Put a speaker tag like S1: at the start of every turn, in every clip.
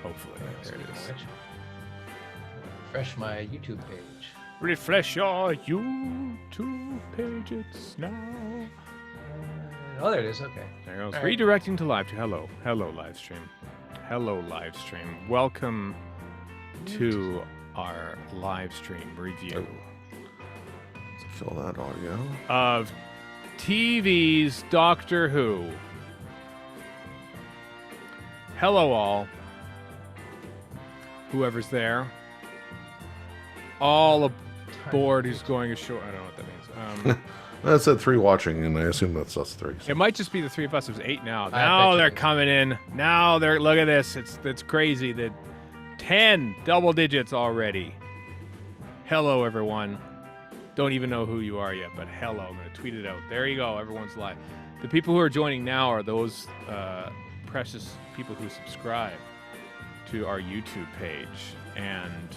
S1: Hopefully. There it is.
S2: Refresh my YouTube page.
S1: Refresh your YouTube pages now.
S2: Oh, there it is. Okay.
S1: There it goes.
S2: All right.
S1: Redirecting to live. Hello. Hello, Livestream. Hello, Livestream. Welcome to our Livestream review
S3: Let's fill that audio.
S1: of TV's Doctor Who. Hello, all. Whoever's there. All aboard who's going ashore. I don't know what that means.
S3: That said 3 watching, and I assume that's us 3. So.
S1: It might just be the 3 of us. There's 8 now.
S2: bet
S1: Now
S2: you
S1: they're
S2: can.
S1: coming in. Now they're, look at this. It's crazy. The 10 double digits already. Hello, everyone. Don't even know who you are yet, but hello. I'm going to tweet it out. There you go. Everyone's live. The people who are joining now are those precious people who subscribe to our YouTube page and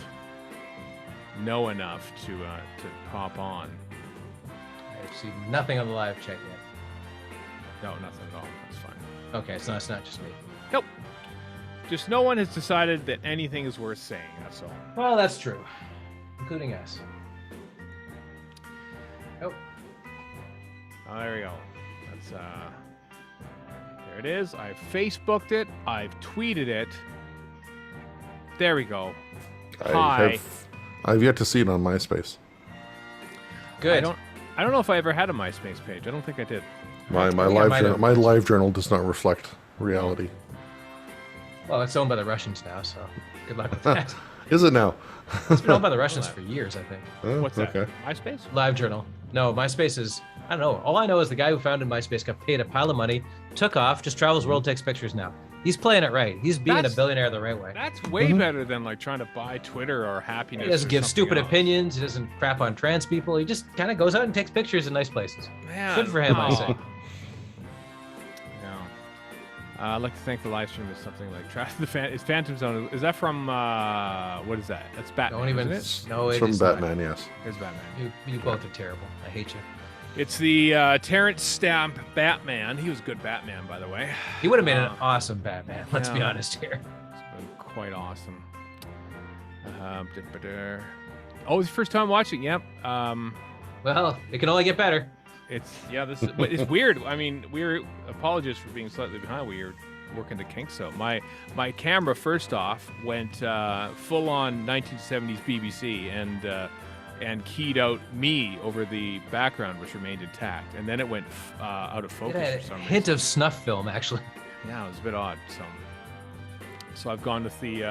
S1: know enough to pop on.
S2: I see nothing on the live chat yet.
S1: No, nothing at all. That's fine.
S2: Okay, so it's not just me.
S1: Nope. Just no one has decided that anything is worth saying. That's all.
S2: Well, that's true, including us. Oh,
S1: Oh, there we go. That's there it is. I've Facebooked it. I've tweeted it. There we go. Hi.
S3: I've yet to see it on MySpace.
S2: good.
S1: I don't know if I ever had a MySpace page. I don't think I did.
S3: My
S2: think I
S3: live
S2: might have.
S3: my live journal does not reflect reality.
S2: Well, it's owned by the Russians now, so good luck with that.
S3: Is it now?
S2: It's been owned by the Russians for years, I think.
S3: Oh,
S1: What's that?
S3: okay.
S1: MySpace?
S2: Live Journal. No, MySpace is, I don't know. All I know is the guy who founded MySpace got paid a pile of money, took off, just travels the world, takes pictures now. He's playing it right. He's being
S1: That's-
S2: a billionaire the right way.
S1: That's way better than like trying to buy Twitter or Happiness.
S2: He doesn't
S1: or
S2: give
S1: something
S2: stupid
S1: else.
S2: opinions. He doesn't crap on trans people. He just kind of goes out and takes pictures in nice places.
S1: Man,
S2: Good for him, I
S1: no.
S2: say.
S1: No. I'd like to thank the live stream is something like is Phantom Zone. Is that from what is that? That's Batman.
S2: Don't even.
S1: Isn't it?
S2: No,
S3: It's
S2: it
S3: from
S2: is not.
S3: Batman, yes.
S1: It's Batman.
S2: You both are terrible. I hate you.
S1: It's the Terrence Stamp Batman. He was a good Batman, by the way.
S2: He would have made an awesome Batman. Let's be
S1: yeah.
S2: honest here.
S1: It's been quite awesome. Oh, it's your first time watching. Yep.
S2: Well, it can only get better.
S1: This is, but it's weird. I mean, apologies for being slightly behind. We were working the kinks out. My camera first off went full on 1970s BBC and keyed out me over the background, which remained intact, and then it went out of
S2: It
S1: focus
S2: had
S1: for
S2: a
S1: some
S2: hint
S1: reason.
S2: of snuff film, actually.
S1: Yeah, it was a bit odd. So I've gone with the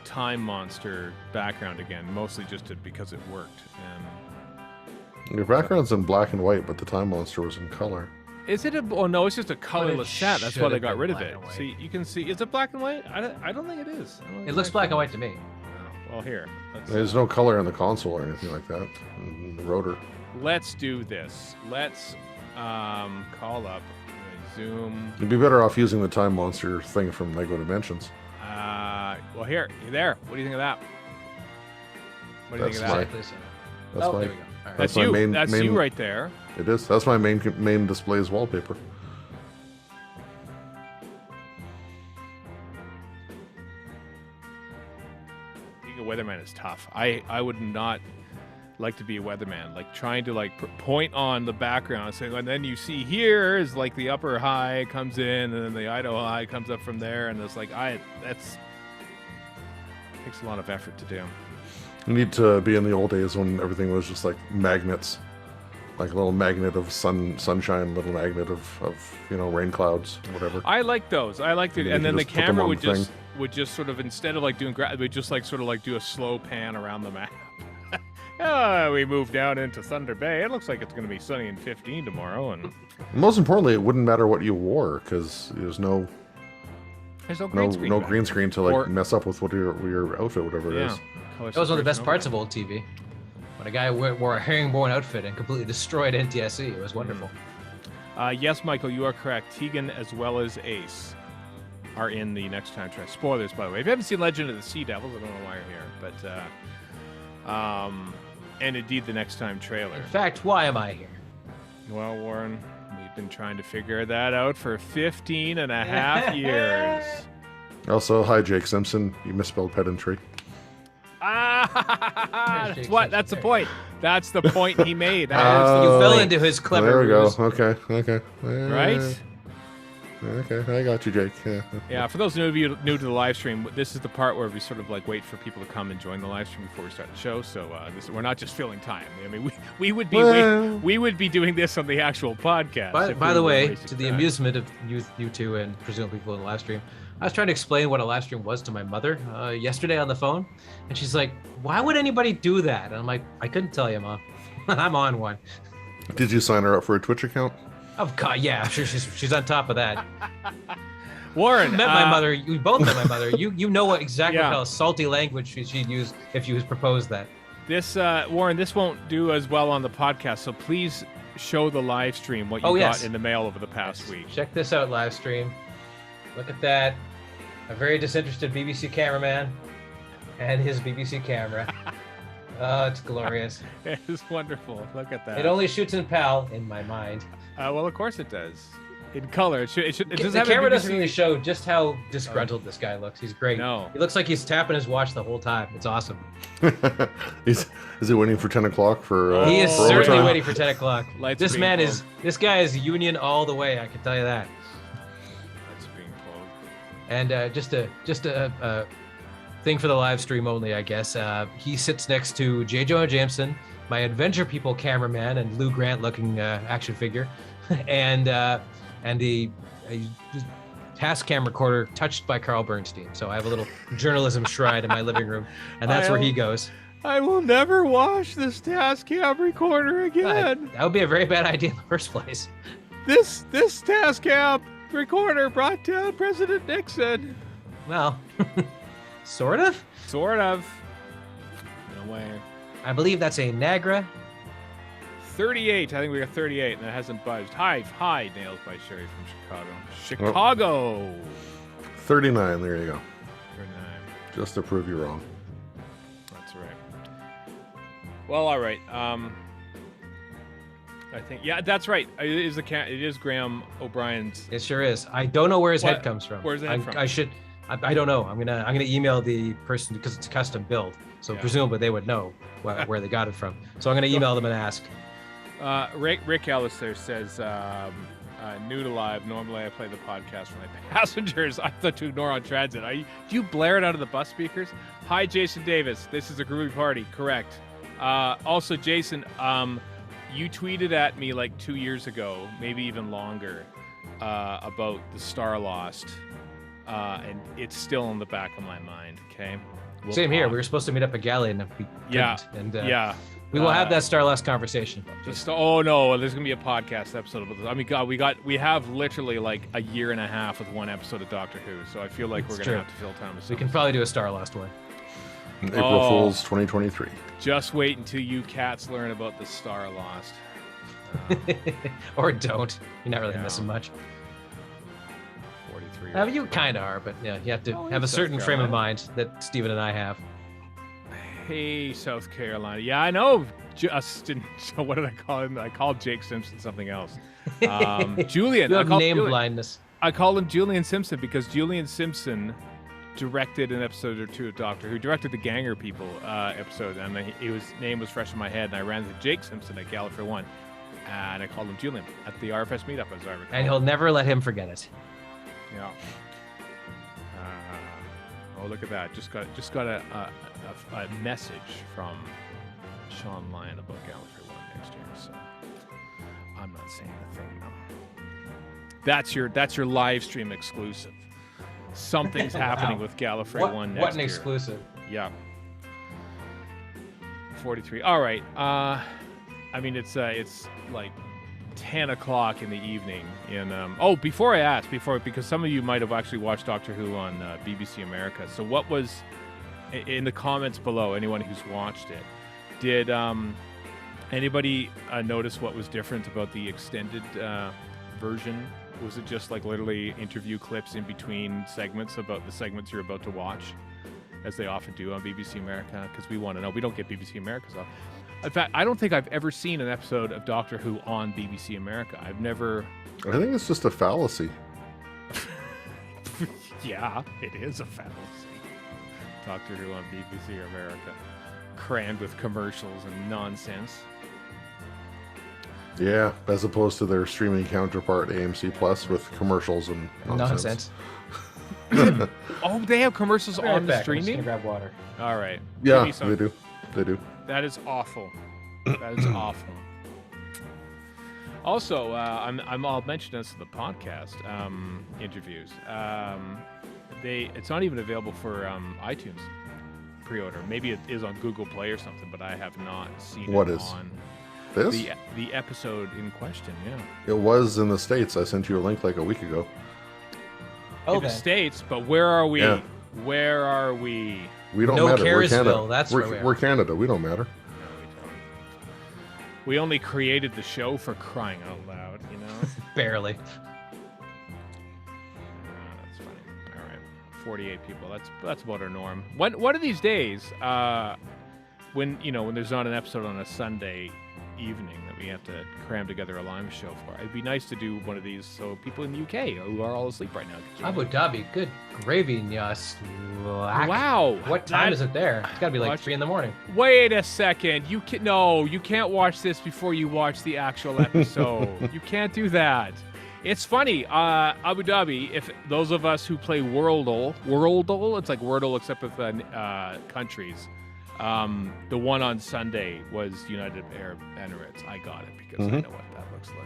S1: Time Monster background again, mostly just because it worked. And
S3: Your background's in black and white, but the Time Monster was in color.
S1: is it a? Oh no, it's just a colorless set. That's why
S2: should
S1: they
S2: have
S1: got
S2: been
S1: rid of
S2: black
S1: it.
S2: and white.
S1: See, you can see. Is it black and white? I don't think it is. I don't think
S2: It looks
S1: it's
S2: black and
S1: actually-
S2: white to me.
S1: Well, here.
S3: There's no color in the console or anything like that. In the rotor.
S1: Let's do this. Let's call up Zoom.
S3: You'd be better off using the Time Monster thing from Lego Dimensions.
S1: Well, here, you there. What do you think of that? What do you think of
S3: That's
S1: that?
S3: my-
S2: Exactly so.
S3: That's
S2: Oh,
S3: my,
S2: there we go. All right.
S1: That's
S3: my
S1: you.
S3: main-
S1: That's
S3: main-
S1: you right there.
S3: It is. That's my main display's wallpaper.
S1: Being a weatherman is tough. I would not like to be a weatherman. Like trying to like point on the background and saying, and then you see here is like the upper high comes in, and then the Idaho high comes up from there, and it's like that's takes a lot of effort to do.
S3: You need to be in the old days when everything was just like magnets. Like a little magnet of sunshine, little magnet of rain clouds, whatever.
S1: I like those. I liked it,
S3: You
S1: and
S3: can
S1: then the
S3: just put them
S1: camera
S3: on
S1: would
S3: the
S1: just sort of, instead of like doing would just like sort of like do a slow pan around the map. We moved down into Thunder Bay. It looks like it's going to be sunny and 15 tomorrow, and
S3: Most importantly, it wouldn't matter what you wore because there's no
S1: there's no green screen. back
S3: green screen to like
S1: Or-
S3: mess up with what your outfit, whatever it
S1: Yeah.
S3: is.
S1: Color
S2: That was one of the best
S1: separation
S2: parts of old TV. When a guy wore a herringbone outfit and completely destroyed NTSC. It was wonderful.
S1: Yes, Michael, you are correct. Tegan as well as Ace are in the next time track. Spoilers, by the way. If you haven't seen Legend of the Sea Devils, I don't know why you're here, but and indeed the next time trailer.
S2: In fact, why am I here?
S1: Well, Warren, we've been trying to figure that out for 15 and a half years.
S3: Also, hi, Jake Simpson. You misspelled pedantry.
S1: Ah,
S2: There's
S1: that's the
S2: Jake
S1: point. That's the point he made. That is
S2: You
S1: the
S2: fell
S1: point.
S2: into his clever
S3: There we go.
S2: ruse.
S3: Okay.
S1: Right?
S3: Okay, I got you, Jake. Yeah.
S1: Yeah, for those of you new to the live stream, this is the part where we sort of like wait for people to come and join the live stream before we start the show. So we're not just filling time. I mean, we would be we would be doing this on the actual podcast.
S2: By the way, to the amusement of you two and presumably people in the live stream, I was trying to explain what a live stream was to my mother yesterday on the phone, and she's like, "Why would anybody do that?" And I'm like, "I couldn't tell you, Mom. I'm on one."
S3: Did you sign her up for a Twitch account?
S2: Oh God, yeah, I'm sure she's on top of that.
S1: Warren,
S2: You met my mother. You both met my mother. You know what exactly
S1: Yeah.
S2: what kind of salty language she'd use if you was proposed that.
S1: This Warren, this won't do as well on the podcast. So please show the live stream what you got
S2: yes.
S1: in the mail over the past week.
S2: Check this out, live stream. Look at that. A very disinterested BBC cameraman and his BBC camera. Oh, it's glorious.
S1: It's wonderful. Look at that.
S2: It only shoots in PAL in my mind.
S1: Well, of course it does. In color. It doesn't
S2: The
S1: have
S2: camera
S1: a BBC
S2: doesn't really show just how disgruntled this guy looks. He's great.
S1: No.
S2: He looks like he's tapping his watch the whole time. It's awesome.
S3: Is he waiting for 10 o'clock for?
S2: He is
S3: for
S2: certainly
S3: overtime?
S2: waiting for 10 o'clock.
S1: Lights
S2: This
S1: being
S2: man
S1: pulled.
S2: this guy is union all the way. I can tell you that.
S1: That's being pulled.
S2: And just a thing for the live stream only, I guess. He sits next to J. Jonah Jameson, my Adventure People cameraman and Lou Grant looking action figure, and the task cam recorder touched by Carl Bernstein. So I have a little journalism shrine in my living room, and that's where he goes.
S1: I will never watch this Tascam recorder again.
S2: That would be a very bad idea in the first place.
S1: This Tascam recorder brought down President Nixon.
S2: Well, sort of.
S1: Sort of. In a way.
S2: I believe that's a Nagra.
S1: 38. I think we got 38, and it hasn't budged. Hi, nails by Sherry from Chicago. Chicago.
S3: 39. There you go.
S1: 39.
S3: Just to prove you wrong.
S1: That's right. Well, all right. I think that's right. It is Graham O'Brien's.
S2: It sure is. I don't know where his head comes from.
S1: Where's the head from?
S2: I don't know. I'm gonna email the person because it's a custom build. So presumably they would know where they got it from. So I'm gonna email them and ask.
S1: Rick Ellis there says, new to live. Normally I play the podcast for my passengers. I thought to ignore on transit. Do you blare it out of the bus speakers? Hi, Jason Davis. This is a groovy party. Correct. Also, Jason, you tweeted at me like 2 years ago, maybe even longer, about the Star Lost. And it's still in the back of my mind. Okay.
S2: Same here. We were supposed to meet up at Galley and we couldn't. And we will have that Star Lost conversation.
S1: Oh no, there's gonna be a podcast episode about this. I mean, God, we have literally like a year and a half with one episode of Doctor Who, so I feel like we're gonna have to fill time with
S2: we can probably do a Star Lost one.
S3: April Fool's 2023.
S1: Just wait until you cats learn about the Star Lost.
S2: Or don't. You're not really missing much.
S1: 43.
S2: You kind of are, but yeah, you have to have a certain frame of mind that Steven and I have.
S1: Hey, South Carolina. Yeah, I know. Justin. So what did I call him? I called Jake Simpson something else. Julian.
S2: You have name blindness.
S1: I called him Julian Simpson because Julian Simpson directed an episode or two of Doctor Who. Directed the Ganger People episode, and his name was fresh in my head. And I ran into Jake Simpson at Gallifrey 1, and I called him Julian at the RFS meetup, as I recall.
S2: And he'll never let him forget it.
S1: Yeah. Oh, look at that! Just got a message from Sean Lyon about Gallifrey 1 next year. So I'm not saying a thing now. That's your live stream exclusive. Something's happening with Gallifrey 1 next year.
S2: What an exclusive!
S1: Yeah. 43. All right. I mean, it's like 10 o'clock in the evening. And before I ask, because some of you might have actually watched Doctor Who on BBC America. So what was in the comments below? Anyone who's watched it, did anybody notice what was different about the extended version? Was it just like literally interview clips in between segments about the segments you're about to watch, as they often do on BBC America? Because we want to know. We don't get BBC America stuff. In fact, I don't think I've ever seen an episode of Doctor Who on BBC America. I've never...
S3: I think it's just a fallacy.
S1: Yeah, it is a fallacy. Doctor Who on BBC America, crammed with commercials and nonsense.
S3: Yeah, as opposed to their streaming counterpart AMC Plus with commercials and nonsense.
S1: Oh, they have commercials on the
S2: I'm just
S1: streaming?
S2: gonna grab water.
S1: All right.
S3: Yeah, they do. They do.
S1: That is awful. That is awful. Also, I'll mention this in the podcast interviews. It's not even available for iTunes pre-order. Maybe it is on Google Play or something, but I have not seen
S3: What
S1: it
S3: is?
S1: on
S3: This?
S1: the episode in question. Yeah.
S3: It was in the States. I sent you a link like a week ago.
S2: Oh,
S1: in the States, but where are we?
S3: Yeah.
S1: Where are we?
S3: We don't
S2: No
S3: matter. We're
S2: Caresville,
S3: Canada.
S2: that's where we are.
S3: We're Canada. We don't matter.
S1: No, we don't. We only created the show for crying out loud, you know?
S2: Barely.
S1: That's funny. All right, 48 people. That's about our norm. One of these days, when there's not an episode on a Sunday evening that we have to cram together a live show for, it'd be nice to do one of these so people in the UK who are all asleep right now can
S2: Abu Dhabi, good gravy, yes.
S1: Wow.
S2: What time is it there? It's gotta be like 3 a.m.
S1: Wait a second. You can't watch this before you watch the actual episode. You can't do that. It's funny. Abu Dhabi, if those of us who play Wordle, it's like Wordle except with countries. The one on Sunday was United Arab Emirates. I got it because I know what that looks like.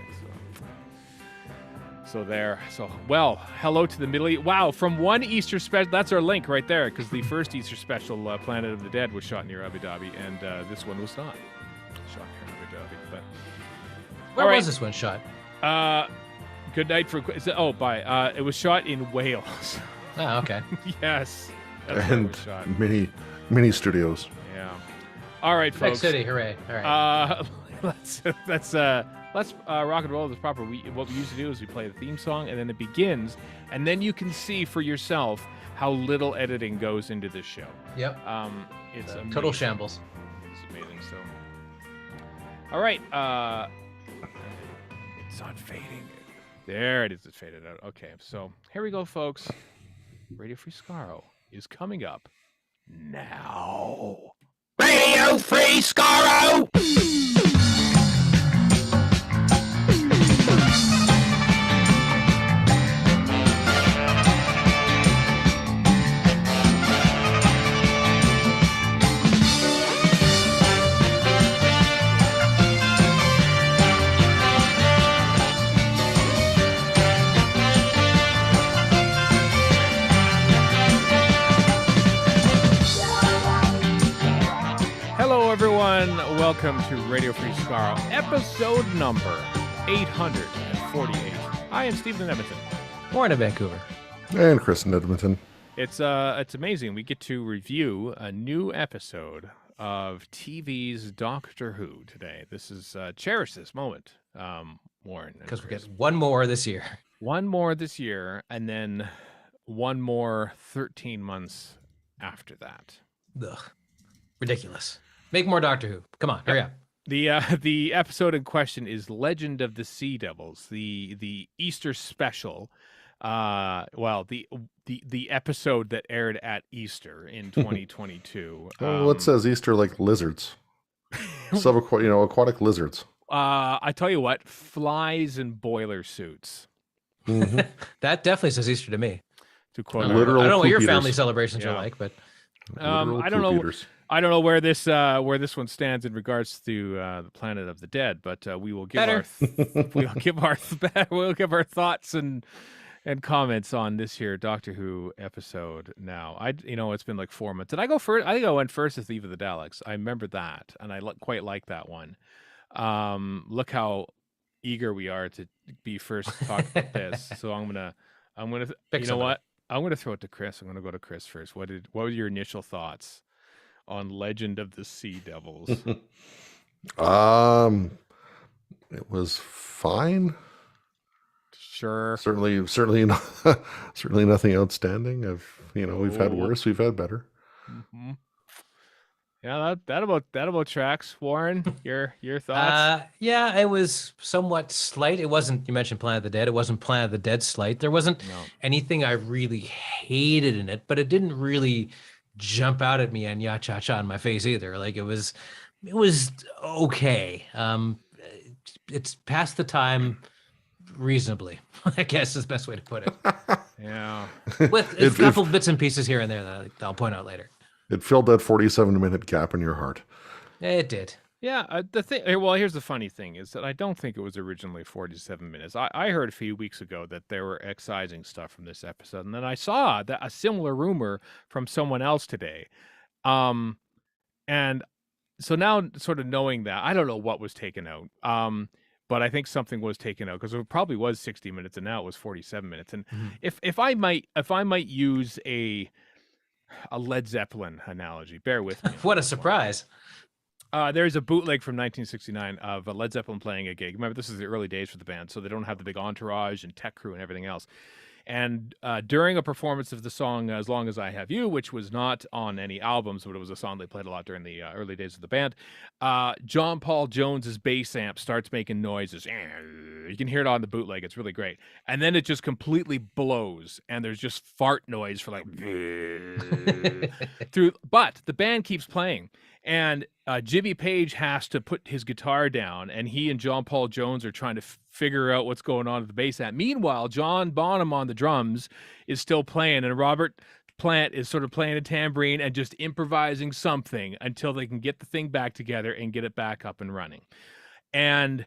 S1: So there. So, well, hello to the Middle East. Wow, from one Easter special. That's our link right there, because the first Easter special, Planet of the Dead, was shot near Abu Dhabi, and this one was not shot near Abu Dhabi. But
S2: Where was this one shot?
S1: Good night for. It was shot in Wales.
S2: Oh, okay.
S1: Yes. That's where it
S3: And
S1: was shot.
S3: mini studios.
S1: Yeah. All right, folks.
S2: Next city, hooray! All right.
S1: Let's rock and roll as proper. What we used to do is we play the theme song, and then it begins, and then you can see for yourself how little editing goes into this show.
S2: Yep.
S1: It's
S2: Total
S1: amazing.
S2: shambles.
S1: It's amazing. So, all right. It's not fading. There it is. It's faded out. Okay. So here we go, folks. Radio Free Skaro is coming up now. Radio Free Skaro. Hello, everyone. Welcome to Radio Free Skaro, episode number 848. I am Stephen Edmonton.
S2: Born in Vancouver.
S3: And Chris in Edmonton.
S1: It's amazing. We get to review a new episode of TV's Doctor Who today. This is cherish this moment, Warren.
S2: Because we get one more this year.
S1: One more this year, and then one more 13 months after that.
S2: Ugh. Ridiculous. Make more Doctor Who. Come on, hurry up.
S1: The episode in question is Legend of the Sea Devils, the Easter special. The episode that aired at Easter in 2022.
S3: Well, it says Easter like lizards. Aquatic lizards.
S1: I tell you what, flies and boiler suits.
S3: Mm-hmm.
S2: That definitely says Easter to me.
S1: To quote,
S2: I don't know what your
S3: poop
S2: family
S3: eaters.
S2: celebrations
S1: Yeah.
S2: are like, but
S1: I don't know. I don't know where this one stands in regards to the Planet of the Dead, but we will give we'll give our thoughts and comments on this here Doctor Who episode. Now, it's been like 4 months. Did I go first? I think I went first with Eve of the Daleks. I remember that, and I quite like that one. Look how eager we are to be first to talk about this. So I'm gonna
S2: Pick
S1: you know what? I'm gonna throw it to Chris. I'm gonna go to Chris first. What were your initial thoughts on Legend of the Sea Devils?
S3: It was fine.
S1: Sure.
S3: Certainly not, certainly nothing outstanding. We've had worse, we've had better.
S1: Mm-hmm. Yeah, that about tracks. Warren, your thoughts?
S2: Yeah, it was somewhat slight. It wasn't, you mentioned Planet of the Dead. It wasn't Planet of the Dead slight. There wasn't
S1: No.
S2: anything I really hated in it, but it didn't really jump out at me and ya cha cha in my face either. Like it was okay. It's past the time reasonably, I guess is the best way to put it.
S1: Yeah.
S2: With a couple bits and pieces here and there that I'll point out later.
S3: It filled that 47-minute gap in your heart.
S2: It did.
S1: Yeah, the thing. Well, here's the funny thing: is that I don't think it was originally 47 minutes. I heard a few weeks ago that they were excising stuff from this episode, and then I saw that a similar rumor from someone else today. And so now, sort of knowing that, I don't know what was taken out. But I think something was taken out because it probably was 60 minutes, and now it was 47 minutes. And if I might use a Led Zeppelin analogy, bear with me.
S2: What a surprise.
S1: There's a bootleg from 1969 of Led Zeppelin playing a gig. Remember, this is the early days for the band, so they don't have the big entourage and tech crew and everything else. And during a performance of the song As Long As I Have You, which was not on any albums, but it was a song they played a lot during the early days of the band, John Paul Jones's bass amp starts making noises. You can hear it on the bootleg. It's really great. And then it just completely blows, and there's just fart noise for like through. But the band keeps playing. And Jimmy Page has to put his guitar down, and he and John Paul Jones are trying to figure out what's going on at the bass amp. Meanwhile, John Bonham on the drums is still playing, and Robert Plant is sort of playing a tambourine and just improvising something until they can get the thing back together and get it back up and running. And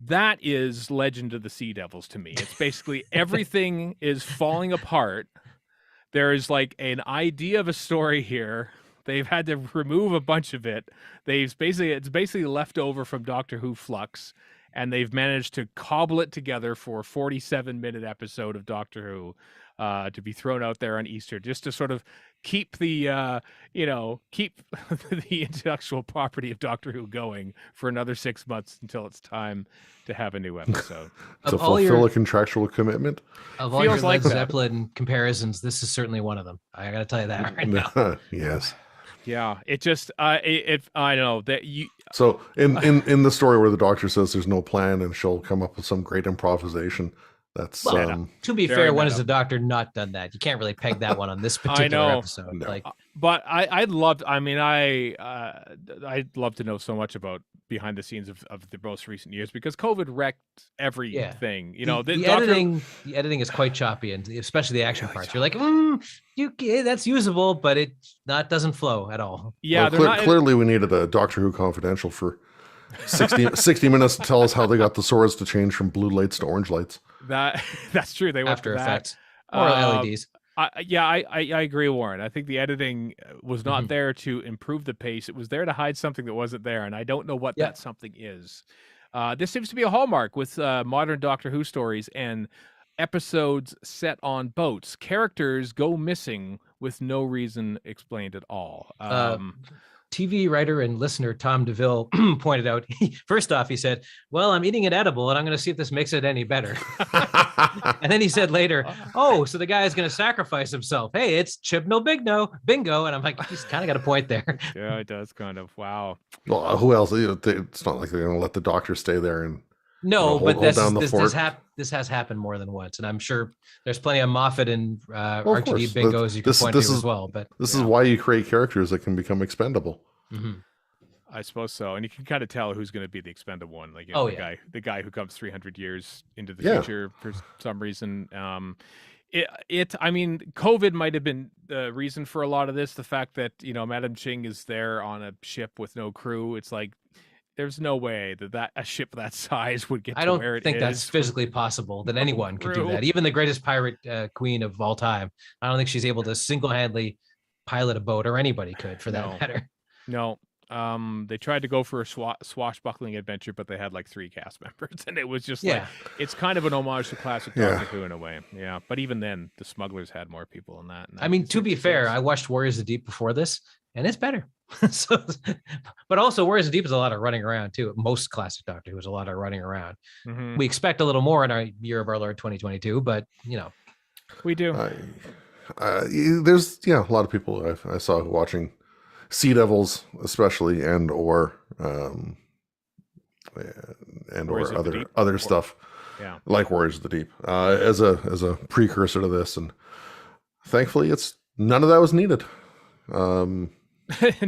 S1: that is Legend of the Sea Devils to me. It's basically everything is falling apart. There is like an idea of a story here. They've had to remove a bunch of it. It's basically left over from Doctor Who Flux, and they've managed to cobble it together for a 47-minute episode of Doctor Who to be thrown out there on Easter, just to sort of keep the keep the intellectual property of Doctor Who going for another 6 months until it's time to have a new episode.
S3: To fulfill a contractual commitment.
S2: Of all your Led Zeppelin comparisons, this is certainly one of them. I got to tell you that right now.
S3: Yes.
S1: Yeah, it just I know that you.
S3: So in the story where the Doctor says there's no plan and she'll come up with some great improvisation, that's
S2: to be fair, when has the Doctor not done that? You can't really peg that one on this particular episode.
S3: No.
S2: Like,
S1: but I'd love to know so much about behind the scenes of the most recent years, because COVID wrecked everything. You know,
S2: the editing is quite choppy, and especially the action parts. You're like, that's usable, but it doesn't flow at all.
S1: Yeah,
S3: well, clearly we needed a Doctor Who Confidential for 60 minutes to tell us how they got the swords to change from blue lights to orange lights.
S1: That's true. They went
S2: After
S1: to
S2: Effects or LEDs.
S1: I agree, Warren. I think the editing was not there to improve the pace. It was there to hide something that wasn't there, and I don't know what that something is. This seems to be a hallmark with modern Doctor Who stories and episodes set on boats. Characters go missing with no reason explained at all.
S2: TV writer and listener Tom DeVille pointed out, first off, he said, well, I'm eating an edible and I'm going to see if this makes it any better. And then he said later, oh, so the guy is going to sacrifice himself. Hey, it's Chibnall bingo. And I'm like, he's kind of got a point there.
S1: Yeah, it does kind of. Wow.
S3: Well, who else? It's not like they're going to let the Doctor stay there and
S2: but this has happened more than once, and I'm sure there's plenty of Moffat and RTD bingos you can point to as well. But
S3: this is why you create characters that can become expendable.
S2: Mm-hmm.
S1: I suppose so, and you can kind of tell who's going to be the expendable one. Like the guy who comes 300 years into the future for some reason. I mean, COVID might have been the reason for a lot of this. The fact that Madam Ching is there on a ship with no crew. It's like, there's no way that a ship that size would get to where it is.
S2: I don't think that's physically possible, that anyone could do that. Even the greatest pirate queen of all time. I don't think she's able to single-handedly pilot a boat, or anybody could for that matter.
S1: No. They tried to go for a swashbuckling adventure, but they had like 3 cast members. And it was just like, it's kind of an homage to classic Doctor Who in a way. Yeah. But even then, the Smugglers had more people than that.
S2: I mean, to be fair, I watched Warriors of the Deep before this, and it's better. But also Warriors of the Deep is a lot of running around too. Most classic Doctor Who is a lot of running around. Mm-hmm. We expect a little more in our year of our Lord 2022, but
S1: we do.
S3: There's a lot of people I saw watching Sea Devils, especially, and or
S1: Warriors of the Deep?
S3: other stuff,
S1: Yeah.
S3: like Warriors of the Deep, as a precursor to this, and thankfully, none of that was needed.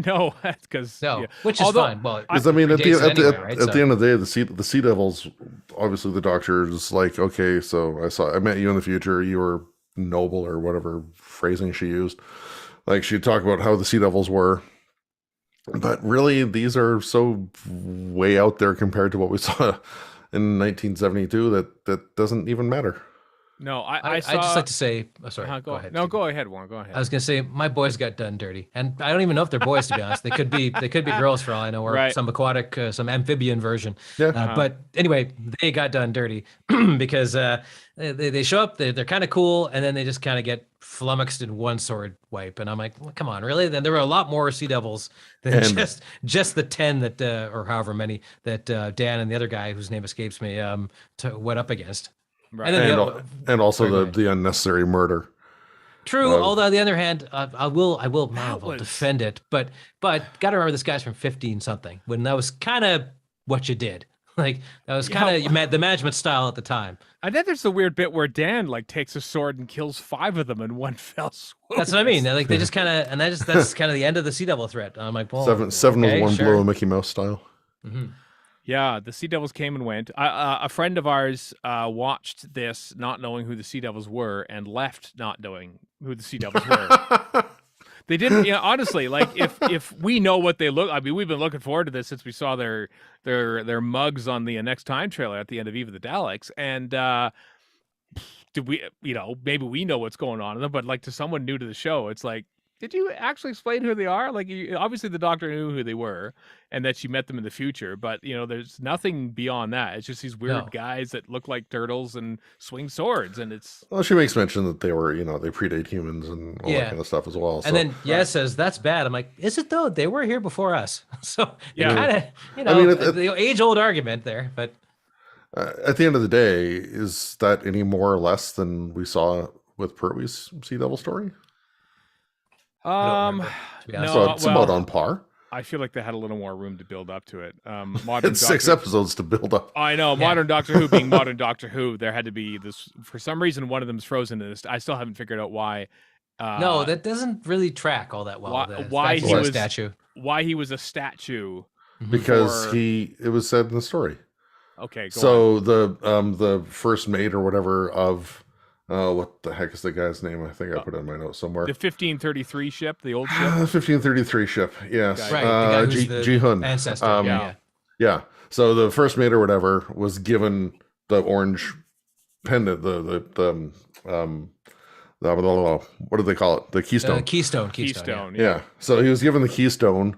S1: No, that's because
S2: which is fine. Well,
S3: because I mean, at the end of the day, the Sea Devils, obviously, the Doctor is like, okay, so I met you in the future. You were noble, or whatever phrasing she used. Like, she'd talk about how the Sea Devils were, but really, these are so way out there compared to what we saw in 1972 that doesn't even matter.
S1: No,
S2: I just like to say, sorry,
S1: go
S2: ahead.
S1: No, go ahead, Warren. Go ahead.
S2: I was gonna say my boys got done dirty, and I don't even know if they're boys, to be honest. They could be girls for all I know, or
S1: Right.
S2: some aquatic, some amphibian version.
S3: Yeah.
S2: But anyway, they got done dirty because they show up, they're kind of cool, and then they just kind of get flummoxed in one sword wipe, and I'm like, well, come on, really? Then there were a lot more Sea Devils than just the 10 that, or however many that Dan and the other guy whose name escapes me went up against.
S1: Right.
S3: And also the unnecessary murder.
S2: True. Although on the other hand, I will defend it, but got to remember this guy's from 15 something when that was kind of what you did. Like, that was kind of the management style at the time.
S1: And then there's the weird bit where Dan takes a sword and kills 5 of them in one fell swoop.
S2: That's what I mean. Like, they just kind of, and that's kind of the end of the Sea Devil threat. I'm like, well,
S3: seven was one blow, Mickey Mouse style.
S2: Mm-hmm.
S1: Yeah, the Sea Devils came and went. A friend of ours watched this not knowing who the Sea Devils were and left not knowing who the Sea Devils were. They didn't, honestly, like, if we know what they look, I mean, we've been looking forward to this since we saw their mugs on the Next Time trailer at the end of Eve of the Daleks, and did we, maybe we know what's going on in them, but like, to someone new to the show, it's like, did you actually explain who they are? Like, obviously the Doctor knew who they were and that she met them in the future, but there's nothing beyond that. It's just these weird guys that look like turtles and swing swords, and it's.
S3: Well, she makes mention that they were, they predate humans and all that kind of stuff as well.
S2: And then says that's bad. I'm like, is it though? They were here before us, so kind of,
S3: I mean,
S2: the age-old argument there, but.
S3: At the end of the day, is that any more or less than we saw with Pertwee's Sea Devil story?
S2: No,
S3: it's about on par.
S1: I feel like they had a little more room to build up to it.
S3: It's 6 episodes to build up.
S1: I know. Modern Doctor Who being Modern Doctor Who, there had to be this. For some reason, one of them is frozen in this. I still haven't figured out why.
S2: No, that doesn't really track all that well.
S1: Why he was
S2: a statue?
S1: Why he was a statue?
S3: Because it was said in the story.
S1: Okay.
S3: Go on. The first mate or whatever of. What the heck is the guy's name? I think I put it in my notes somewhere.
S1: The 1533 ship, the old ship.
S3: 1533 ship, yes.
S2: Right.
S3: Ji-hun.
S2: Ancestor.
S3: Yeah. So the first mate or whatever was given the orange pendant, the what do they call it? The keystone.
S2: Keystone.
S3: Yeah. So he was given the keystone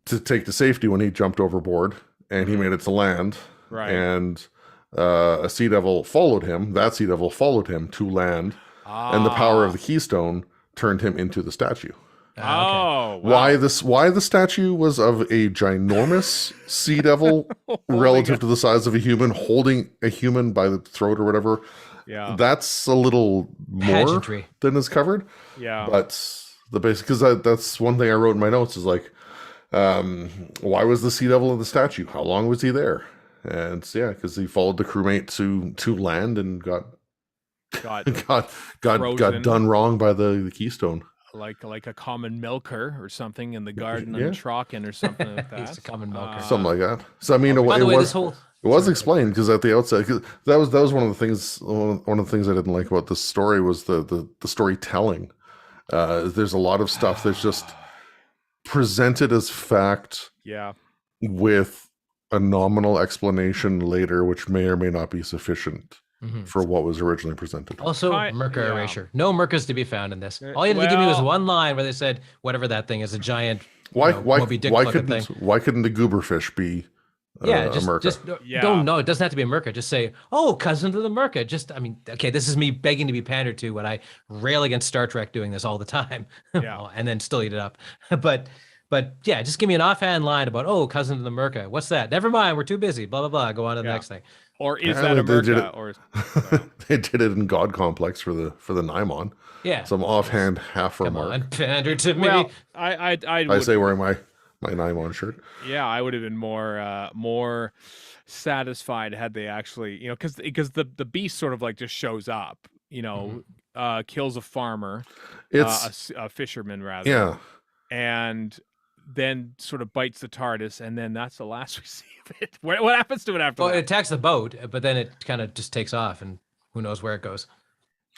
S3: to take to safety when he jumped overboard, and he made it to land.
S1: Right.
S3: And a Sea Devil followed him. That Sea Devil followed him to land, and the power of the keystone turned him into the statue.
S1: Oh, wow.
S3: Why the statue was of a ginormous Sea Devil relative to the size of a human, holding a human by the throat or whatever.
S1: Yeah,
S3: that's a little more
S2: pageantry
S3: than is covered.
S1: Yeah,
S3: but the basic, because that's one thing I wrote in my notes is like, why was the Sea Devil in the statue? How long was he there? And because he followed the crewmate to land and got done wrong by the keystone.
S1: Like a common milker or something in the garden on Trocken or something like that.
S2: He's a common milker.
S3: Something like that. So I mean, it was explained because at the outset, cause that was one of the things. One of the things I didn't like about this story was the storytelling. There's a lot of stuff that's just presented as fact.
S1: Yeah.
S3: With a nominal explanation later, which may or may not be sufficient for what was originally presented.
S2: Also, Merca erasure. No Mercas to be found in this. All you had to give me was one line where they said, whatever that thing is, a giant Moby Dick
S3: couldn't
S2: thing.
S3: Why couldn't the gooberfish be a Merca?
S2: Don't know. It doesn't have to be a Merca. Just say, oh, cousin to the Merca. This is me begging to be pandered to when I rail against Star Trek doing this all the time.
S1: Yeah.
S2: And then still eat it up. But yeah, just give me an offhand line about, cousin to the Merca. What's that? Never mind, we're too busy. Blah, blah, blah. Go on to the next thing.
S1: Or is that America? Or
S3: they did it in God Complex for the Nymon.
S2: Yeah.
S3: Some offhand half
S2: Come
S3: remark.
S2: on, pander to me.
S1: Well, I
S3: say wearing my Nymon shirt.
S1: Yeah, I would have been more satisfied had they actually, because the beast sort of like just shows up, kills a farmer, a fisherman rather.
S3: Yeah.
S1: And then sort of bites the TARDIS, and then that's the last we see of it. What happens to it after that?
S2: Well, it attacks the boat, but then it kind of just takes off, and who knows where it goes.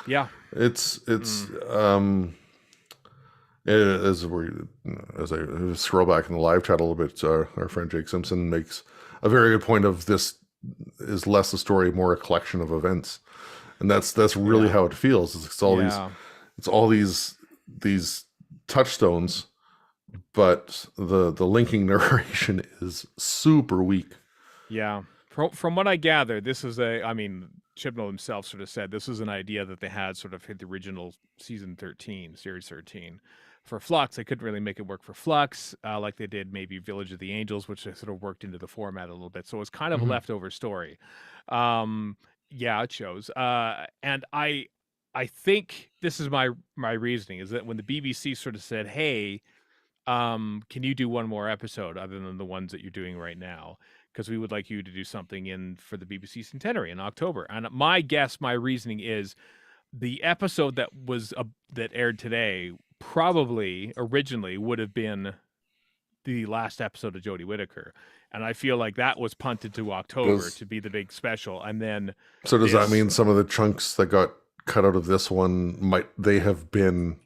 S1: Yeah.
S3: As I scroll back in the live chat a little bit, our friend Jake Simpson makes a very good point of this is less a story, more a collection of events, and that's really how it feels. It's all these touchstones, but the linking narration is super weak.
S1: Yeah. From what I gather, this is Chibnall himself sort of said this was an idea that they had sort of hit the original series 13 for Flux. They couldn't really make it work for Flux like they did maybe Village of the Angels, which they sort of worked into the format a little bit. So it was kind of a leftover story. It shows. And I think this is my reasoning is that when the BBC sort of said, hey, can you do one more episode other than the ones that you're doing right now? Because we would like you to do something for the BBC Centenary in October. And my reasoning is the episode that aired today probably originally would have been the last episode of Jodie Whittaker. And I feel like that was punted to October to be the big special. And then
S3: so does that mean some of the chunks that got cut out of this one they have been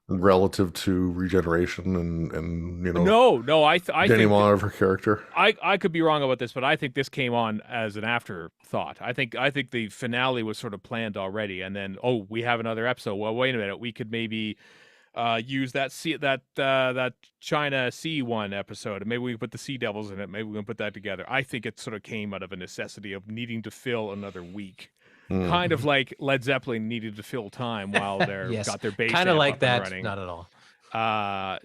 S3: relative to Regeneration and
S1: no, I think
S3: of her character.
S1: I could be wrong about this, but I think this came on as an afterthought. I think the finale was sort of planned already, and then we have another episode. Well, wait a minute, we could maybe use that China Sea one episode, and maybe we can put the Sea Devils in it. Maybe we can put that together. I think it sort of came out of a necessity of needing to fill another week. Kind of like Led Zeppelin needed to fill time while they're got their bass
S2: kind of like that
S1: running,
S2: not at all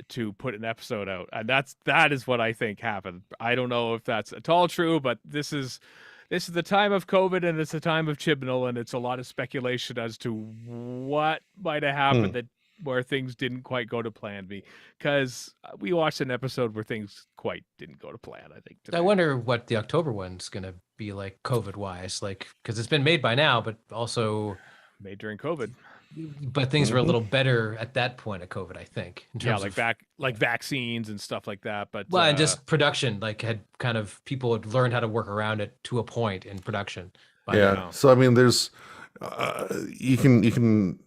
S1: to put an episode out, and that is what I think happened. I don't know if that's at all true, but this is the time of COVID, and it's the time of Chibnall, and it's a lot of speculation as to what might have happened where things didn't quite go to plan. Because we watched an episode where things quite didn't go to plan, I think. Today.
S2: I wonder what the October one's going to be like COVID-wise, because it's been made by now, but also
S1: made during COVID.
S2: But things were a little better at that point of COVID, I think. In terms of
S1: vaccines and stuff like that. But
S2: and just production, had kind of people had learned how to work around it to a point in production.
S3: So I mean, there's you can.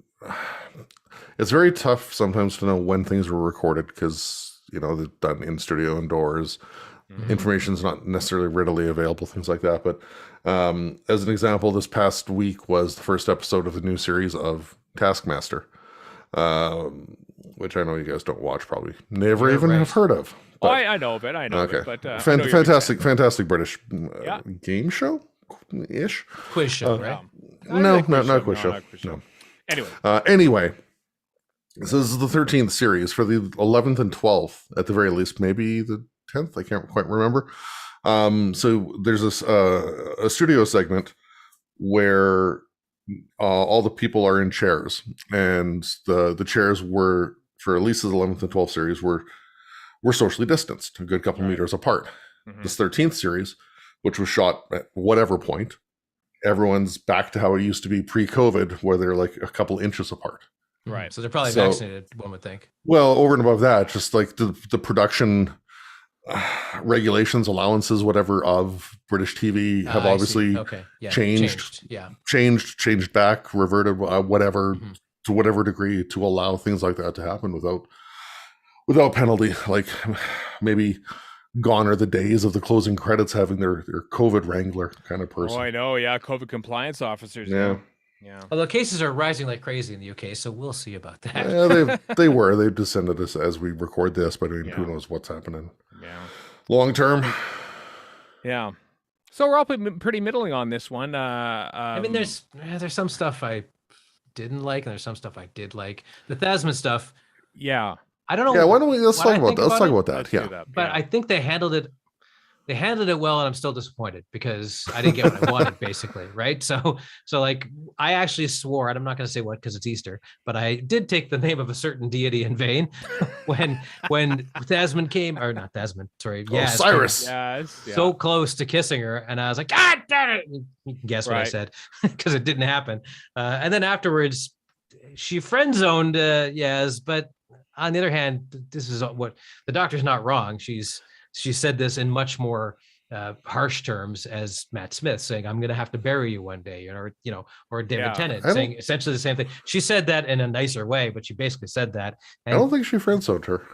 S3: It's very tough sometimes to know when things were recorded because they're done in studio indoors. Information's not necessarily readily available, things like that. But as an example, this past week was the first episode of the new series of Taskmaster, which I know you guys don't watch, probably never have heard of.
S1: But, I know of it. I know of it. But
S3: fantastic British game show ish.
S2: Quiz show, right?
S3: Not quiz show. No. Anyway, so this is the 13th series for the 11th and 12th, at the very least, maybe the 10th. I can't quite remember. So there's a studio segment where all the people are in chairs, and the chairs were, for at least the 11th and 12th series, were socially distanced, a good couple meters apart. This 13th series, which was shot at whatever point, everyone's back to how it used to be pre-COVID, where they're like a couple inches apart.
S1: Right.
S2: So they're probably vaccinated, one would think.
S3: Well, over and above that, just like the production regulations, allowances, whatever, of British TV have obviously changed back, reverted, whatever, to whatever degree, to allow things like that to happen without penalty. Like maybe gone are the days of the closing credits having their COVID wrangler kind of person.
S1: Oh, I know. Yeah. COVID compliance officers.
S3: Yeah.
S1: Yeah.
S2: Although cases are rising like crazy in the UK, so we'll see about that.
S3: Yeah, they've descended as we record this, but I mean, who knows what's happening.
S1: Yeah.
S3: Long term.
S1: Yeah. So we're all pretty middling on this one.
S2: I mean, there's some stuff I didn't like, and there's some stuff I did like. The Thasma stuff.
S1: Yeah.
S2: I don't know.
S3: Yeah. Why don't we let's talk about that?
S1: Let's do that.
S2: But I think they handled it they handled it well, and I'm still disappointed because I didn't get what I wanted, basically, right? So like I actually swore, and I'm not going to say what because it's Easter, but I did take the name of a certain deity in vain when Thasmin came, or not Thasmin, sorry,
S3: Cyrus,
S2: so close to kissing her, and I was like, God damn it! You can guess what I said because it didn't happen. And then afterwards, she friend zoned Yaz, but on the other hand, this is what the doctor's not wrong. She said this in much more harsh terms as Matt Smith saying, I'm going to have to bury you one day, or David Tennant saying essentially the same thing. She said that in a nicer way, but she basically said that. And,
S3: I don't think she friend-zoned her.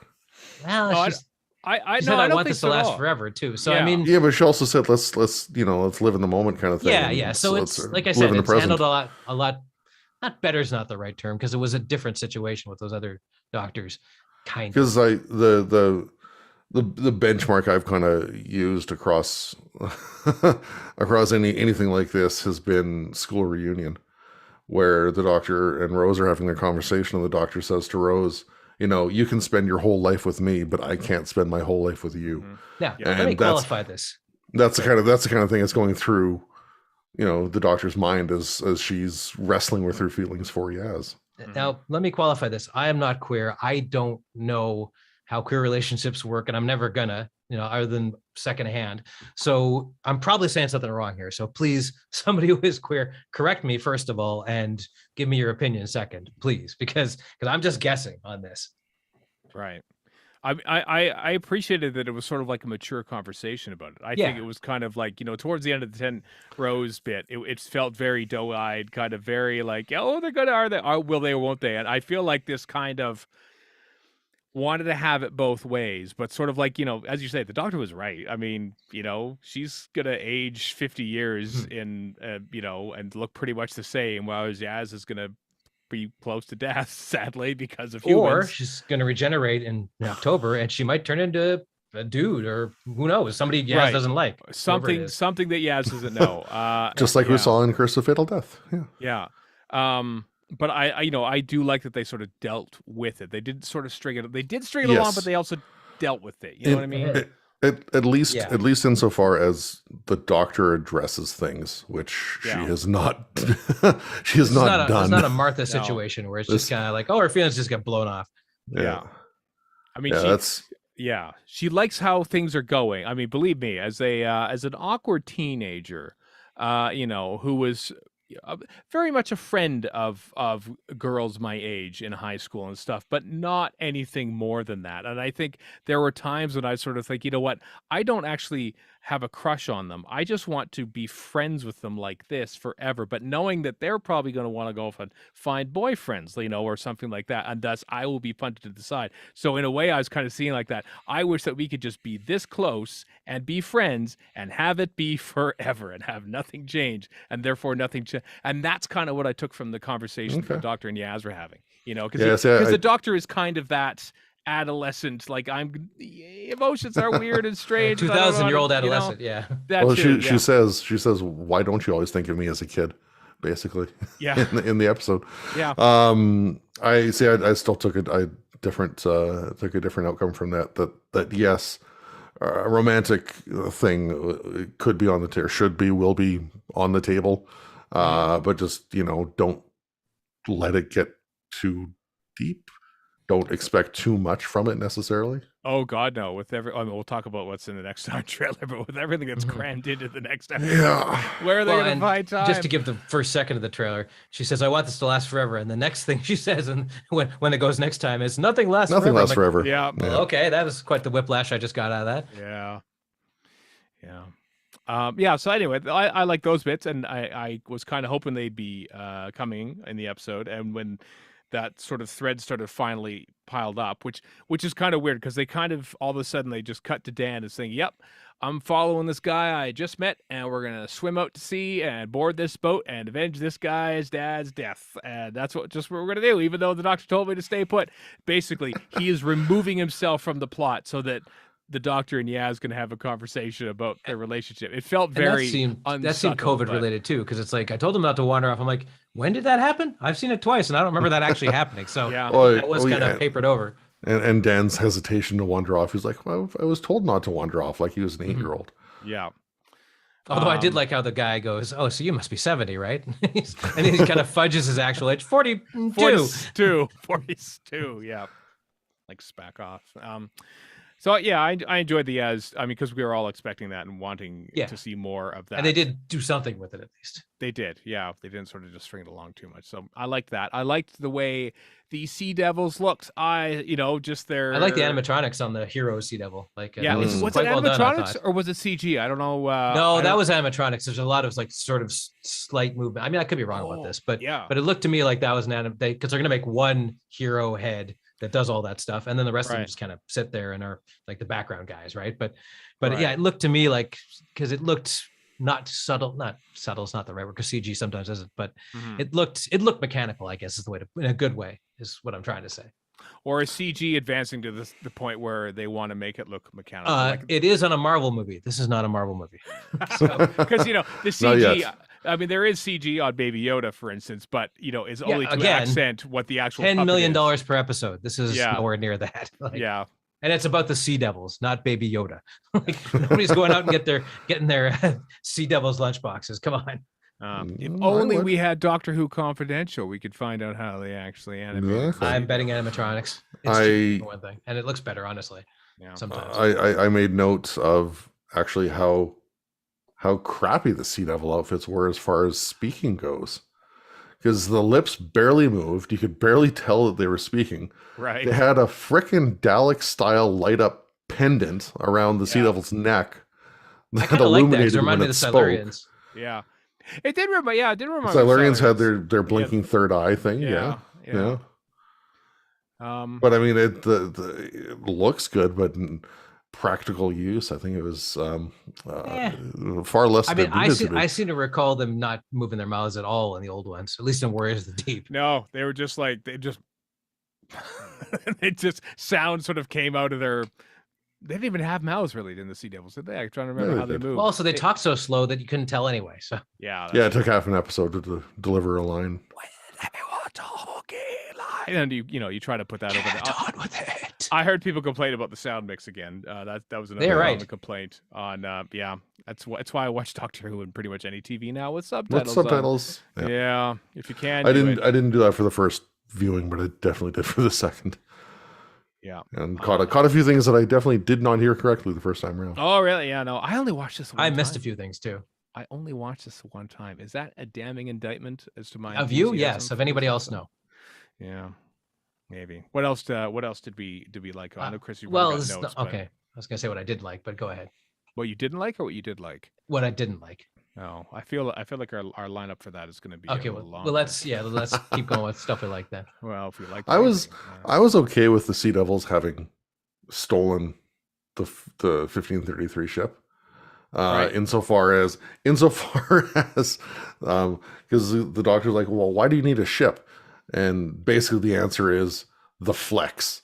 S2: Well,
S1: no,
S2: she said, I want this to last forever too. So, I mean,
S3: yeah, but she also said, let's live in the moment kind of thing.
S2: Yeah. So it's, like I said, it's handled a lot, not better is not the right term, because it was a different situation with those other doctors.
S3: Because the benchmark I've kind of used across anything like this has been School Reunion, where the Doctor and Rose are having their conversation, and the Doctor says to Rose, you can spend your whole life with me, but I can't spend my whole life with you.
S2: Yeah, let me qualify this.
S3: That's the kind of thing that's going through, the Doctor's mind as she's wrestling with her feelings for Yaz.
S2: Now, let me qualify this. I am not queer. I don't know how queer relationships work, and I'm never gonna, other than secondhand. So I'm probably saying something wrong here. So please, somebody who is queer, correct me first of all, and give me your opinion second, please, because I'm just guessing on this.
S1: Right. I appreciated that it was sort of like a mature conversation about it. I think it was kind of like, towards the end of the 10 Rose bit, it felt very doe-eyed, kind of very like, oh, they're good, are they? Will they or won't they? And I feel like this kind of wanted to have it both ways, but sort of like, as you say, the Doctor was right. I mean, she's gonna age 50 years in and look pretty much the same, while Yaz is gonna be close to death, sadly, because of humans.
S2: Or she's gonna regenerate in October, and she might turn into a dude, or who knows, somebody Yaz doesn't like,
S1: something that Yaz doesn't know.
S3: Just like we saw in Curse of Fatal Death.
S1: But I do like that they sort of dealt with it. They did sort of string it. They did string it along, but they also dealt with it. You know what I mean?
S3: At least insofar as the Doctor addresses things, which she has not. She has not done.
S2: It's not a Martha situation where it's just kind of like, her feelings just get blown off.
S1: Yeah. I mean, she likes how things are going. I mean, believe me, as an awkward teenager, who was very much a friend of girls my age in high school and stuff, but not anything more than that. And I think there were times when I sort of think, you know what, I don't actually have a crush on them. I just want to be friends with them like this forever. But knowing that they're probably going to want to go and find boyfriends, or something like that. And thus I will be punted to the side. So in a way, I was kind of seeing like that. I wish that we could just be this close and be friends and have it be forever and have nothing change, and therefore nothing change. And that's kind of what I took from the conversation the Doctor and Yaz were having, because the Doctor is kind of that adolescent, like, emotions are weird and strange.
S2: 2,000-year-old adolescent,
S3: she says, why don't you always think of me as a kid, basically, in the episode. I still took a different outcome from that yes, a romantic thing could be on the table, should be, will be on the table, but just don't let it get too deep. Don't expect too much from it necessarily.
S1: Oh God, no! We'll talk about what's in the next time trailer, but with everything that's crammed into the next episode, where are they going to find time?
S2: Just to give the first second of the trailer, she says, "I want this to last forever," and the next thing she says, and when it goes next time, is "Nothing lasts forever."
S3: Nothing lasts forever.
S1: Yeah.
S2: Well, okay, that was quite the whiplash I just got out of that.
S1: Yeah. So anyway, I like those bits, and I was kind of hoping they'd be coming in the episode, and when that sort of thread started finally piled up, which is kind of weird, because they kind of all of a sudden they just cut to Dan and saying, "Yep, I'm following this guy I just met, and we're gonna swim out to sea and board this boat and avenge this guy's dad's death, and that's what we're gonna do, even though the Doctor told me to stay put." Basically, he is removing himself from the plot so that the Doctor and Yaz can have a conversation about their relationship. It felt very
S2: that seemed COVID related too, because it's like I told him not to wander off. I'm like, when did that happen? I've seen it twice, and I don't remember that actually happening. So that was kind of papered over.
S3: And Dan's hesitation to wander off. He's like, well, I was told not to wander off, like he was an 8-year-old.
S1: Yeah.
S2: Although I did like how the guy goes, "Oh, so you must be 70, right?" And he kind of fudges his actual age, 42.
S1: 42. Yeah. Like spack off. So yeah, I enjoyed the because we were all expecting that and wanting to see more of that.
S2: And they did do something with it at least.
S1: They did, yeah. They didn't sort of just string it along too much. So I liked that. I liked the way the Sea Devils looked. Just their.
S2: I like the animatronics on the hero Sea Devil. Like,
S1: was it animatronics or was it CG? I don't know.
S2: No, that was animatronics. There's a lot of like sort of slight movement. I mean, I could be wrong about this, but it looked to me like that was an because they're gonna make one hero head that does all that stuff, and then the rest of them just kind of sit there and are like the background guys, right? But yeah, it looked to me like because it looked not subtle is not the right word because CG sometimes isn't, but it looked mechanical, I guess is the way to, in a good way, is what I'm trying to say.
S1: Or is CG advancing to the point where they want to make it look mechanical?
S2: It is on a Marvel movie. This is not a Marvel movie.
S1: Because the CG. I mean, there is CG on Baby Yoda, for instance, but is only to accent what the actual
S2: $10 million per episode. This is nowhere near that. And it's about the Sea Devils, not Baby Yoda. Like, nobody's going out and getting their Sea Devils lunchboxes. Come on.
S1: If only we had Doctor Who Confidential, we could find out how they actually animate.
S2: I'm betting animatronics. It's one thing, and it looks better, honestly.
S1: Yeah.
S2: Sometimes
S3: I made notes of actually how crappy the Sea Devil outfits were as far as speaking goes. Because the lips barely moved. You could barely tell that they were speaking.
S1: Right.
S3: They had a frickin' Dalek-style light-up pendant around the Sea Devil's neck that illuminated when it spoke.
S2: Silurians.
S1: Yeah. It did remind me.
S3: Silurians had their blinking third eye thing. Yeah. But I mean, it looks good, but in practical use, I think it was far less.
S2: I mean, I seem to recall them not moving their mouths at all in the old ones, at least in Warriors of the Deep.
S1: No, they were just sound sort of came out of their. They didn't even have mouths really in the Sea Devils, did they? I'm trying to remember how they moved.
S2: Well, also they talked so slow that you couldn't tell anyway. So
S3: it took half an episode to deliver a line.
S1: And you try to put that over
S2: on with it.
S1: I heard people complain about the sound mix again. That was another complaint on. That's why I watch Doctor Who and pretty much any TV now with subtitles. Yeah, if you can. I
S3: didn't do that for the first viewing, but I definitely did for the second.
S1: Yeah,
S3: and caught a few things that I definitely did not hear correctly the first time around.
S1: Oh, really? Yeah, no, I only watched this one time.
S2: I missed a few things too.
S1: I only watched this one time. Is that a damning indictment as to my
S2: of you? Yes. Of anybody else? No.
S1: Yeah, maybe. What else did we like? I know Chris.
S2: Okay. I was gonna say what I did like, but go ahead.
S1: What you didn't like, or what you did like?
S2: What I didn't like.
S1: Oh, I feel like our lineup for that is going to be
S2: okay. Well, let's keep going with stuff we like then.
S1: Well, if we like,
S3: I was okay with the Sea Devils having stolen the 1533 ship. Insofar as because the doctor's like, well, why do you need a ship? And basically the answer is the flex.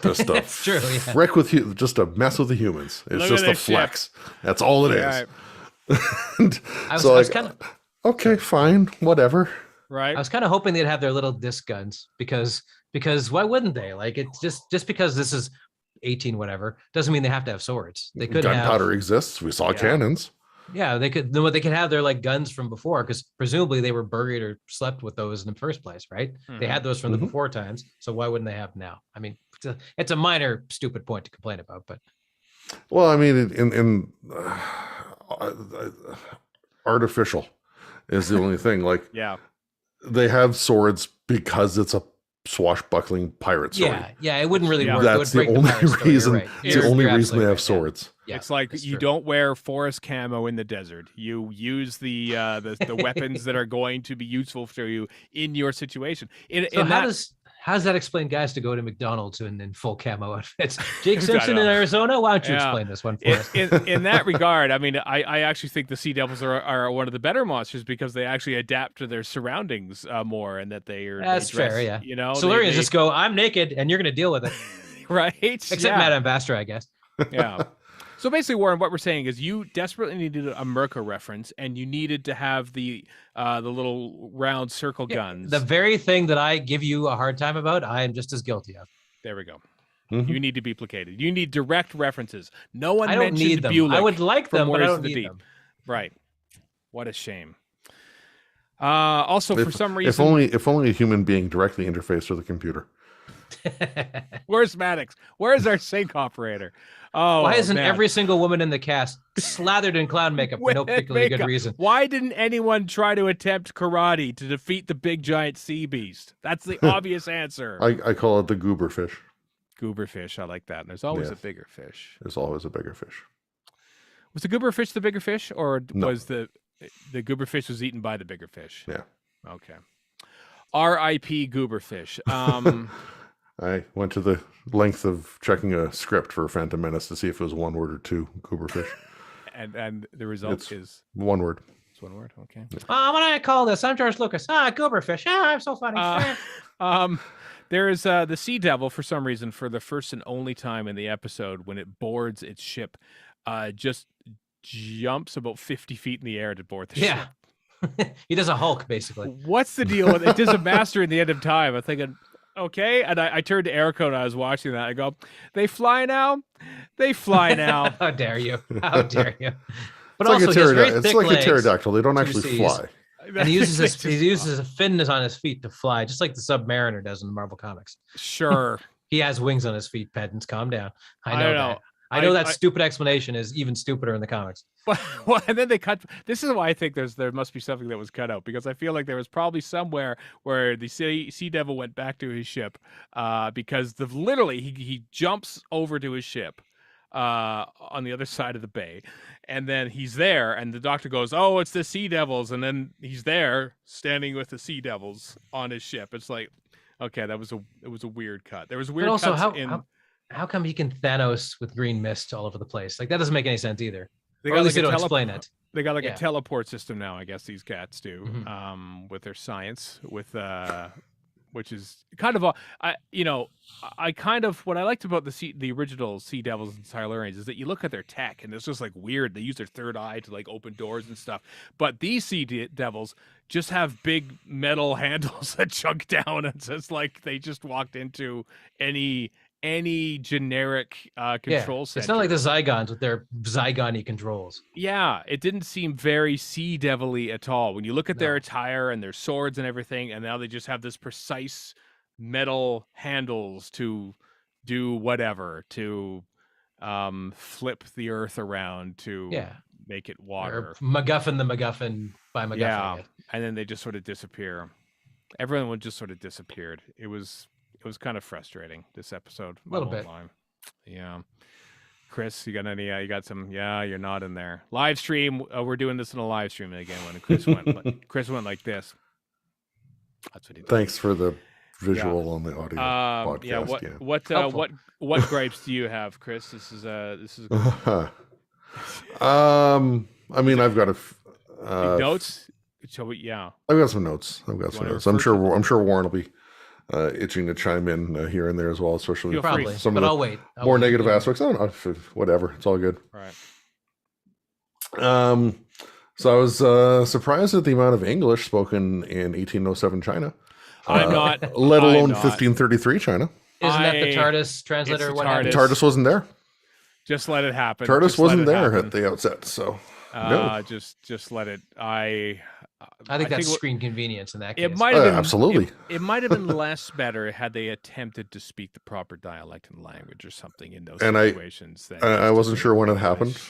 S3: Just a frick with you, just a mess with the humans. It's just a flex. That's all it is.
S1: Right.
S2: I was kind of
S3: okay, fine, whatever.
S1: Right.
S2: I was kind of hoping they'd have their little disc guns because why wouldn't they? Like, it's just because this is 18 whatever doesn't mean they have to have swords. They could
S3: gunpowder exists. We saw cannons.
S2: Yeah, they could have their like guns from before because presumably they were buried or slept with those in the first place, right? Mm-hmm. They had those from the before times, so why wouldn't they have now? I mean, it's a minor stupid point to complain about, but
S3: well, I mean, in artificial is the only thing. Like, they have swords because it's a swashbuckling pirate story.
S2: Yeah, it wouldn't really work.
S3: That's the only reason.
S2: Right.
S3: It's the only reason they have swords.
S1: Yeah, it's like you don't wear forest camo in the desert. You use the weapons that are going to be useful for you in your situation.
S2: How does that explain guys to go to McDonald's in full camo outfits? Jake Simpson in Arizona? Why don't you explain this one for us?
S1: In that regard, I mean, I actually think the Sea Devils are one of the better monsters because they actually adapt to their surroundings more, and that they are.
S2: That's fair, yeah.
S1: You know,
S2: Silurians just go, I'm naked, and you're going to deal with it.
S1: Right?
S2: Except Madame Vastra, I guess.
S1: Yeah. So basically, Warren, what we're saying is you desperately needed a Merca reference, and you needed to have the little round circle guns.
S2: The very thing that I give you a hard time about, I am just as guilty of.
S1: There we go. You need to be placated. You need direct references. No one
S2: I don't
S1: mentioned
S2: need them.
S1: Bulick
S2: I would like them, but I
S1: Wars
S2: don't
S1: of the
S2: need
S1: Deep.
S2: them.
S1: Right. What a shame. Also, for some reason,
S3: if only a human being directly interfaced with a computer.
S1: where's Maddox? Where's our sync operator? Oh,
S2: why isn't
S1: man.
S2: every single woman in the cast slathered in clown makeup for no particularly good reason?
S1: Why didn't anyone try to attempt karate to defeat the big giant sea beast? That's the obvious answer.
S3: I call it the goober fish.
S1: Goober fish, I like that. And there's always a bigger fish.
S3: There's always a bigger fish.
S1: Was the goober fish the bigger fish, or
S3: No.
S1: was the goober fish was eaten by the bigger fish?
S3: Yeah.
S1: Okay. R.I.P. goober fish.
S3: I went to the length of checking a script for Phantom Menace to see if it was one word or two gooberfish.
S1: and the result is
S3: one word.
S1: It's one word. Okay.
S2: What do I call this? I'm George Lucas. Gooberfish. I'm so funny.
S1: There is the Sea Devil, for some reason, for the first and only time in the episode, when it boards its ship, just jumps about 50 feet in the air to board the ship.
S2: He does a Hulk, basically.
S1: What's the deal with it? It does a master in the end of time. I'm thinking, okay. And I turned to Erica when I was watching that. I go, they fly now? They fly now.
S2: How dare you? How dare you? But
S3: It's
S2: also,
S3: like
S2: he has very
S3: it's
S2: thick
S3: like a
S2: legs,
S3: pterodactyl. They don't actually
S2: seas.
S3: fly.
S2: And he uses his fins on his feet to fly, just like the Submariner does in the Marvel comics.
S1: Sure.
S2: He has wings on his feet, pedants. Calm down. I know
S1: don't
S2: that.
S1: know.
S2: I know that stupid explanation is even stupider in the comics.
S1: Well, and then they cut. This is why I think there must be something that was cut out, because I feel like there was probably somewhere where the Sea Devil went back to his ship, because literally he jumps over to his ship on the other side of the bay, and then he's there, and the Doctor goes, "Oh, it's the Sea Devils," and then he's there standing with the Sea Devils on his ship. It's like, okay, it was a weird cut. There was weird
S2: But also,
S1: cuts
S2: how come he can Thanos with green mist all over the place? Like, that doesn't make any sense either.
S1: Or
S2: at least they don't explain it.
S1: They got like a teleport system now, I guess these cats do, with their science, which is kind of what I liked about the original Sea Devils and Silurians is that you look at their tech and it's just like weird. They use their third eye to like open doors and stuff. But these Sea Devils just have big metal handles that chunk down, and it's like they just walked into any generic control center.
S2: It's not like the Zygons with their Zygon-y controls.
S1: Yeah, it didn't seem very Sea Devil-y at all. When you look at their attire and their swords and everything, and now they just have this precise metal handles to do whatever, to flip the earth around, to make it water.
S2: Or MacGuffin the MacGuffin by MacGuffin.
S1: Yeah, and then they just sort of disappear. Everyone just sort of disappeared. It was kind of frustrating, this episode.
S2: A little bit.
S1: Yeah. Chris, you got any? You got some? Yeah, you're not in there. Live stream. We're doing this in a live stream again. When Chris went like this. That's what he did.
S3: Thanks for the visual on the audio podcast.
S1: What gripes do you have, Chris? This is.
S3: I mean, I've got
S1: notes. I've
S3: got some notes. I'm sure Warren will be itching to chime in here and there as well, especially
S2: probably.
S3: Some
S2: but
S3: of
S2: I'll wait.
S3: more negative aspects. I don't know, whatever. It's all good.
S1: Right.
S3: So I was surprised at the amount of English spoken in 1807 China.
S1: I'm not.
S3: Let alone 1533 China.
S2: Isn't that the TARDIS translator? What happened?
S3: TARDIS wasn't there.
S1: Just let it happen.
S3: TARDIS wasn't there at the outset, so no.
S1: Just let it.
S2: I think that's screen convenience in that case.
S1: It might have been
S3: absolutely.
S1: It might have been less better had they attempted to speak the proper dialect and language or something in those situations.
S3: I wasn't sure when it happened.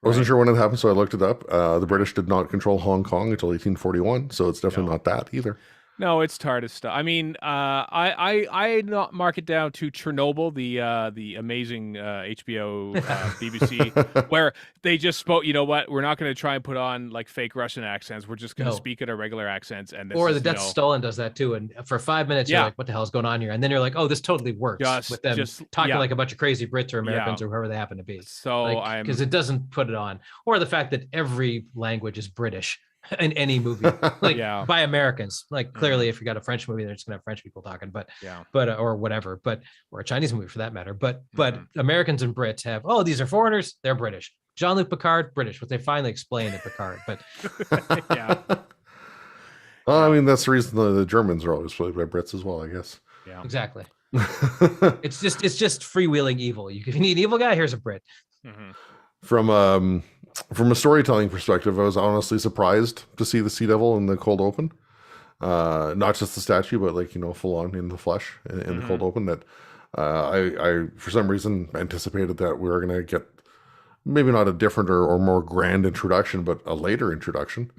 S3: I wasn't sure when it happened, so I looked it up. The British did not control Hong Kong until 1841, so it's definitely not that either.
S1: No, it's TARDIS stuff. I mean, I not mark it down to Chernobyl, the amazing HBO BBC, where they just spoke. You know what? We're not going to try and put on like fake Russian accents. We're just going to speak in our regular accents. And
S2: or the Death Stalin does that too. And for 5 minutes, you're like, "What the hell is going on here?" And then you're like, "Oh, this totally works with them talking like a bunch of crazy Brits or Americans or whoever they happen to be."
S1: So
S2: because it doesn't put it on, or the fact that every language is British in any movie, by Americans. Like clearly, if you got a French movie, they're just gonna have French people talking, but or whatever, or a Chinese movie for that matter. But Americans and Brits have these are foreigners, they're British. Jean-Luc Picard, British, which they finally explained in Picard. But
S3: well, I mean that's the reason the Germans are always played by Brits as well, I guess.
S1: Yeah,
S2: exactly. It's just freewheeling evil. If you need an evil guy, here's a Brit.
S1: Mm-hmm.
S3: From a storytelling perspective, I was honestly surprised to see the Sea Devil in the cold open. Not just the statue, but like, full on in the flesh in the cold open. That I for some reason anticipated that we were going to get maybe not a different or more grand introduction, but a later introduction.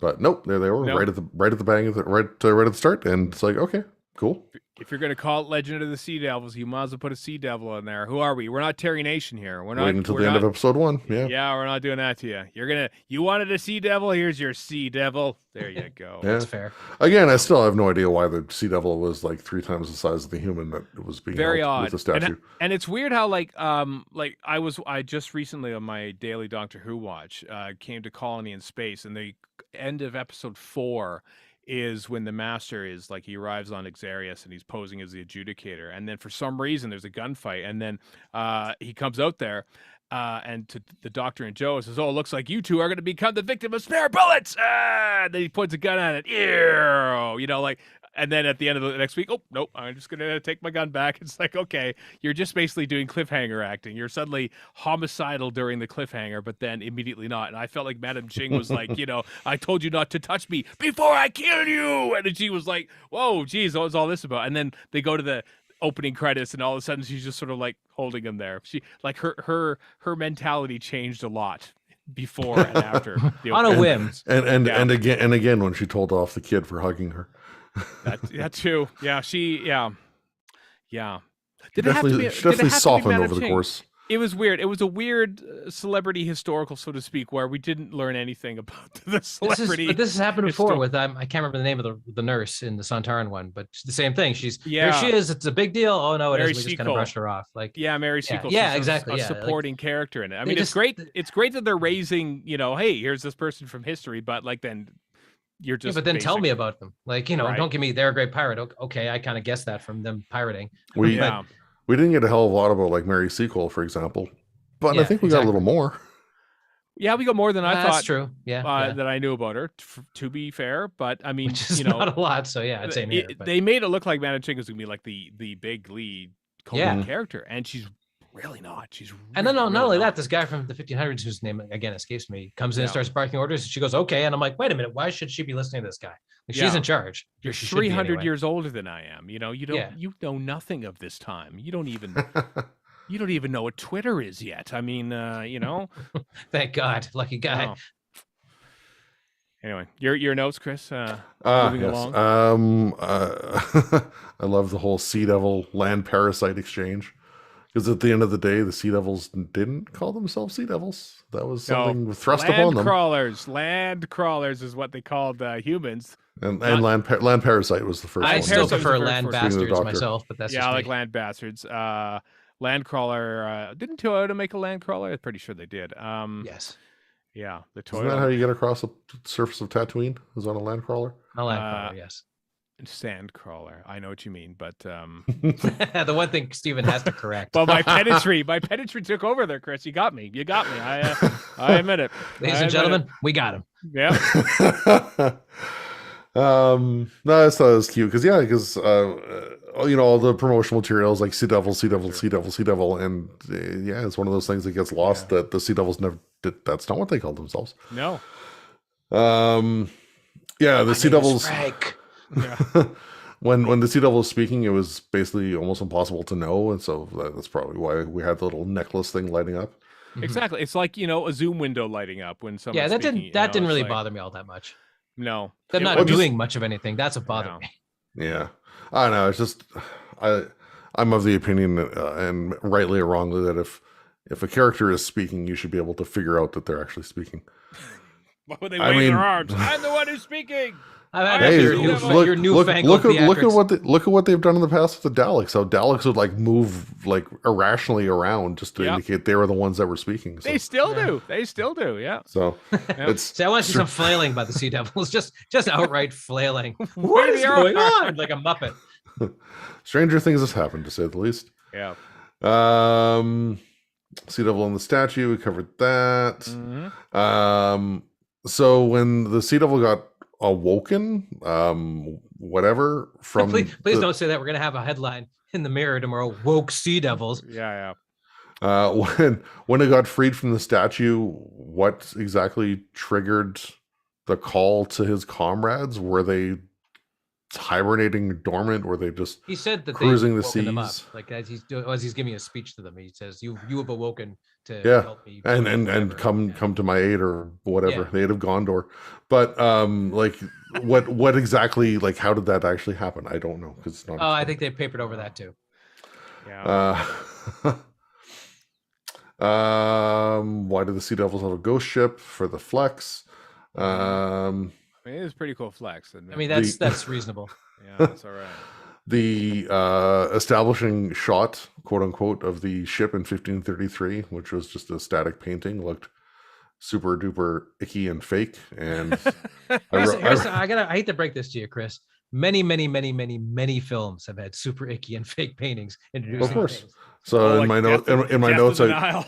S3: But nope, there they were, right at the bang of right at the start, and it's like, okay, cool.
S1: If you're going to call it Legend of the Sea Devils, you might as well put a Sea Devil in there. Who are we? We're not Terry Nation here. We're not
S3: waiting until the end of episode 1. Yeah,
S1: we're not doing that to you. You wanted a Sea Devil? Here's your Sea Devil. There you go.
S2: That's fair.
S3: Again, I still have no idea why the Sea Devil was like 3 times the size of the human that it was being
S1: very
S3: held
S1: odd
S3: with the statue.
S1: And it's weird how I just recently on my daily Doctor Who watch came to Colony in Space, and the end of episode 4 is when the Master is like, he arrives on Xarius and he's posing as the adjudicator, and then for some reason there's a gunfight, and then he comes out there and to the Doctor and Joe says, "Oh, it looks like you two are going to become the victim of spare bullets." And then he points a gun at it. Ew, and then at the end of the next week, oh, nope, I'm just going to take my gun back. It's like, okay, you're just basically doing cliffhanger acting. You're suddenly homicidal during the cliffhanger, but then immediately not. And I felt like Madame Ching was like, I told you not to touch me before I kill you. And then she was like, whoa, geez, what's all this about? And then they go to the opening credits, and all of a sudden she's just sort of like holding him there. She like her mentality changed a lot before and after
S2: on a whim.
S3: And again when she told off the kid for hugging her.
S1: That too. Yeah, she
S3: definitely softened over the course.
S1: It was weird. It was a weird celebrity historical, so to speak, where we didn't learn anything about the celebrity.
S2: This has happened before with I can't remember the name of the nurse in the Sontaran one, but the same thing. Here she is. It's a big deal. Oh no, it
S1: Mary
S2: isn't. We just kind of brushed her off.
S1: Mary Seacole.
S2: Yeah, exactly.
S1: A supporting character in it. I mean, it's great. It's great that they're raising. Hey, here's this person from history, but then. You're just
S2: but then tell me about them. Don't give me they're a great pirate. Okay, I kind of guessed that from them pirating.
S3: We didn't get a hell of a lot about like Mary Seacole, for example, but I think we got a little more.
S1: Yeah, we got more than I thought.
S2: That's true.
S1: That I knew about her. To be fair, but I mean,
S2: which is not a lot. So yeah, same here.
S1: They made it look like Madame Ching was gonna be like the big lead character, and she's really not. She's
S2: and then not only that, this guy from the 1500s whose name again escapes me comes in and starts barking orders, and she goes, "Okay," and I'm like, "Wait a minute, why should she be listening to this guy? She's in charge.
S1: You're 300 years older than I am. You know nothing of this time. You don't even know what Twitter is yet. I mean,
S2: Thank God, lucky guy.
S1: Oh. Anyway, your notes, Chris. Moving along.
S3: I love the whole Sea Devil land parasite exchange. Because at the end of the day, the Sea Devils didn't call themselves Sea Devils. That was something thrust upon them.
S1: Land crawlers is what they called humans.
S3: And land parasite was the first one.
S2: I still prefer land bastards myself, but that's
S1: I like land bastards. Land crawler. Didn't Toyota make a land crawler? I'm pretty sure they did.
S2: Yes.
S1: Yeah, the Toyota.
S3: Isn't that how you get across the surface of Tatooine? Is on a land crawler?
S2: A land crawler, yes.
S1: Sand crawler. I know what you mean, but
S2: the one thing Steven has to correct.
S1: Well, my pedantry took over there, Chris. You got me. I admit it.
S2: Ladies and gentlemen, we got him.
S1: Yeah.
S3: No, I thought it was cute because all the promotional materials like Sea Devil, Sea Devil, Sea Devil, Sea Devil, and it's one of those things that gets lost that the Sea Devils never did. That's not what they called themselves.
S1: No.
S3: The Sea Devils.
S1: Yeah.
S3: when the Sea Devil was speaking, it was basically almost impossible to know, and so that's probably why we had the little necklace thing lighting up.
S1: Exactly. It's like a Zoom window lighting up when someone.
S2: Yeah, that didn't really bother me all that much.
S1: No,
S2: they're not doing much of anything. That's what bothered me.
S3: Yeah, I don't know. It's just I'm of the opinion and rightly or wrongly that if a character is speaking, you should be able to figure out that they're actually speaking.
S1: Why would they wave their arms? I'm the one who's speaking.
S3: Look at what they've done in the past with the Daleks. How Daleks would move irrationally around just to indicate they were the ones that were speaking. So.
S1: They still do. Yeah.
S3: So it's.
S2: I want to see some flailing by the Sea Devils. Just outright flailing. What is going on? Like a Muppet.
S3: Stranger things has happened, to say the least.
S1: Yeah.
S3: Sea Devil and the statue. We covered that.
S1: Mm-hmm.
S3: So when the Sea Devil got awoken, whatever from
S2: please don't say that. We're gonna have a headline: in the mirror tomorrow. Woke sea devils.
S1: Yeah.
S3: When it got freed from the statue, what exactly triggered the call to his comrades? Were they hibernating dormant? Were they just
S2: He said that
S3: cruising
S2: they've
S3: the
S2: woken them up.
S3: seas?
S2: Like as he's giving a speech to them, he says, "You have awoken to
S3: Yeah,
S2: help me
S3: and come to my aid or whatever,
S2: Yeah.
S3: the aid of Gondor." But like, what exactly, like, how did that actually happen? I don't know, because it's not.
S2: Oh, I think they papered over that too.
S1: Yeah.
S3: Why do the Sea Devils have a ghost ship for the flex?
S1: I mean, it was a pretty cool flex.
S2: I mean, that's reasonable.
S1: Yeah, that's all right.
S3: The establishing shot, quote unquote, of the ship in 1533, which was just a static painting, looked super duper icky and fake. And
S2: I hate to break this to you, Chris. Many films have had super icky and fake paintings introducing
S3: of course.
S2: things.
S3: So in my notes,
S1: yeah.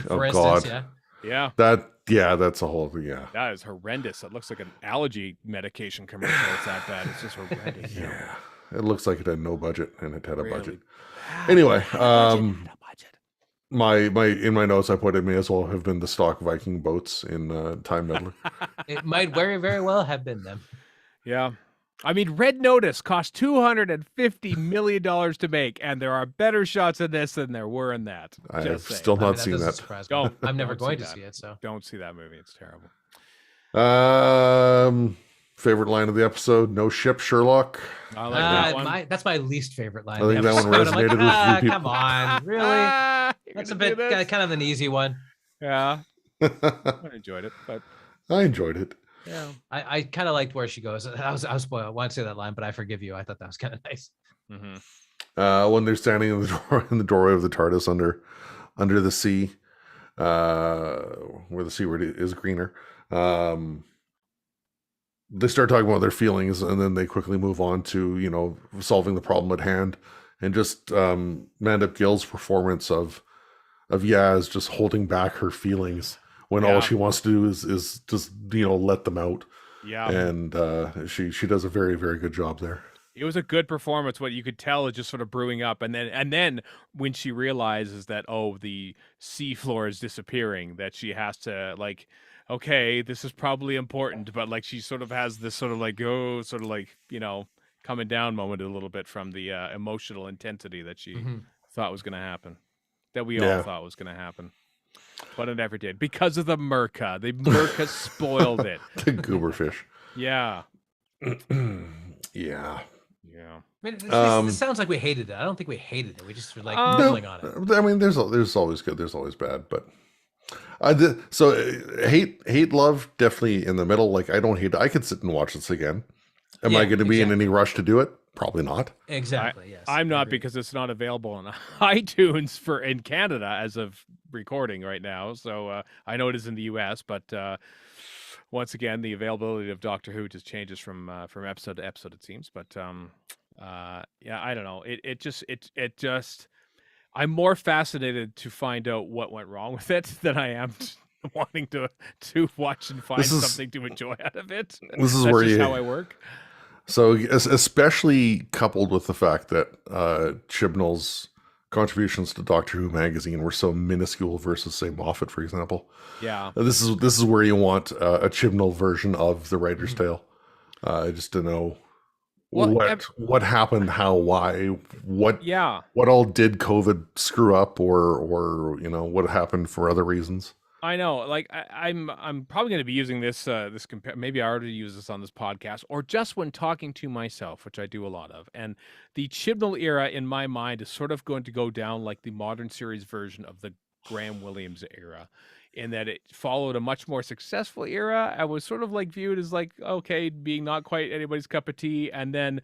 S2: For instance,
S3: God.
S1: Yeah.
S3: That's a whole thing. Yeah.
S1: That is horrendous. It looks like an allergy medication commercial. It's that bad. It's just horrendous.
S3: Yeah. It looks like it had no budget, and it had a budget.
S1: Bad.
S3: Anyway,
S1: Budget.
S3: my in my notes I put it may as well have been the stock Viking boats in Time Meddler.
S2: It might very, very well have been them.
S1: Yeah. I mean, Red Notice cost $250 million to make, and there are better shots in this than there were in that.
S3: I've still not seen that.
S1: Don't.
S2: I'm never
S1: don't
S2: going
S1: see
S2: to
S1: that.
S2: see it. So
S1: Don't see that movie. It's terrible.
S3: Favorite line of the episode: "No ship, Sherlock."
S1: I like that one.
S2: That's my least favorite line.
S3: I think that one resonated with
S2: I'm
S3: a few
S2: come on, really? That's a bit kind of an easy one.
S1: Yeah. I enjoyed it, but
S3: I enjoyed it.
S1: yeah.
S2: I kind of liked where she goes. I was spoiled. I want to say that line, but I forgive you. I thought that was kind of nice.
S1: Mm-hmm.
S3: When they're standing in the doorway of the TARDIS under the sea, where the seaward is greener, they start talking about their feelings, and then they quickly move on to solving the problem at hand, and just Mandip Gill's performance of Yaz just holding back her feelings when all she wants to do is just let them out.
S1: Yeah.
S3: And she does a very, very good job there.
S1: It was a good performance. What you could tell is just sort of brewing up, and then when she realizes that the sea floor is disappearing, that she has to okay, this is probably important, but she sort of has this sort of coming down moment a little bit from the emotional intensity that she thought was going to happen, that we all thought was going to happen. But it never did, because of the Merca. The Merca spoiled it.
S3: The gooberfish.
S1: Yeah.
S3: Yeah.
S1: Yeah.
S2: I mean, this sounds like we hated it. I don't think we hated it. We just were nibbling on it.
S3: I mean, there's always good. There's always bad, but hate, love, definitely in the middle. I don't hate it. I could sit and watch this again. Am I going to be in any rush to do it? Probably not.
S2: Exactly. Yes.
S1: I'm not, because it's not available on iTunes in Canada as of recording right now. So I know it is in the US, but once again, the availability of Doctor Who just changes from episode to episode, it seems. But I don't know. It just I'm more fascinated to find out what went wrong with it than I am wanting to watch and find something to enjoy out of it.
S3: This is where
S1: how I work.
S3: So, especially coupled with the fact that Chibnall's contributions to Doctor Who magazine were so minuscule versus, say, Moffat, for example.
S1: Yeah.
S3: This is where you want a Chibnall version of the Writer's Tale, just to know what happened, how, why, what all did COVID screw up, or what happened for other reasons.
S1: I know, I'm probably going to be using this maybe I already use this on this podcast, or just when talking to myself, which I do a lot of. And the Chibnall era, in my mind, is sort of going to go down like the modern series version of the Graham Williams era, in that it followed a much more successful era. I was sort of viewed as okay, being not quite anybody's cup of tea, and then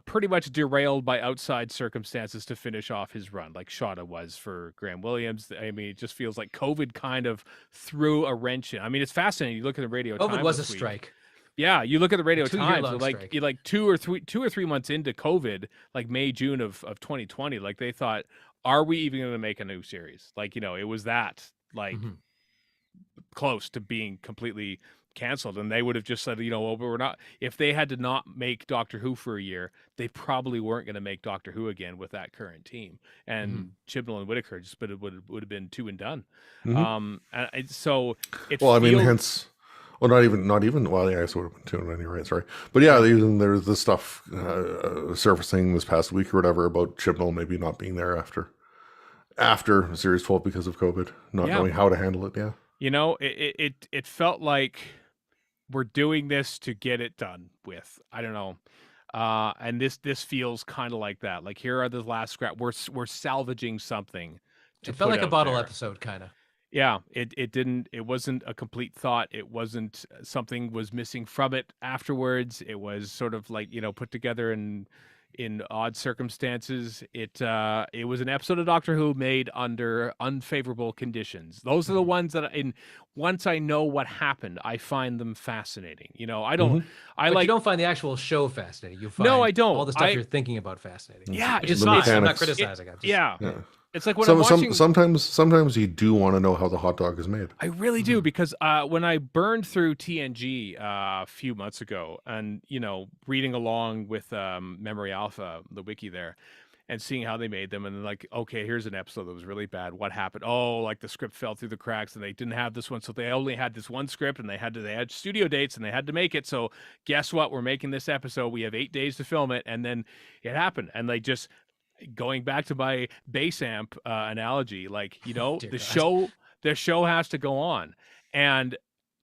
S1: pretty much derailed by outside circumstances to finish off his run, like Shada was for Graham Williams. I mean, it just feels like COVID kind of threw a wrench in. I mean, it's fascinating. You look at the Radio Times.
S2: COVID was a strike.
S1: Yeah, you look at the Radio Times,
S2: strike.
S1: like 2 or 3 months into COVID, May, June of 2020, they thought, are we even going to make a new series? It was that close to being completely canceled, and they would have just said, well, we're not. If they had to not make Doctor Who for a year, they probably weren't going to make Doctor Who again with that current team. And Chibnall and Whittaker but it would have been two and done. So it.
S3: Well, I mean, hence. Well, not even. Well, yeah, I sort of been tuned anyway. Sorry, but yeah, there's this stuff surfacing this past week or whatever about Chibnall maybe not being there after Series 12 because of COVID, not knowing how to handle it. Yeah,
S1: it felt like we're doing this to get it done with. I don't know, and this feels kind of like that. Like, here are the last scrap. We're salvaging something.
S2: It felt like a bottle episode, kind of.
S1: Yeah, it wasn't a complete thought. It wasn't, something was missing from it afterwards. It was sort of like, put together in odd circumstances. It was an episode of Doctor Who made under unfavorable conditions. Those are the ones that once I know what happened, I find them fascinating. I don't,
S2: you don't find the actual show fascinating. You find
S1: I don't.
S2: all the stuff you're thinking about fascinating.
S1: Yeah,
S2: I'm not criticizing.
S1: Yeah. It's like when I'm watching.
S3: Sometimes you do want to know how the hot dog is made.
S1: I really do, because when I burned through TNG a few months ago, and reading along with Memory Alpha, the wiki there, and seeing how they made them, and like, okay, here's an episode that was really bad. What happened? Oh, like the script fell through the cracks, and they didn't have this one, so they only had this one script, and they had studio dates, and they had to make it. So guess what? We're making this episode. We have 8 days to film it, and then it happened, and they just. Going back to my bass amp analogy, like, the show has to go on. And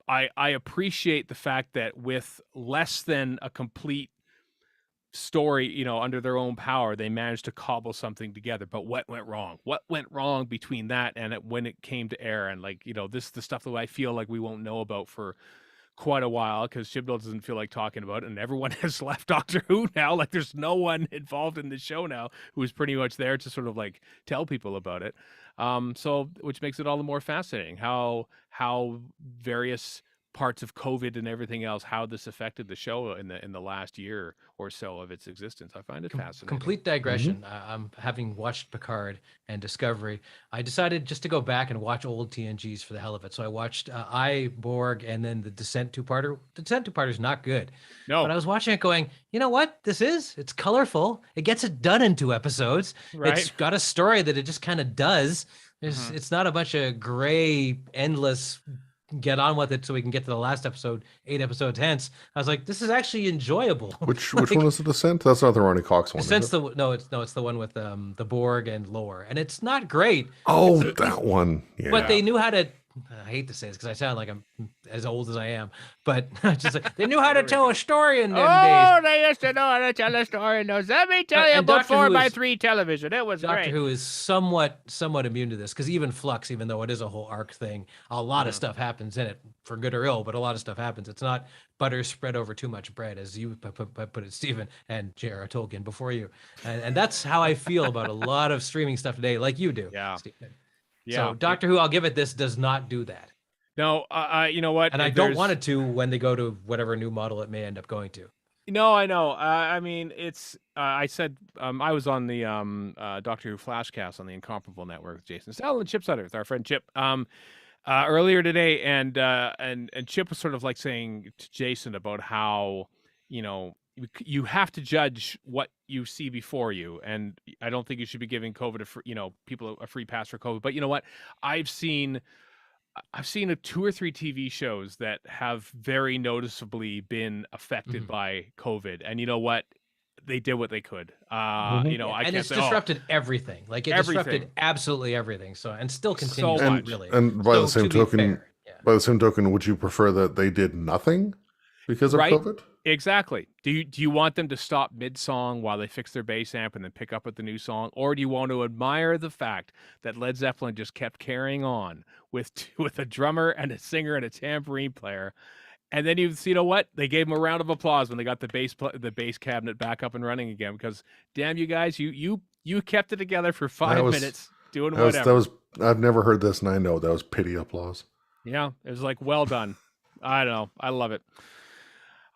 S1: I appreciate the fact that with less than a complete story, under their own power, they managed to cobble something together. But what went wrong? What went wrong between that and when it came to air? And like, this is the stuff that I feel like we won't know about for quite a while, because Chibnall doesn't feel like talking about it, and everyone has left Doctor Who now. Like, there's no one involved in the show now who's pretty much there to sort of like tell people about it. So which makes it all the more fascinating how various parts of COVID and everything else, how this affected the show in the last year or so of its existence. I find it fascinating.
S2: Complete digression. Having watched Picard and Discovery, I decided just to go back and watch old TNGs for the hell of it. So I watched Borg, and then the Descent two-parter. The Descent two-parter is not good. No. But I was watching it going, you know what? It's colorful. It gets it done in 2 episodes. Right. It's got a story that it just kind of does. It's not a bunch of gray, endless get on with it so we can get to the last episode 8 episodes hence. I was like, this is actually enjoyable.
S3: Which one is the Descent? That's not the Ronnie Cox one.
S2: Descent's it's the one with the Borg and Lore, and it's not great.
S3: Oh, that one. Yeah.
S2: But they knew how to. I hate to say this because I sound like I'm as old as I am, but just like, they knew how to tell a story in them days.
S1: Oh, they used to know how to tell a story in those. Let me tell you about 4x3 television. It was
S2: Doctor
S1: great.
S2: Who is somewhat immune to this, because even Flux, even though it is a whole arc thing, a lot of stuff happens in it, for good or ill, but a lot of stuff happens. It's not butter spread over too much bread, as you put it, Stephen, and J.R.R. Tolkien before you. And that's how I feel about a lot of streaming stuff today, like you do, Stephen. Yeah. So Doctor Who, I'll give it this, does not do that.
S1: No, you know what?
S2: And I don't want it to when they go to whatever new model it may end up going to.
S1: No, I know. I mean, it's. I said I was on the Doctor Who Flashcast on the Incomparable Network with Jason Stell and Chip Sutter, with our friend Chip, earlier today, and Chip was sort of like saying to Jason about how you have to judge what you see before you, and I don't think you should be giving COVID people a free pass for COVID. But you know what? I've seen 2 or 3 TV shows that have very noticeably been affected by COVID, and you know what? They did what they could. I
S2: and
S1: can't
S2: it's
S1: say,
S2: disrupted everything. Like, it disrupted absolutely everything. So, and still continues
S1: so much.
S2: Really.
S3: And by the same token, would you prefer that they did nothing because of COVID?
S1: Exactly. Do you want them to stop mid-song while they fix their bass amp and then pick up with the new song? Or do you want to admire the fact that Led Zeppelin just kept carrying on with a drummer and a singer and a tambourine player? And then you know what? They gave them a round of applause when they got the bass cabinet back up and running again, because damn you guys, you kept it together for 5 minutes doing whatever.
S3: I've never heard this, and I know that was pity applause.
S1: Yeah, it was like, well done. I don't know. I love it.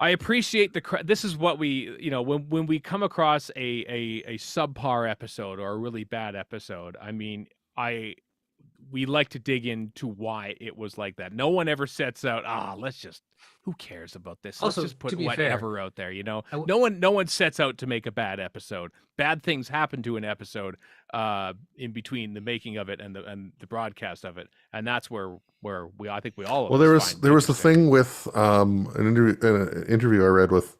S1: I appreciate this is what we, when we come across a subpar episode or a really bad episode, I mean, we like to dig into why it was like that. No one ever sets out, who cares about this? Let's
S2: Also,
S1: just put
S2: to be
S1: whatever
S2: fair,
S1: out there, No one sets out to make a bad episode. Bad things happen to an episode in between the making of it and the broadcast of it. And that's where I think we all
S3: Well, there was the thing with an interview I read with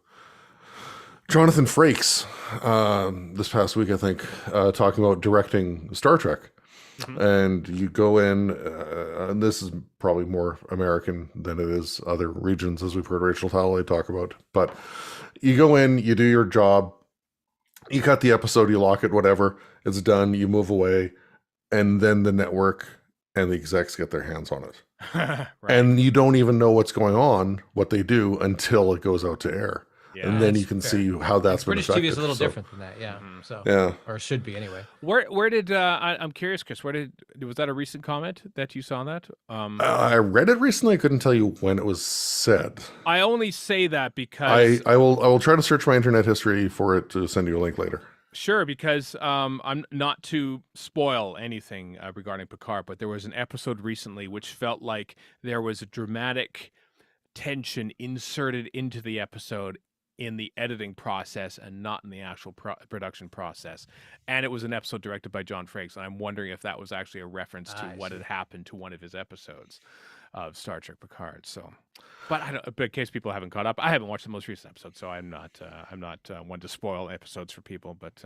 S3: Jonathan Frakes this past week, I think, talking about directing Star Trek. And you go in, and this is probably more American than it is other regions, as we've heard Rachel Talalay talk about. But you go in, you do your job, you cut the episode, you lock it, whatever, it's done, you move away, and then the network and the execs get their hands on it.
S1: Right.
S3: And you don't even know what's going on, what they do, until it goes out to air.
S1: Yeah,
S3: and then you can see how that's been
S2: British
S3: affected.
S2: TV is a little different than that, yeah. So
S3: yeah,
S2: or should be anyway.
S1: Where did I'm curious, Chris? Was that a recent comment that you saw on that?
S3: I read it recently. I couldn't tell you when it was said.
S1: I only say that because
S3: I will try to search my internet history for it to send you a link later.
S1: Sure, because I'm not to spoil anything regarding Picard, but there was an episode recently which felt like there was a dramatic tension inserted into the episode in the editing process and not in the actual production process. And it was an episode directed by John Frakes, and I'm wondering if that was actually a reference to what had happened to one of his episodes of Star Trek Picard. So, but in case people haven't caught up, I haven't watched the most recent episode, so I'm not one to spoil episodes for people. But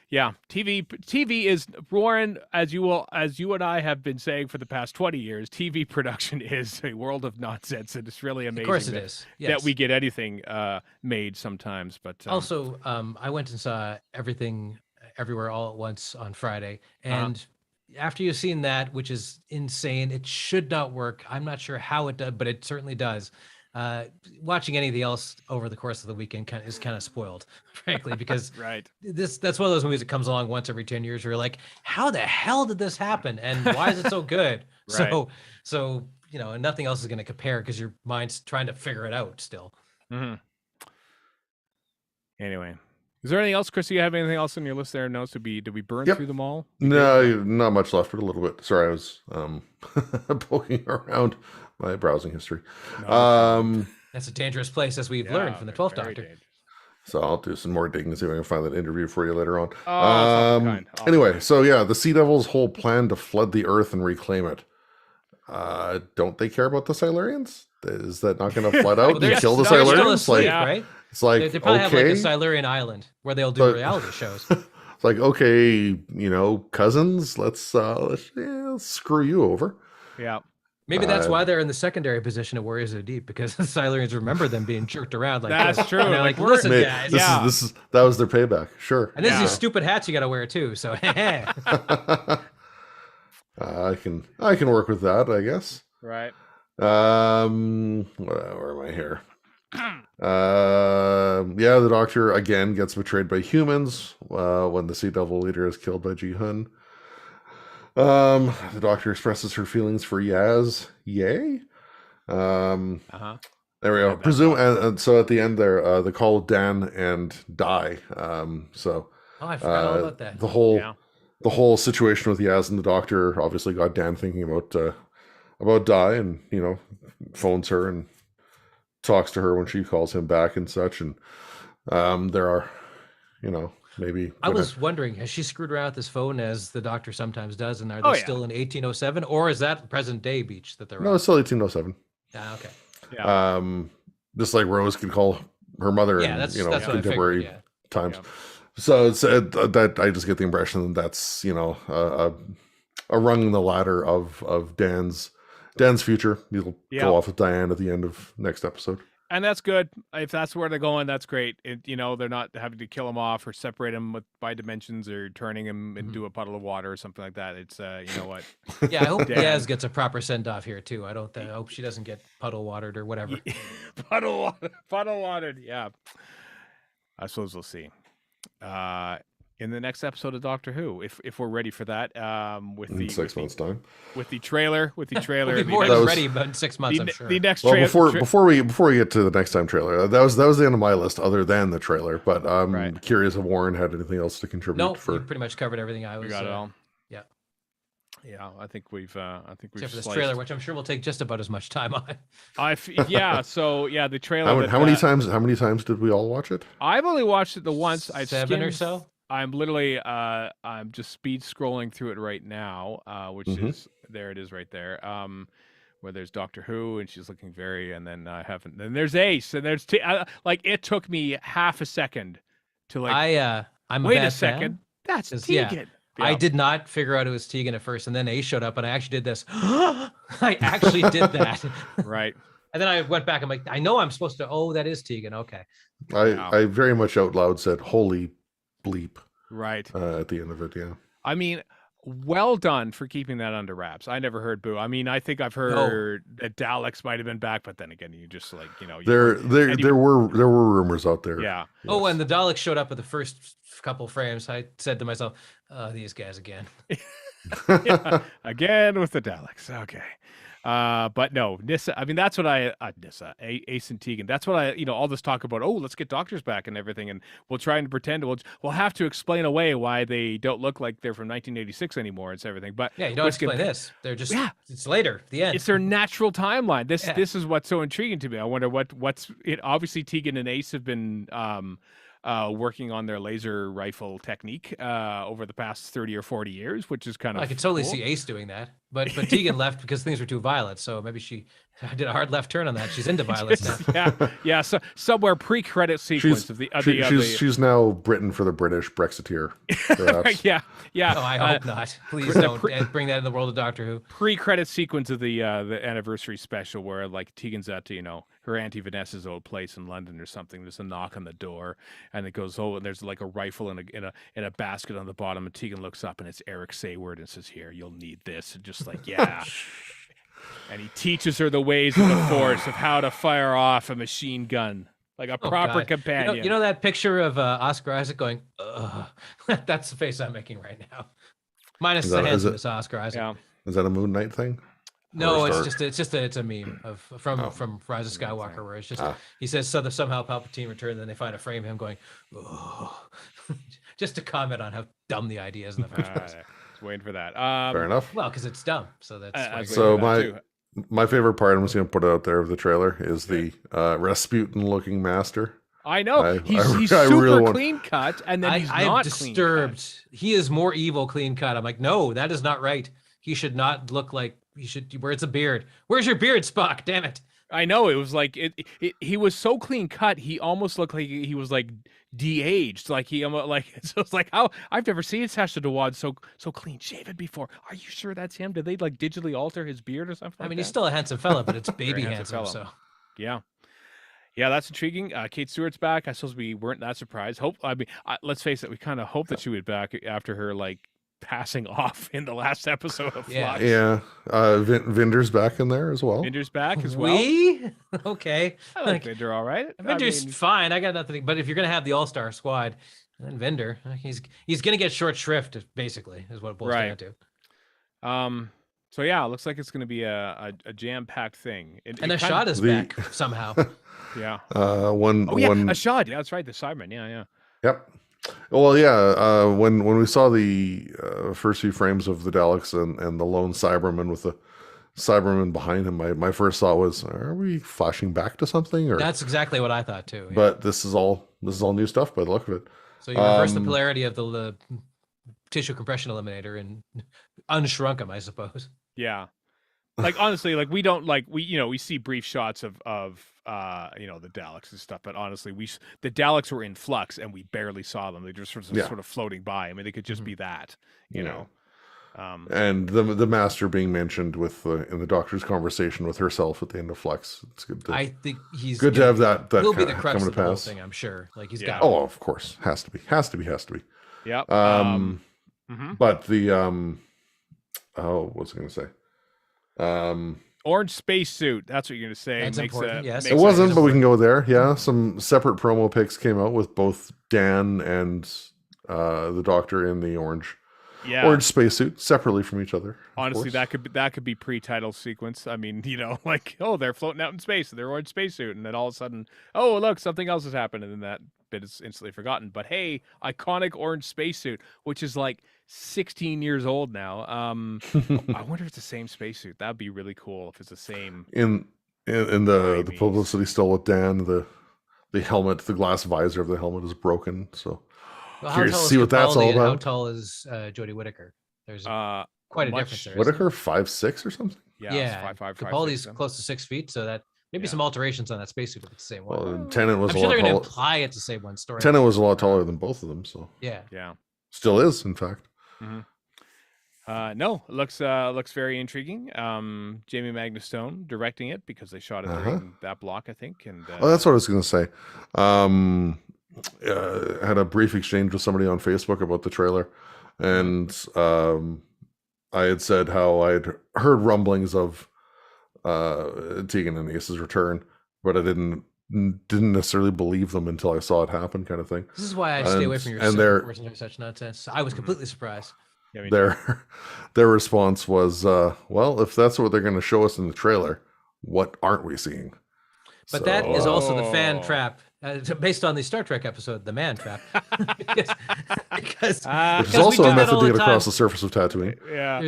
S1: yeah, TV is, Warren, as you and I have been saying for the past 20 years, TV production is a world of nonsense, and it's really amazing.
S2: Of course it is. Yes.
S1: That we get anything made sometimes. But
S2: also, I went and saw Everything Everywhere All at Once on Friday, and after you've seen that, which is insane, it should not work. I'm not sure how it does, but it certainly does. Watching anything else over the course of the weekend is kind of spoiled, frankly, because
S1: right.
S2: That's one of those movies that comes along once every 10 years where you're like, how the hell did this happen? And why is it so good?
S1: Right.
S2: So, and nothing else is going to compare because your mind's trying to figure it out still.
S1: Mm-hmm. Anyway, is there anything else, Chris? Do you have anything else on your list there? Notes? Did we burn through them all?
S3: No, not much left, but a little bit. Sorry, I was poking around my browsing history.
S1: No,
S2: that's a dangerous place, as we've learned from the 12th Doctor.
S3: Dangerous. So I'll do some more digging and see if I can find that interview for you later on.
S1: Anyway,
S3: so yeah, the Sea Devils' whole plan to flood the Earth and reclaim it. Don't they care about the Silurians? Is that not going to flood out and kill the Silurians?
S2: Asleep, right?
S3: It's like,
S2: they probably have like a Silurian island where they'll do reality shows.
S3: It's like, okay, cousins, let's screw you over.
S1: Yeah.
S2: Maybe that's why they're in the secondary position of Warriors of the Deep, because the Silurians remember them being jerked around. Like
S1: that's true.
S2: They're like, listen, guys.
S3: That was their payback. Sure.
S2: And there's these stupid hats you got to wear too. So
S3: I can work with that, I guess.
S1: Right.
S3: Where am I here? The Doctor again gets betrayed by humans when the Sea Devil leader is killed by Ji-hun. The Doctor expresses her feelings for Yaz. Yay? There we go. Presume, and so at the end there, they call Dan and Di.
S2: I forgot all about that.
S3: The whole situation with Yaz and the Doctor obviously got Dan thinking about Di, and phones her and talks to her when she calls him back and such. And there are, maybe.
S2: I was wondering, has she screwed around with this phone as the Doctor sometimes does? And are they still in 1807, or is that present day beach that they're on?
S3: No, it's still 1807.
S2: Okay.
S1: Yeah.
S3: Just like Rose could call her mother in
S2: that's
S3: contemporary times.
S2: Yeah.
S3: So it's that I just get the impression that that's a rung in the ladder of Dan's future. He'll go off with Diane at the end of next episode.
S1: And that's good. If that's where they're going, that's great. They're not having to kill him off or separate him by dimensions or turning him into a puddle of water or something like that. It's what?
S2: Yeah, I hope Yaz gets a proper send off here too. I hope she doesn't get puddle watered or whatever.
S1: puddle watered. Yeah. I suppose we'll see. In the next episode of Doctor Who, if we're ready for that,
S3: in 6 months' time,
S1: with the trailer,
S2: we'll be more than ready, but in 6 months, I'm sure.
S1: The next
S3: trailer. Before we get to the next time trailer, that was the end of my list, other than the trailer. But I'm curious if Warren had anything else to contribute.
S2: No, you pretty much covered everything.
S1: We got it all.
S2: Yeah.
S1: Yeah, I think we've
S2: Except for this
S1: sliced.
S2: trailer, which I'm sure will take just about as much time on.
S1: The trailer.
S3: How many times? How many times did we all watch it?
S1: I've only watched it the once. I've
S2: 7 or
S1: skimmed.
S2: so.
S1: I'm literally I'm just speed scrolling through it right now, which is there it is right there. Where there's Doctor Who and she's looking very, and then I haven't. Then there's Ace, and there's like it took me half a second to like.
S2: I'm
S1: wait
S2: a
S1: second.
S2: fan.
S1: That's
S2: 'Cause,
S1: Tegan.
S2: Yeah. I did not figure out it was Tegan at first, and then Ace showed up, and I actually did this. I actually did that.
S1: Right.
S2: And then I went back. I'm like, I know I'm supposed to. Oh, that is Tegan. Okay.
S3: I very much out loud said, "Holy bleep!"
S1: Right.
S3: At the end of it, yeah.
S1: I mean, well done for keeping that under wraps. I never heard boo. I mean, I think I've heard that Daleks might have been back, but then again, you just like
S3: there were rumors out there.
S1: Yeah.
S3: Yes.
S2: Oh, and the Daleks showed up at the first couple frames. I said to myself, these guys again.
S1: Yeah, again with the Daleks. Okay. But no, Nyssa. I mean, that's what Nyssa, Ace and Tegan. That's what all this talk about. Oh, let's get doctors back and everything, and we'll try and pretend we'll have to explain away why they don't look like they're from 1986 anymore and everything. But
S2: yeah, you don't explain this. They're just it's later, the end.
S1: It's their natural timeline. This is what's so intriguing to me. I wonder what's it. Obviously, Tegan and Ace have been working on their laser rifle technique over the past 30 or 40 years, which is kind of
S2: I could totally
S1: cool.
S2: see Ace doing that, but Tegan left because things were too violent. So maybe she did a hard left turn on that. She's into violence now.
S1: Yeah. So somewhere pre-credit sequence
S3: she's now Britain for the British Brexiteer.
S1: Yeah.
S2: Oh, I hope not. Please don't bring that in the world of Doctor Who.
S1: Pre-credit sequence of the anniversary special where like Tegan's at her Auntie Vanessa's old place in London or something. There's a knock on the door, and it goes, and there's like a rifle in a basket on the bottom, and Tegan looks up, and it's Eric Sayward, and says, "Here, you'll need this." And just like, yeah. And he teaches her the ways of the Force, of how to fire off a machine gun, like a proper companion.
S2: You know that picture of Oscar Isaac going, ugh. That's the face I'm making right now. Minus the handsomest Oscar Isaac.
S1: Yeah.
S3: Is that a Moon Knight thing?
S2: No, it's a meme from Rise of Skywalker where it's just he says somehow Palpatine returned, and then they find a frame of him going, oh, just to comment on how dumb the idea is in the first place.
S1: Just waiting for that.
S3: Fair enough.
S2: Well, because it's dumb, so that's
S3: so my favorite part. I'm just going to put it out there of the trailer is the Rasputin-looking master.
S1: I know he's super clean cut, and then he's not
S2: disturbed.
S1: Clean cut.
S2: He is more evil clean cut. I'm like, no, that is not right. He should not look like. He should. Where's a beard? Where's your beard, Spock? Damn it!
S1: I know it was like he was so clean cut. He almost looked like he was like de-aged. Like so it's like how I've never seen Sacha Dhawan so clean shaven before. Are you sure that's him? Did they like digitally alter his beard or something?
S2: I mean, he's still a handsome fella, but it's baby handsome. So
S1: yeah, that's intriguing. Kate Stewart's back. I suppose we weren't that surprised. Let's face it, we kind of hoped that she would be back after her like passing off in the last episode of Flux.
S3: Yeah. Vinder's back in there as well.
S1: Vinder's back as well.
S2: Okay.
S1: I like Vinder all right.
S2: Vinder's fine. I got nothing. But if you're gonna have the all-star squad, then Vinder, he's gonna get short shrift. Basically, is what it boils down to.
S1: So yeah, it looks like it's gonna be a jam-packed thing.
S2: And Ashad is back somehow.
S1: Yeah.
S3: Ashad.
S1: Yeah, that's right. The Cybermen. Yeah.
S3: Yep. Well, yeah. When we saw the first few frames of the Daleks and the lone Cyberman with the Cyberman behind him, my first thought was, are we flashing back to something? Or
S2: that's exactly what I thought too. Yeah.
S3: But this is all new stuff by the look of it.
S2: So you reverse the polarity of the tissue compression eliminator and unshrunk him, I suppose.
S1: Yeah. Like honestly, like we see brief shots of the Daleks and stuff, but honestly, the Daleks were in flux and we barely saw them. They just sort of floating by. I mean, they could just be that, you know.
S3: And the master being mentioned in the Doctor's conversation with herself at the end of Flux. It's good.
S2: I think he's
S3: good to have that.
S2: He'll be the crux of the whole thing, I'm sure. Like he's got.
S3: Oh, of course, has to be.
S1: Yep.
S3: But the what's I going to say?
S1: Orange spacesuit. That's what you're going to say.
S2: That's important. Yes.
S3: It wasn't, but we can go there. Yeah. Some separate promo pics came out with both Dan and the Doctor in the orange spacesuit separately from each other.
S1: Honestly, that could be pre-title sequence. I mean, like, oh, they're floating out in space in their orange spacesuit, and then all of a sudden, oh, look, something else has happened, and then that bit is instantly forgotten. But hey, iconic orange spacesuit, which is like 16 years old now. I wonder if it's the same spacesuit. That'd be really cool if it's the same.
S3: In the publicity still with Dan, the helmet, the glass visor of the helmet is broken. So curious to see what that's all about.
S2: How tall is Jodie Whittaker? There's quite a difference there.
S3: Whittaker 5'6" or something.
S1: Yeah, 5'5".
S2: Capaldi's close to 6 feet, so that maybe some alterations on that spacesuit if it's the same one.
S3: Well, Tennant was
S2: I'm sure they're going to imply it's the same one story.
S3: Tennant was a lot taller than both of them, so
S2: yeah,
S3: still is, in fact.
S1: No, it looks very intriguing. Jamie Magnus-Stone directing it because they shot it during that block, I think. And
S3: that's what I was going to say. I had a brief exchange with somebody on Facebook about the trailer, and I had said how I'd heard rumblings of Tegan and Ace's return, but I didn't necessarily believe them until I saw it happen, kind of thing.
S2: This is why I stay away from your such nonsense. I was completely surprised.
S3: Yeah, their response was, well, if that's what they're going to show us in the trailer, what aren't we seeing?
S2: But that is also the fan trap, based on the Star Trek episode, The Man Trap. because
S3: which is also a method to get across the surface of Tatooine.
S2: Yeah.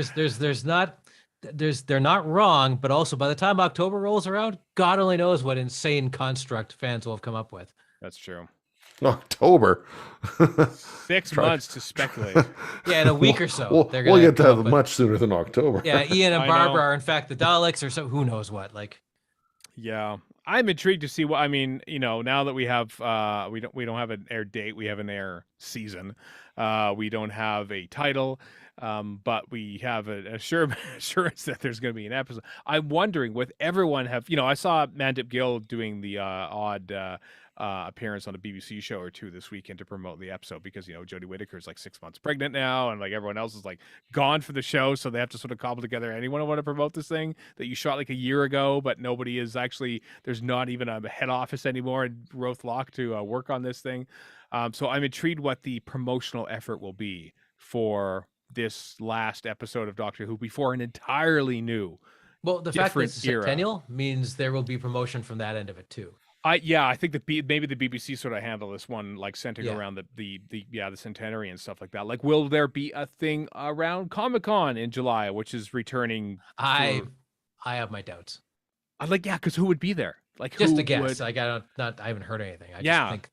S2: They're not wrong, but also by the time October rolls around, God only knows what insane construct fans will have come up with.
S1: That's true.
S3: October.
S1: 6 months to speculate.
S2: Yeah, in a week or so.
S3: We'll get to have much sooner than October.
S2: Yeah, Ian and Barbara are in fact the Daleks or so. Who knows what?
S1: Yeah, I'm intrigued to see what. I mean, now that we have we don't have an air date, we have an air season. We don't have a title, but we have an assurance that there's going to be an episode. I'm wondering, with everyone I saw Mandip Gill doing the odd appearance on a BBC show or two this weekend to promote the episode because Jodie Whittaker is like 6 months pregnant now, and like everyone else is like gone for the show, so they have to sort of cobble together anyone want to promote this thing that you shot like a year ago, but nobody is actually, there's not even a head office anymore in Rothlock to work on this thing. So I'm intrigued what the promotional effort will be for this last episode of Doctor Who before an entirely new,
S2: the fact that it's centennial means there will be promotion from that end of it too.
S1: I think that maybe the BBC sort of handle this one like centering around the centenary and stuff like that. Like, will there be a thing around Comic-Con in July, which is returning?
S2: I have my doubts.
S1: Because who would be there? Like,
S2: just a guess. Like, I haven't heard anything. I just think,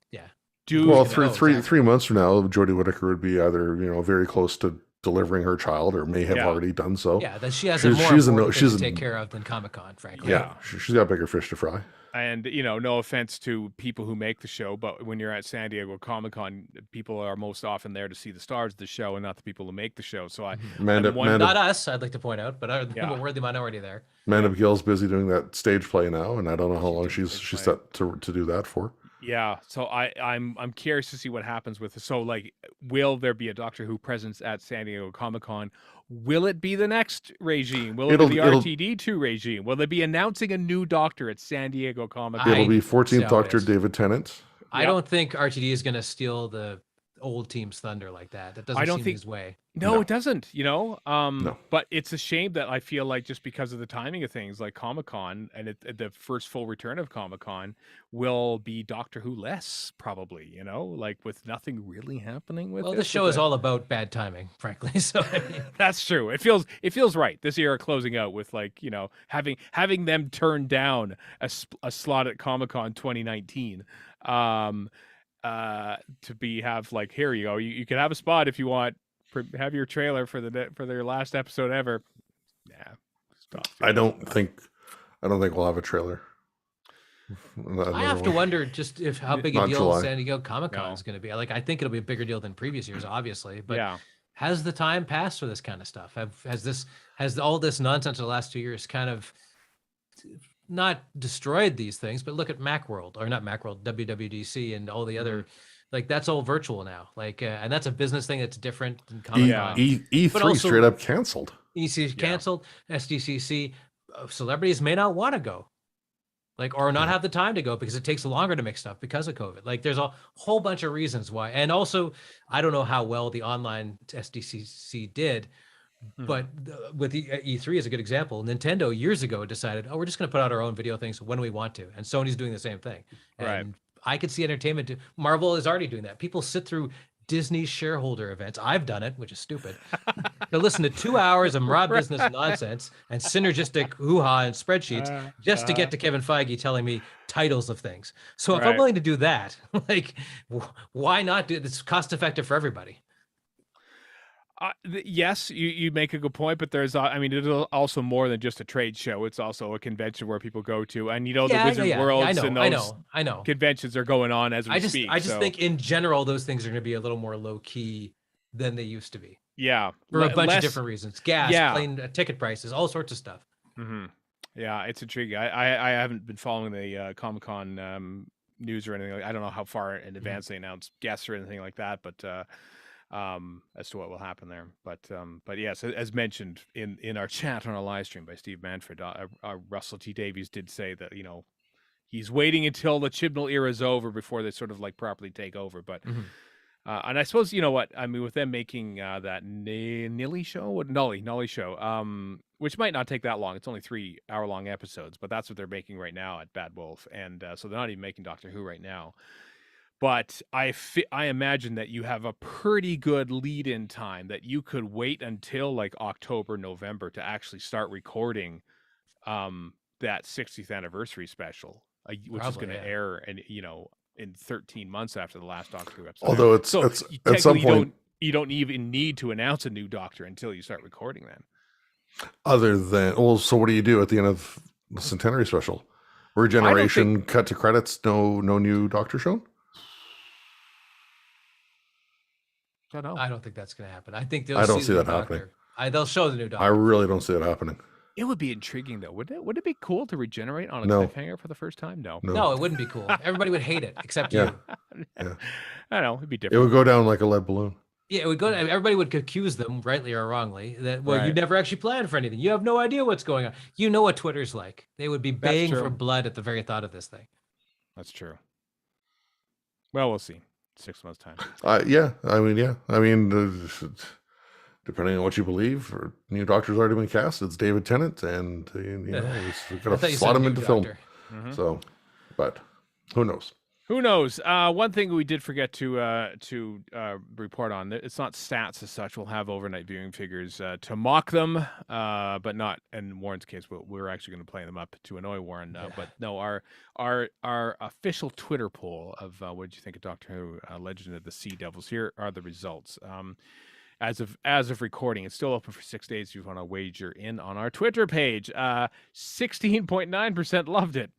S3: Well, 3 months from now, Jodie Whittaker would be either very close to delivering her child, or may have already done so.
S2: Yeah, that she has more important things to take care of than Comic-Con, frankly.
S3: Yeah, she's got bigger fish to fry.
S1: And, no offense to people who make the show, but when you're at San Diego Comic-Con, people are most often there to see the stars of the show and not the people who make the show. So
S2: not us, I'd like to point out, but we're the minority there.
S3: Mandip Gill's busy doing that stage play now, and I don't know how long she's set to do that for.
S1: Yeah, so I'm curious to see what happens with it. So, like, will there be a Doctor Who presence at San Diego Comic-Con? Will it be the next regime? Will it be the RTD2 regime? Will they be announcing a new Doctor at San Diego Comic-Con?
S3: It'll be 14th Doctor David Tennant.
S2: I don't think RTD is going to steal the old team's thunder like that. That doesn't seem his way.
S1: No, it doesn't,
S3: No.
S1: But it's a shame that I feel like just because of the timing of things like Comic-Con and the first full return of Comic-Con will be Doctor Who less, probably, like with nothing really happening with it.
S2: Well, the show is all about bad timing, frankly. So
S1: that's true. It feels right. This year closing out with having them turn down a slot at Comic-Con 2019. To have like, here you go, you can have a spot if you want, have your trailer for their last episode ever. Stop.
S3: I don't think we'll have a trailer.
S2: I have to wonder just how big a deal San Diego Comic-Con is going to be. Like, I think it'll be a bigger deal than previous years, obviously, but has the time passed for this kind of stuff? Has all this nonsense of the last 2 years kind of not destroyed these things? But look at Macworld, or not Macworld, WWDC and all the other, like, that's all virtual now. Like, and that's a business thing that's different than Comic-Con.
S3: E3 straight up canceled.
S2: EC canceled. SDCC, celebrities may not want to go, like, or not have the time to go because it takes longer to make stuff because of COVID. Like, there's a whole bunch of reasons why. And also, I don't know how well the online SDCC did, but with E3 is a good example. Nintendo years ago decided, we're just going to put out our own video things when we want to, and Sony's doing the same thing. And I could see entertainment too. Marvel is already doing that. People sit through Disney shareholder events. I've done it, which is stupid. To listen to 2 hours of raw business nonsense and synergistic hoo-ha and spreadsheets just to get to Kevin Feige telling me titles of things. So if I'm willing to do that, like, why not do it? It's cost effective for everybody.
S1: Yes, you make a good point, but there's, I mean, it's also more than just a trade show. It's also a convention where people go to, and the Wizard Worlds and those
S2: I know.
S1: conventions are going on as we speak.
S2: I just think in general, those things are going to be a little more low key than they used to be.
S1: Yeah.
S2: For a bunch of different reasons. Gas, plane ticket prices, all sorts of stuff.
S1: Mm-hmm. Yeah, it's intriguing. I haven't been following the Comic-Con news or anything. I don't know how far in advance they announced guests or anything like that, but as to what will happen there. But yes, as mentioned in our chat on our live stream by Steve Manfred, Russell T Davies did say that, he's waiting until the Chibnall era is over before they sort of like properly take over. But and I suppose, what I mean, with them making that Nilly show, which might not take that long. It's only 3-hour-long episodes, but that's what they're making right now at Bad Wolf, and so they're not even making Doctor Who right now. But I imagine that you have a pretty good lead-in time that you could wait until like October, November to actually start recording that 60th anniversary special, which is going to air and in 13 months after the last Doctor Who episode.
S3: Although it's at some point
S1: you don't even need to announce a new Doctor until you start recording then.
S3: Other than so what do you do at the end of the centenary special? Regeneration, cut to credits, no new Doctor shown?
S2: I don't think that's going to happen. I think
S3: I don't see that happening.
S2: They'll show the new Doctor.
S3: I really don't see it happening.
S1: It would be intriguing, though, wouldn't it? Would it be cool to regenerate on a cliffhanger for the first time? No,
S2: it wouldn't be cool. Everybody would hate it, except you.
S1: Yeah. I don't know. It'd be different.
S3: It would go down like a lead balloon.
S2: Yeah, it would go. Everybody would accuse them, rightly or wrongly, that you never actually planned for anything. You have no idea what's going on. You know what Twitter's like. They would be baying for blood at the very thought of this thing.
S1: That's true. Well, we'll see. 6 months time.
S3: Depending on what you believe, new Doctor's already been cast. It's David Tennant, and we've got to slot him into film. Mm-hmm. So, but who knows?
S1: Who knows? One thing we did forget to report on, it's not stats as such. We'll have overnight viewing figures to mock them, but not in Warren's case. We're actually going to play them up to annoy Warren. But no, our official Twitter poll of what did you think of Doctor Who: Legend of the Sea Devils? Here are the results. As of recording, it's still open for 6 days. If you want to wager in on our Twitter page, 16.9% loved it.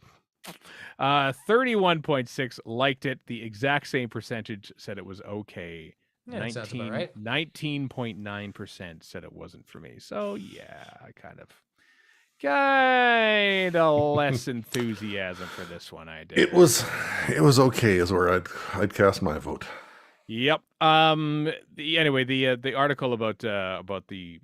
S1: 31.6 liked it. The exact same percentage said it was okay. 19.9% said it wasn't for me. So yeah, I kind of less enthusiasm for this one. I did.
S3: It was okay is where I'd cast my vote.
S1: Yep. Anyway, the article about the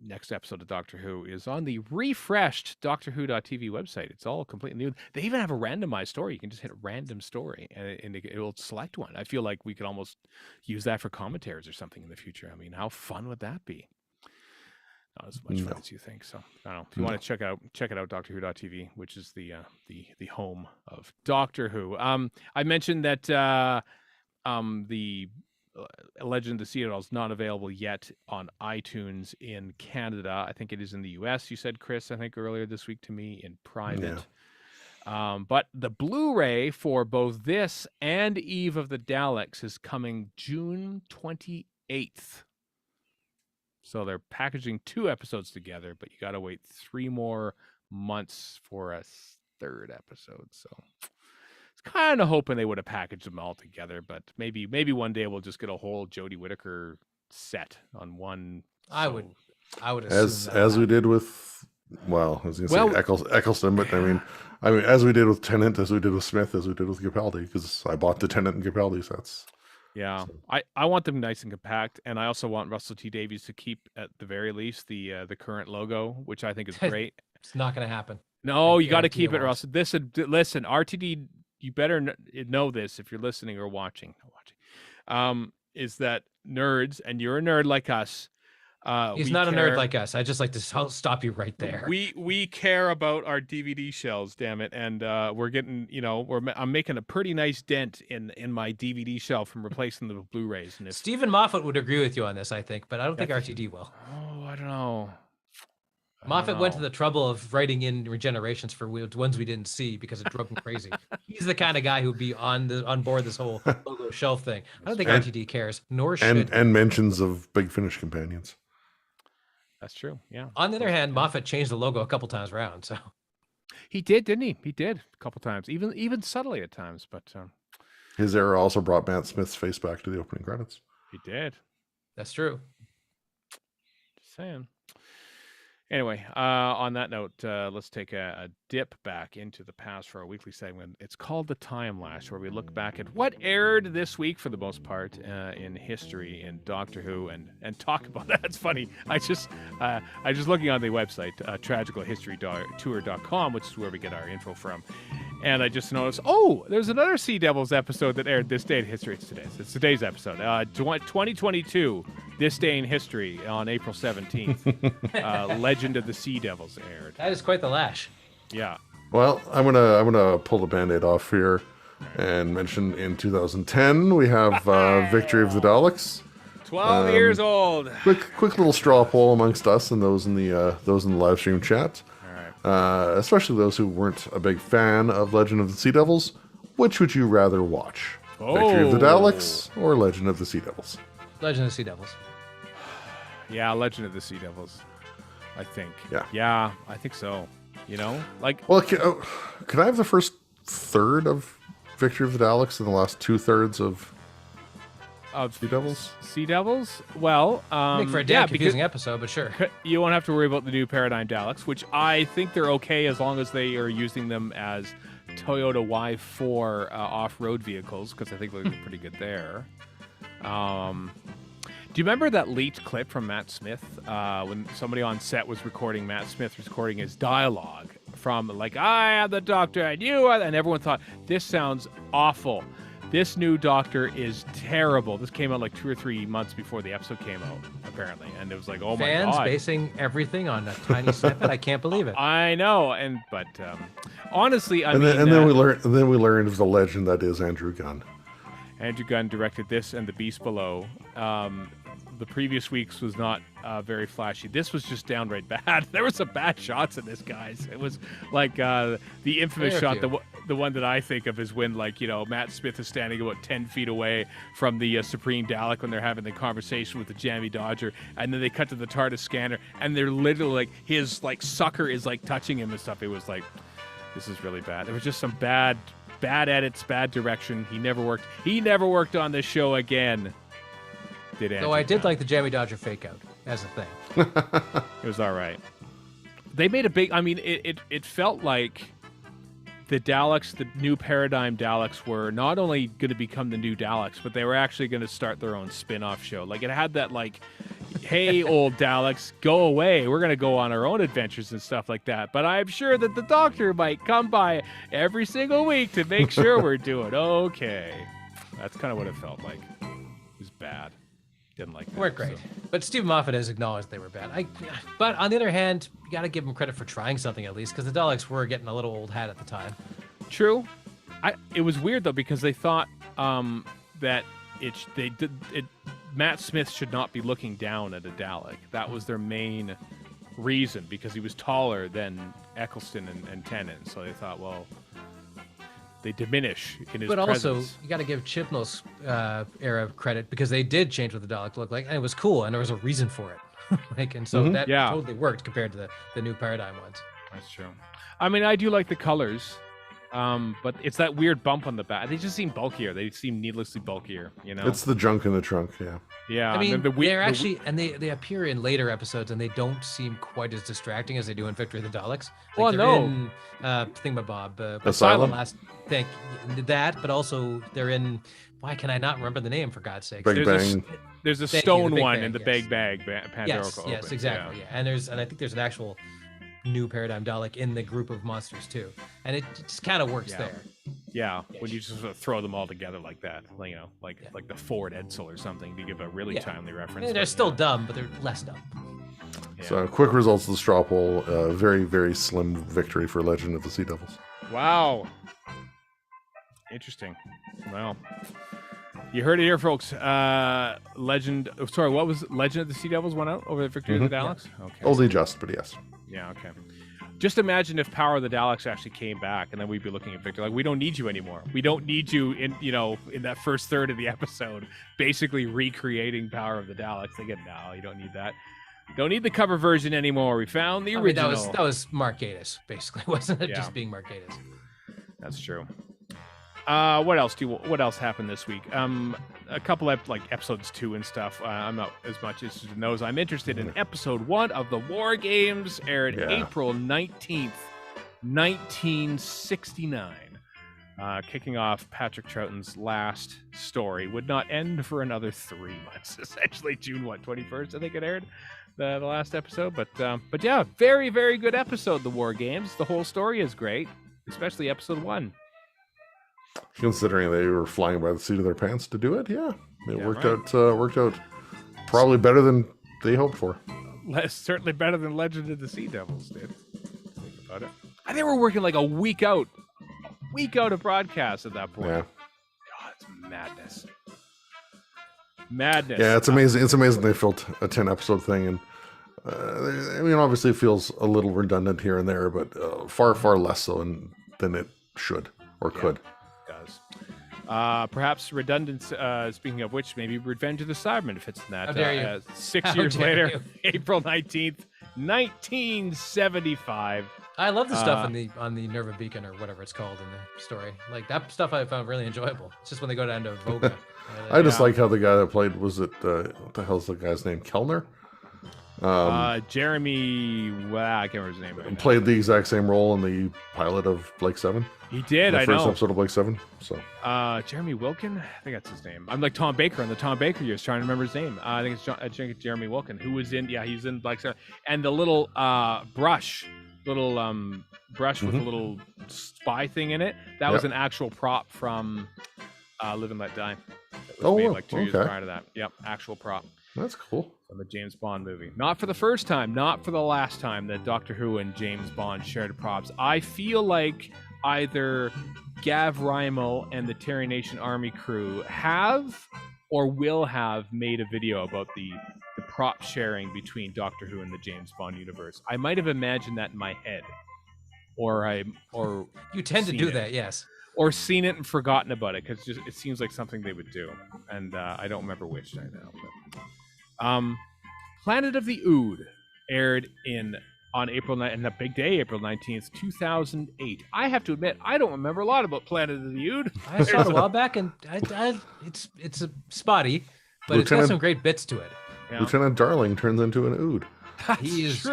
S1: next episode of Doctor Who is on the refreshed DoctorWho.tv website. It's all completely new. They even have a randomized story. You can just hit a random story and it will select one. I feel like we could almost use that for commentaries or something in the future. I mean, how fun would that be? Not as much fun as you think. So I don't know. If you want to check it out, DoctorWho.tv, which is the home of Doctor Who. I mentioned that the Legend of the Sea Devils is not available yet on iTunes in Canada. I think it is in the US. You said, Chris, I think earlier this week to me in private. Yeah. But the Blu-ray for both this and Eve of the Daleks is coming June 28th. So they're packaging 2 episodes together, but you got to wait 3 more months for a 3rd episode. So kind of hoping they would have packaged them all together, but maybe one day we'll just get a whole Jodie Whittaker set on one.
S2: I would assume
S3: as we did with I was going to say Eccleston, but I mean as we did with Tennant, as we did with Smith, as we did with Capaldi, because I bought the Tennant and Capaldi sets.
S1: Yeah, so. I want them nice and compact, and I also want Russell T Davies to keep at the very least the current logo, which I think is great.
S2: It's not going to happen.
S1: No, you got to keep it, Russell. Listen, RTD. You better know this if you're listening or watching. Is that nerds, and you're a nerd like us,
S2: He's not a nerd like us. I just like to stop you right there.
S1: We care about our DVD shelves, damn it, and we're getting, I'm making a pretty nice dent in my DVD shelf from replacing them with Blu-rays. And
S2: Stephen Moffat would agree with you on this, I think, but I don't think RTD will.
S1: Oh, I don't know.
S2: Moffat went to the trouble of writing in regenerations for ones we didn't see because it drove him crazy. He's the kind of guy who'd be on board this whole logo shelf thing. I don't think RTD cares, nor should.
S3: And mentions of Big Finish companions.
S1: That's true. Yeah.
S2: On the other hand, Moffat changed the logo a couple times around. So
S1: he did, didn't he? He did a couple times, even subtly at times. But
S3: his era also brought Matt Smith's face back to the opening credits.
S1: He did.
S2: That's true.
S1: Just saying. Anyway, on that note, let's take a dip back into the past for our weekly segment. It's called The Time Lash, where we look back at what aired this week, for the most part, in history in Doctor Who, and talk about that. It's funny. I just looking on the website, tragicalhistorytour.com, which is where we get our info from. And I just noticed, there's another Sea Devils episode that aired this day in history. It's today's episode. 2022, This Day in History on April 17th. Legend of the Sea Devils aired.
S2: That is quite the lash.
S1: Yeah.
S3: Well, I'm gonna pull the Band-Aid off here and mention in 2010 we have Victory of the Daleks.
S1: 12 years old.
S3: Quick little straw poll amongst us and those in the live stream chat. Especially those who weren't a big fan of Legend of the Sea Devils. Which would you rather watch? Victory of the Daleks or Legend of the Sea Devils?
S2: Legend of the Sea Devils.
S1: Yeah, Legend of the Sea Devils, I think.
S3: Yeah,
S1: I think so.
S3: Well, can I have the first third of Victory of the Daleks and the last 2/3 of Sea Devils?
S1: Sea Devils? Well,
S2: make for a damn confusing episode, but sure.
S1: You won't have to worry about the new Paradigm Daleks, which I think they're okay as long as they are using them as Toyota Y4 off-road vehicles, because I think they're pretty good there. Do you remember that leaked clip from Matt Smith when somebody on set was recording Matt Smith recording his dialogue from like, I am the Doctor and you are, and everyone thought, this sounds awful. This new Doctor is terrible. This came out like 2 or 3 months before the episode came out, apparently. And it was like, oh my God.
S2: Fans basing everything on a tiny snippet. I can't believe it.
S1: I know. But honestly,
S3: then we learned of the legend that is Andrew Gunn.
S1: Andrew Gunn directed this and The Beast Below. The previous week's was not very flashy. This was just downright bad. There were some bad shots in this, guys. It was like the infamous shot, the one that I think of is when, Matt Smith is standing about 10 feet away from the Supreme Dalek when they're having the conversation with the Jammy Dodger, and then they cut to the TARDIS scanner, and they're literally his sucker is touching him and stuff. It was like, this is really bad. There was just some bad edits, bad direction. He never worked on this show again.
S2: Though I did like the Jammy Dodger fake out as a thing.
S1: It was all right. They made a big, it felt like the Daleks, the new Paradigm Daleks, were not only going to become the new Daleks, but they were actually going to start their own spin-off show. It had that hey, old Daleks, go away. We're going to go on our own adventures and stuff like that. But I'm sure that the Doctor might come by every single week to make sure we're doing okay. That's kind of what it felt like. It was bad. Didn't like that.
S2: Weren't great. So. But Steve Moffat has acknowledged they were bad. But on the other hand, you got to give him credit for trying something at least, because the Daleks were getting a little old hat at the time.
S1: True. It was weird though, because they thought that Matt Smith should not be looking down at a Dalek. That was their main reason, because he was taller than Eccleston and Tennant. So they thought, well, they diminish in his presence. But also,
S2: you got to give Chibnall's era credit, because they did change what the Dalek looked like, and it was cool, and there was a reason for it. And so that totally worked compared to the new Paradigm ones.
S1: That's true. I do like the colors, but it's that weird bump on the back. They just seem bulkier. They seem needlessly bulkier,
S3: It's the junk in the trunk, yeah.
S1: Yeah.
S2: They're actually, and they appear in later episodes, and they don't seem quite as distracting as they do in Victory of the Daleks.
S1: In
S2: Thingamabob.
S3: Asylum?
S2: But also they're in, why can I not remember the name, for God's sake?
S3: Big Bang.
S1: There's a stone one in the Big Bag Pandora.
S2: Yes, exactly. Yeah. And I think there's an actual new Paradigm Dalek in the group of monsters too, and it just kind of works there.
S1: Yeah, when you just sort of throw them all together like that, like, like the Ford Edsel or something, to give a really timely reference.
S2: Yeah, they're still dumb, but they're less dumb.
S1: Yeah.
S3: So quick results of the straw poll. Very, very slim victory for Legend of the Sea Devils.
S1: Wow. Interesting. Well, you heard it here, folks. Legend of the Sea Devils won out over the Victory of the Daleks? Yeah. Okay.
S3: Only just, but yes.
S1: Yeah, okay. Just imagine if Power of the Daleks actually came back, and then we'd be looking at Victor like, we don't need you anymore. We don't need you in that first third of the episode, basically recreating Power of the Daleks. Thinking, no, you don't need that. Don't need the cover version anymore. We found the original.
S2: That was Mark Gatiss, basically, wasn't it? Just being Mark Gatiss.
S1: That's true. What else happened this week? A couple of episodes 2 and stuff. I'm not as much interested in those. I'm interested in episode 1 of the War Games, aired April 19th, 1969. Kicking off Patrick Troughton's last story. Would not end for another 3 months. Essentially June 21st, I think it aired, the last episode. But yeah, very, very good episode, the War Games. The whole story is great, especially episode 1.
S3: Considering they were flying by the seat of their pants to do it, it worked out probably better than they hoped for.
S1: Certainly better than Legend of the Sea Devils did. Think about it. And they were working like a week out of broadcast at that point.
S3: Yeah.
S1: God, it's madness. Madness.
S3: Yeah, it's amazing. It's amazing they filled a 10-episode thing, and obviously it feels a little redundant here and there, but far, far less so than it should or could.
S1: Perhaps redundant, speaking of which, maybe Revenge of the Cybermen fits in that.
S2: How dare you?
S1: 6 years later, April 19th, 1975.
S2: I love the stuff on the Nerva Beacon or whatever it's called in the story. Like, that stuff I found really enjoyable. It's just when they go down to Voga.
S3: I just like how the guy that played, what the hell's the guy's name? Kellner?
S1: Jeremy, I can't remember his name. Right
S3: played the exact same role in the pilot of Blake 7.
S1: He did,
S3: I know. The first episode of Blake 7. So.
S1: Jeremy Wilkin? I think that's his name. I'm like Tom Baker in the Tom Baker years, trying to remember his name. I think it's Jeremy Wilkin, who was he's in Blake 7. And the little brush with a little spy thing in it, that was an actual prop from Live and Let Die. That was made 2 years prior to that. Yep, actual prop.
S3: That's cool.
S1: From the James Bond movie. Not for the first time, not for the last time that Doctor Who and James Bond shared props. I feel like either Gav Rymel and the Terry Nation Army crew have or will have made a video about the prop sharing between Doctor Who and the James Bond universe. I might have imagined that in my head. Or
S2: you tend to do that, yes.
S1: Or seen it and forgotten about it, because it seems like something they would do. And I don't remember which right now. But, Planet of the Ood aired on April 9th, and a big day, April 19th, 2008. I have to admit, I don't remember a lot about Planet of the Ood.
S2: I saw it a while back, and it's a spotty, but it's got some great bits to it.
S3: Yeah. Lieutenant Darling turns into an Ood.
S2: He is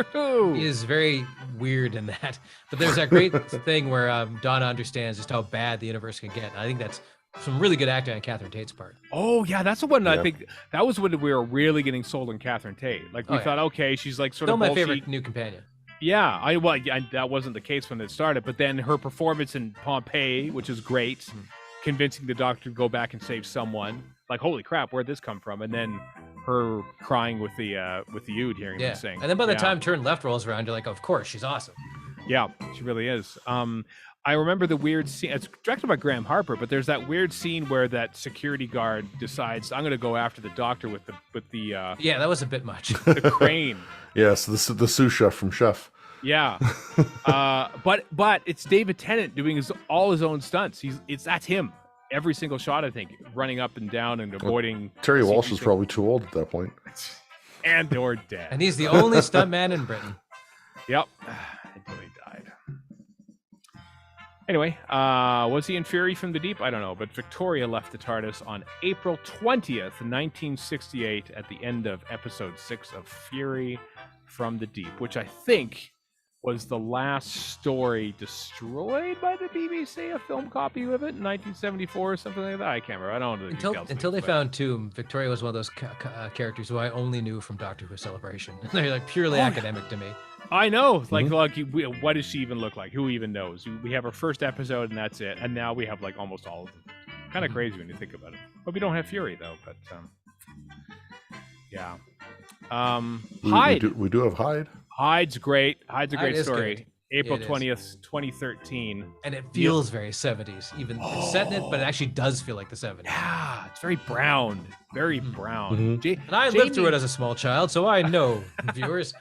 S2: very weird in that. But there's that great thing where Donna understands just how bad the universe can get. And I think that's some really good acting on Catherine Tate's part.
S1: Oh, yeah, that's the one I think that was when we were really getting sold on Catherine Tate. Like, we thought, okay, she's like sort
S2: still
S1: of
S2: my favorite new companion.
S1: Yeah, that wasn't the case when it started. But then her performance in Pompeii, which is great, convincing the Doctor to go back and save someone. Like, holy crap, where'd this come from? And then her crying with the Ood, hearing him sing.
S2: And then by the time Turn Left rolls around, you're like, of course, she's awesome.
S1: Yeah, she really is. I remember the weird scene. It's directed by Graham Harper, but there's that weird scene where that security guard decides, I'm going to go after the Doctor with the
S2: yeah, that was a bit much.
S1: The crane.
S3: Yes, the sous chef from Chef.
S1: Yeah, but it's David Tennant doing all his own stunts. That's him. Every single shot, I think, running up and down and avoiding.
S3: Terry Walsh is probably too old at that point.
S1: Or dead.
S2: And he's the only stuntman in Britain.
S1: Yep, until he died. Anyway, was he in Fury from the Deep? I don't know, but Victoria left the TARDIS on April 20th, 1968, at the end of episode 6 of Fury from the Deep, which I think was the last story destroyed by the BBC, a film copy of it in 1974 or something like that. I can't remember. I don't know the details.
S2: Until they found Tomb, Victoria was one of those characters who I only knew from Doctor Who Celebration. They're like purely academic to me.
S1: I know. Like, what does she even look like? Who even knows? We have our first episode and that's it. And now we have like almost all of them. Kind of crazy when you think about it. But we don't have Fury though. But yeah. Hyde.
S3: We do have Hyde.
S1: Hyde's great. Hyde's a great story.
S2: Good.
S1: April 20th, 2013.
S2: And it feels very 70s. Even it's set in it, but it actually does feel like the 70s.
S1: Yeah, it's very brown. Very brown.
S2: And I lived through it as a small child, so I know, viewers.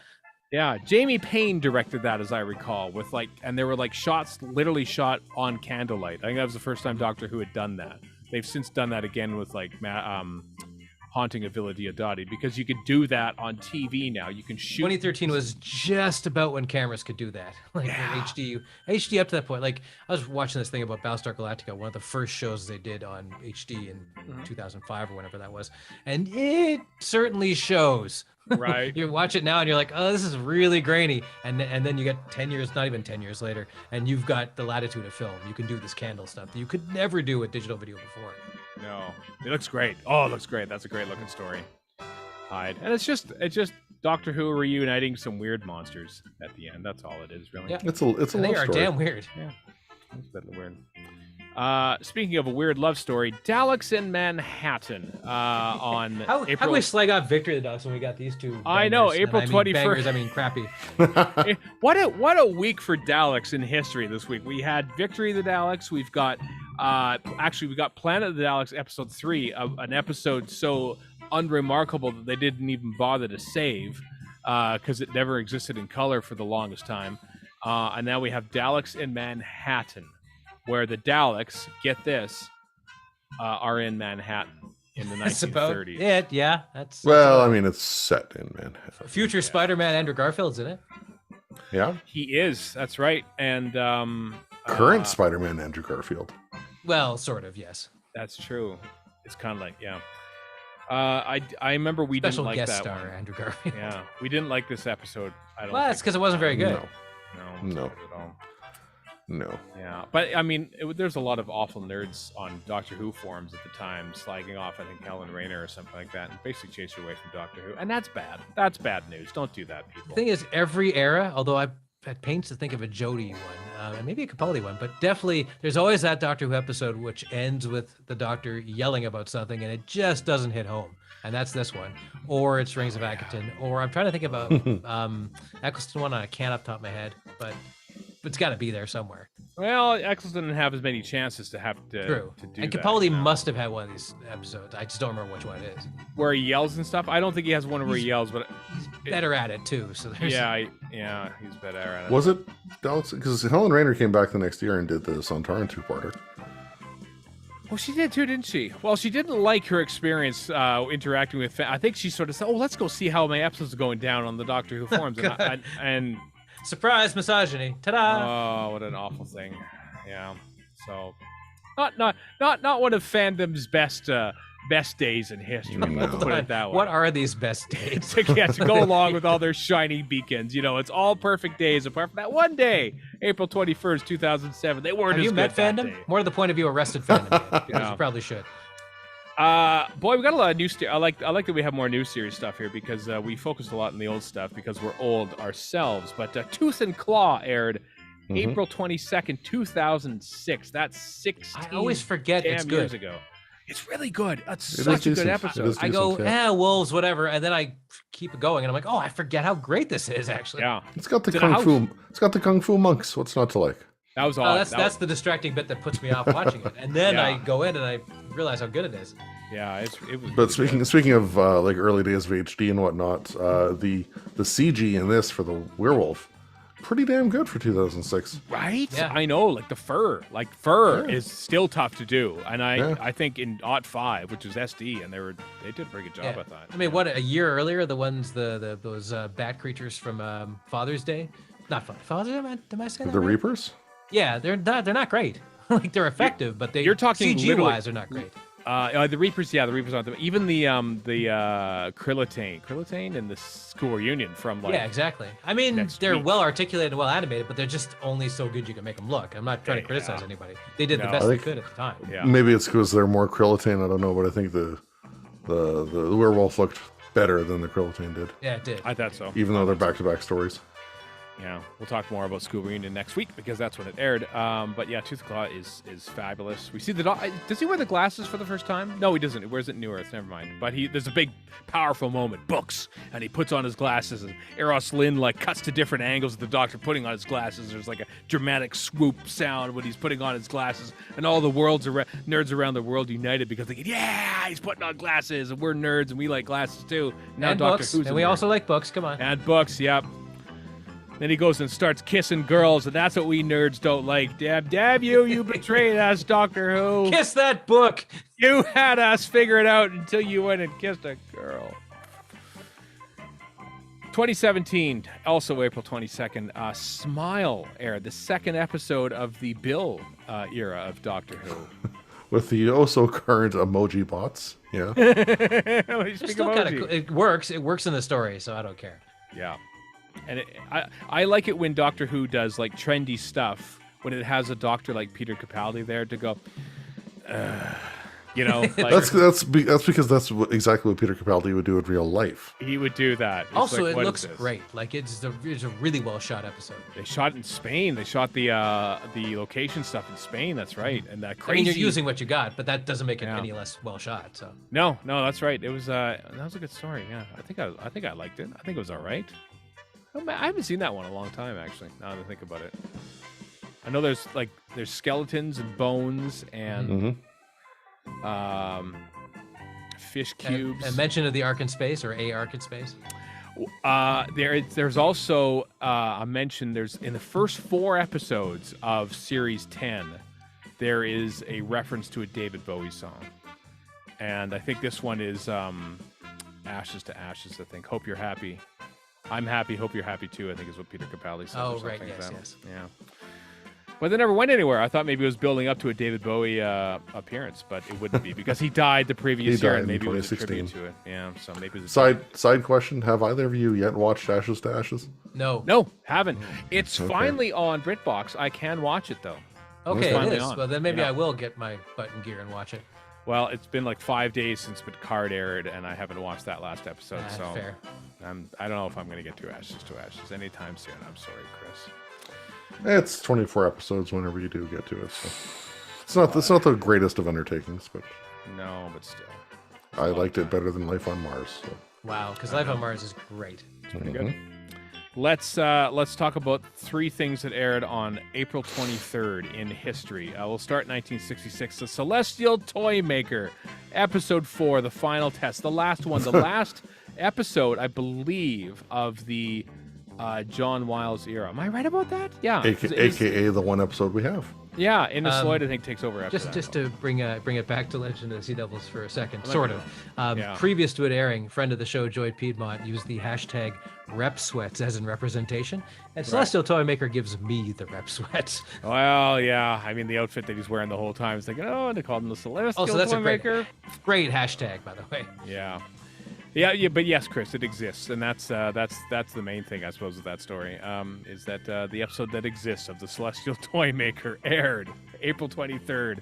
S1: Yeah, Jamie Payne directed that, as I recall, with and there were shots literally shot on candlelight. I think that was the first time Doctor Who had done that. They've since done that again with Haunting of Villa Diodati, because you could do that on TV now. You can shoot.
S2: 2013 was just about when cameras could do that, HD up to that point. Like, I was watching this thing about Battlestar Galactica, one of the first shows they did on HD in 2005 or whenever that was, and it certainly shows.
S1: Right.
S2: You watch it now and you're like, oh, this is really grainy, and then you get 10 years, not even 10 years later, and you've got the latitude of film. You can do this candle stuff that you could never do with digital video before.
S1: No, it looks great. Oh, it looks great. That's a great looking story. Hyde, and it's just Doctor Who reuniting some weird monsters at the end. That's all it is, really.
S2: Yeah.
S3: It's a love story.
S2: They are damn weird.
S1: Yeah, it's a bit weird. Speaking of a weird love story, Daleks in Manhattan on April.
S2: How we slag off Victory the Daleks when we got these two?
S1: I know, April 21st.
S2: I mean, crappy.
S1: What a week for Daleks in history this week. We had Victory the Daleks. We've got we got Planet of the Daleks episode 3, an episode so unremarkable that they didn't even bother to save because it never existed in color for the longest time. And now we have Daleks in Manhattan, where the Daleks, get this, are in Manhattan in the 1930s.
S2: That's about it, yeah.
S3: I mean, it's set in Manhattan.
S2: Future Spider-Man Andrew Garfield's in it.
S3: Yeah? He
S1: is, that's right. And
S3: current Spider-Man Andrew Garfield.
S2: Well, sort of, yes.
S1: That's true. It's kind of like, yeah. I remember we didn't like that
S2: star,
S1: one.
S2: Andrew Garfield.
S1: Yeah, we didn't like this episode.
S2: Well, that's because it wasn't very good.
S1: No. At all.
S3: No.
S1: Yeah, but I mean, there's a lot of awful nerds on Doctor Who forums at the time slagging off, I think, Helen Rayner or something like that, and basically chased her away from Doctor Who. And that's bad. That's bad news. Don't do that, people.
S2: The thing is, every era, although I've had pains to think of a Jodie one, and maybe a Capaldi one, but definitely there's always that Doctor Who eccleston which ends with the Doctor yelling about something, and it just doesn't hit home. And that's this one. Or it's Rings of Akaton. Or I'm trying to think about Eccleston one, I can't off the top of my head, but it's got to be there somewhere.
S1: Well, Eccleston didn't have as many chances to have to,
S2: True.
S1: to do
S2: and
S1: that.
S2: Capaldi must have had one of these episodes. I just don't remember which one it is.
S1: Where he yells and stuff? I don't think he has one where he yells, but...
S2: He's better at it, too. So there's...
S1: Yeah, he's better at it.
S3: Was it Daleks? Because Helen Rayner came back the next year and did the Sontaran two-parter.
S1: Well, she did too, didn't she? Well, she didn't like her experience interacting with... I think she sort of said, let's go see how my episodes are going down on the Doctor Who forums. and
S2: surprise misogyny. Ta-da!
S1: Oh, what an awful thing. Yeah. So, not one of fandom's best days in history. Let's put it that way.
S2: What are these best days?
S1: to go along with all their shiny beacons. It's all perfect days apart from that one day, April 21st, 2007. They weren't.
S2: Have
S1: as
S2: you met
S1: good
S2: fandom? More to the point of view, Arrested fandom. Because you probably should.
S1: Boy, we got a lot of new I like that we have more new series stuff here because we focused a lot on the old stuff because we're old ourselves. But Tooth and Claw aired April 22nd, 2006. That's 16.
S2: I always forget it's good.
S1: Years ago. It's really good. That's such a good episode.
S2: I go, wolves, whatever, and then I keep it going, and I'm like, I forget how great this is. Actually,
S3: yeah. It's got the kung fu. It's got the kung fu monks. What's not to like?
S1: That was all.
S2: That's the distracting bit that puts me off watching it, and then I go in and I realize how good it is.
S1: Yeah, it was.
S3: But speaking of like early days of HD and whatnot, the CG in this for the werewolf, pretty damn good for 2006.
S1: Right?
S2: Yeah.
S1: I know, like the fur. Is still tough to do. And I think in '05, which was SD, and they did a pretty good job, I thought.
S2: I mean, what, a year earlier, those bat creatures from Father's Day? Not Father's Day, am I saying that
S3: The
S2: right?
S3: Reapers?
S2: Yeah, they're not great. Like, they're effective, but
S1: you're talking
S2: CG-wise, they're not great.
S1: The Reapers, the Reapers aren't them. Even the Krillitane in the school reunion from like.
S2: Yeah, exactly. I mean, they're well articulated and well animated, but they're just only so good you can make them look. I'm not trying to criticize anybody. They did the best they could at the time.
S3: Yeah. Maybe it's because they're more Krillitane. I don't know, but I think the werewolf looked better than the Krillitane did.
S2: Yeah, it did.
S1: I thought so.
S3: Even though they're back-to-back stories.
S1: Yeah, we'll talk more about School Reunion next week because that's when it aired. But yeah, Toothclaw is fabulous. We see the dog. Does he wear the glasses for the first time? No, he doesn't. He wears it in New Earth. Never mind. But there's a big, powerful moment. Books, and he puts on his glasses, and Eros Lynn like cuts to different angles of the Doctor putting on his glasses. There's like a dramatic swoop sound when he's putting on his glasses, and all the nerds around the world united because they go, yeah, he's putting on glasses, and we're nerds and we like glasses too. Now
S2: and
S1: Doctor
S2: books,
S1: Who's
S2: and we also like books. Come on.
S1: And books. Yep. Then he goes and starts kissing girls, and that's what we nerds don't like. Damn you, you betrayed us, Doctor Who.
S2: Kiss that book.
S1: You had us figure it out until you went and kissed a girl. 2017, also April 22nd, Smile aired, the second episode of the Bill era of Doctor Who.
S3: With the current emoji bots, yeah.
S2: Still it works. It works in the story, so I don't care.
S1: Yeah. And I like it when Doctor Who does like trendy stuff when it has a doctor like Peter Capaldi there to go, like,
S3: that's because that's exactly what Peter Capaldi would do in real life.
S1: He would do that. It's
S2: also,
S1: like,
S2: it looks great. Like it's a really well shot episode.
S1: They shot it in Spain. They shot the location stuff in Spain. That's right. And that crazy.
S2: I mean, you're using what you got, but that doesn't make it any less well shot. So
S1: no, that's right. It was that was a good story. Yeah, I think I liked it. I think it was all right. I haven't seen that one in a long time, actually, now that I think about it. I know there's skeletons and bones and fish cubes.
S2: And mention of the Ark in Space, or a Ark in Space?
S1: There's also a mention, in the first 4 episodes of Series 10, there is a reference to a David Bowie song. And I think this one is Ashes to Ashes, I think. Hope You're Happy. I'm happy, hope you're happy too, I think is what Peter Capaldi said.
S2: Oh, right, yes.
S1: Yeah. But they never went anywhere. I thought maybe it was building up to a David Bowie appearance, but it wouldn't be because he died the previous year, and maybe it was a tribute to it. Yeah, so maybe it was
S3: side question: have either of you yet watched Ashes to Ashes?
S2: No,
S1: haven't. It's finally on BritBox. I can watch it though.
S2: Okay, it is. Well, then maybe I will get my butt in gear and watch it.
S1: Well, it's been like 5 days since Picard aired, and I haven't watched that last episode, so
S2: fair.
S1: I don't know if I'm going to get to Ashes anytime soon. I'm sorry, Chris.
S3: It's 24 episodes whenever you do get to it. So it's not the greatest of undertakings, but
S1: no, but still,
S3: I liked it better than Life on Mars. So.
S2: Wow, because Life on Mars is great.
S1: It's pretty good. Let's talk about 3 things that aired on April 23rd in history. We'll start 1966. The Celestial Toymaker, episode 4, the final test, the last one, the last episode, I believe, of the John Wiles era. Am I right about that? Yeah.
S3: AKA the one episode we have.
S1: Yeah, Innes Lloyd, I think, takes over after that.
S2: Just to bring it back to Legend of the Sea Devils for a second, sort of. Previous to it airing, friend of the show, Joy Piedmont, used the hashtag rep sweats as in representation, and Celestial Toymaker gives me the rep sweats.
S1: Well, yeah, I mean the outfit that he's wearing the whole time is like, and they called him the Celestial
S2: so that's
S1: Toymaker.
S2: A great hashtag, by the way.
S1: Yeah, but yes, Chris, it exists, and that's the main thing, I suppose, of that story. Is that the episode that exists of the Celestial Toymaker aired April 23rd,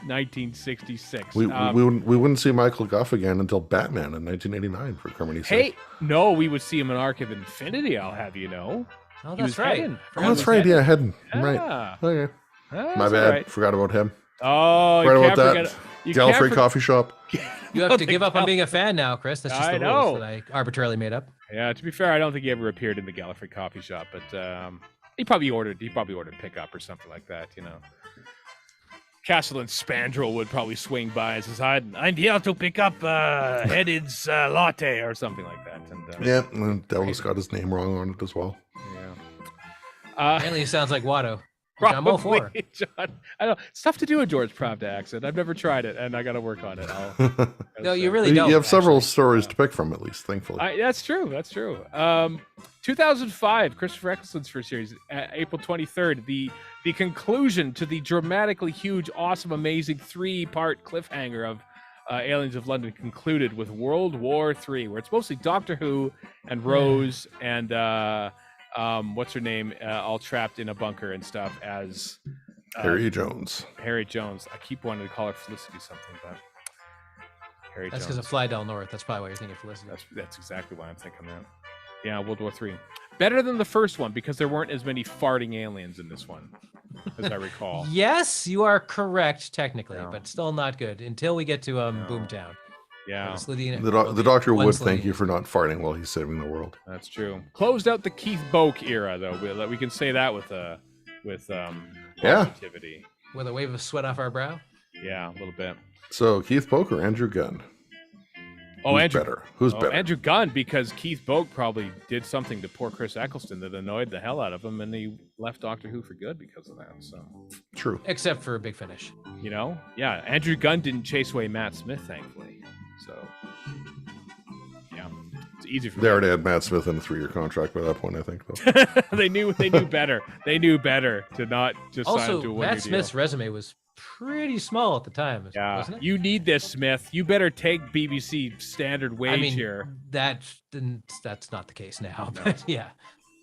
S1: 1966.
S3: We wouldn't see Michael Gough again until Batman in 1989 for Kermit.
S1: Hey, no, we would see him in Ark of Infinity. I'll have you know.
S2: Oh, that's right.
S3: That's right. Yeah, Hedden.
S1: Yeah.
S3: Right. Okay. My bad.
S1: Right.
S3: Forgot about him.
S1: Oh,
S3: right about that. Gallifrey Coffee Shop.
S2: You have to give up on being a fan now, Chris. That's just the rules that I arbitrarily made up.
S1: Yeah, to be fair, I don't think he ever appeared in the Gallifrey Coffee Shop, but he probably ordered pickup or something like that, you know. Castle and Spandrel would probably swing by and says, I'm here to pick up Headed's latte or something like that.
S3: And Devil's got his name wrong on it as well.
S1: Yeah.
S2: Apparently, it sounds like Watto. Probably, I'm all for.
S1: John, I know it's tough to do a George Pravda accent. I've never tried it, and I got to work on it.
S2: No, you really don't.
S3: You have several stories to pick from, at least, thankfully.
S1: That's true. 2005, Christopher Eccleston's first series, April 23rd. The conclusion to the dramatically huge, awesome, amazing 3-part cliffhanger Aliens of London concluded with World War III, where it's mostly Doctor Who and Rose and what's her name, all trapped in a bunker and stuff as
S3: Harry Jones.
S1: Harry Jones. I keep wanting to call her Felicity something, but Harry
S2: That's
S1: Jones.
S2: because of Fly Del North. That's probably why you're thinking Felicity.
S1: That's exactly why I'm thinking that. Yeah, World War III. Better than the first one because there weren't as many farting aliens in this one, as I recall.
S2: Yes, you are correct technically, but still not good until we get to Boomtown.
S1: Yeah.
S3: The Doctor would thank you for not farting while he's saving the world.
S1: That's true. Closed out the Keith Boak era, though. We can say that with positivity.
S2: With a wave of sweat off our brow?
S1: Yeah, a little bit.
S3: So Keith Boak or Andrew Gunn? Who's better? Who's better?
S1: Andrew Gunn, because Keith Boak probably did something to poor Chris Eccleston that annoyed the hell out of him, and he left Doctor Who for good because of that. So
S3: true.
S2: Except for Big Finish.
S1: You know? Yeah. Andrew Gunn didn't chase away Matt Smith, thankfully. So yeah. It's easy for
S3: They already had Matt Smith in a 3-year contract by that point, I think, though.
S1: they knew better. They knew better to not just sign him to a 1-year
S2: Matt Smith's
S1: deal.
S2: resume was pretty small at the time, wasn't it?
S1: You need this, Smith. You better take BBC standard wage here.
S2: That's not the case now, but yeah.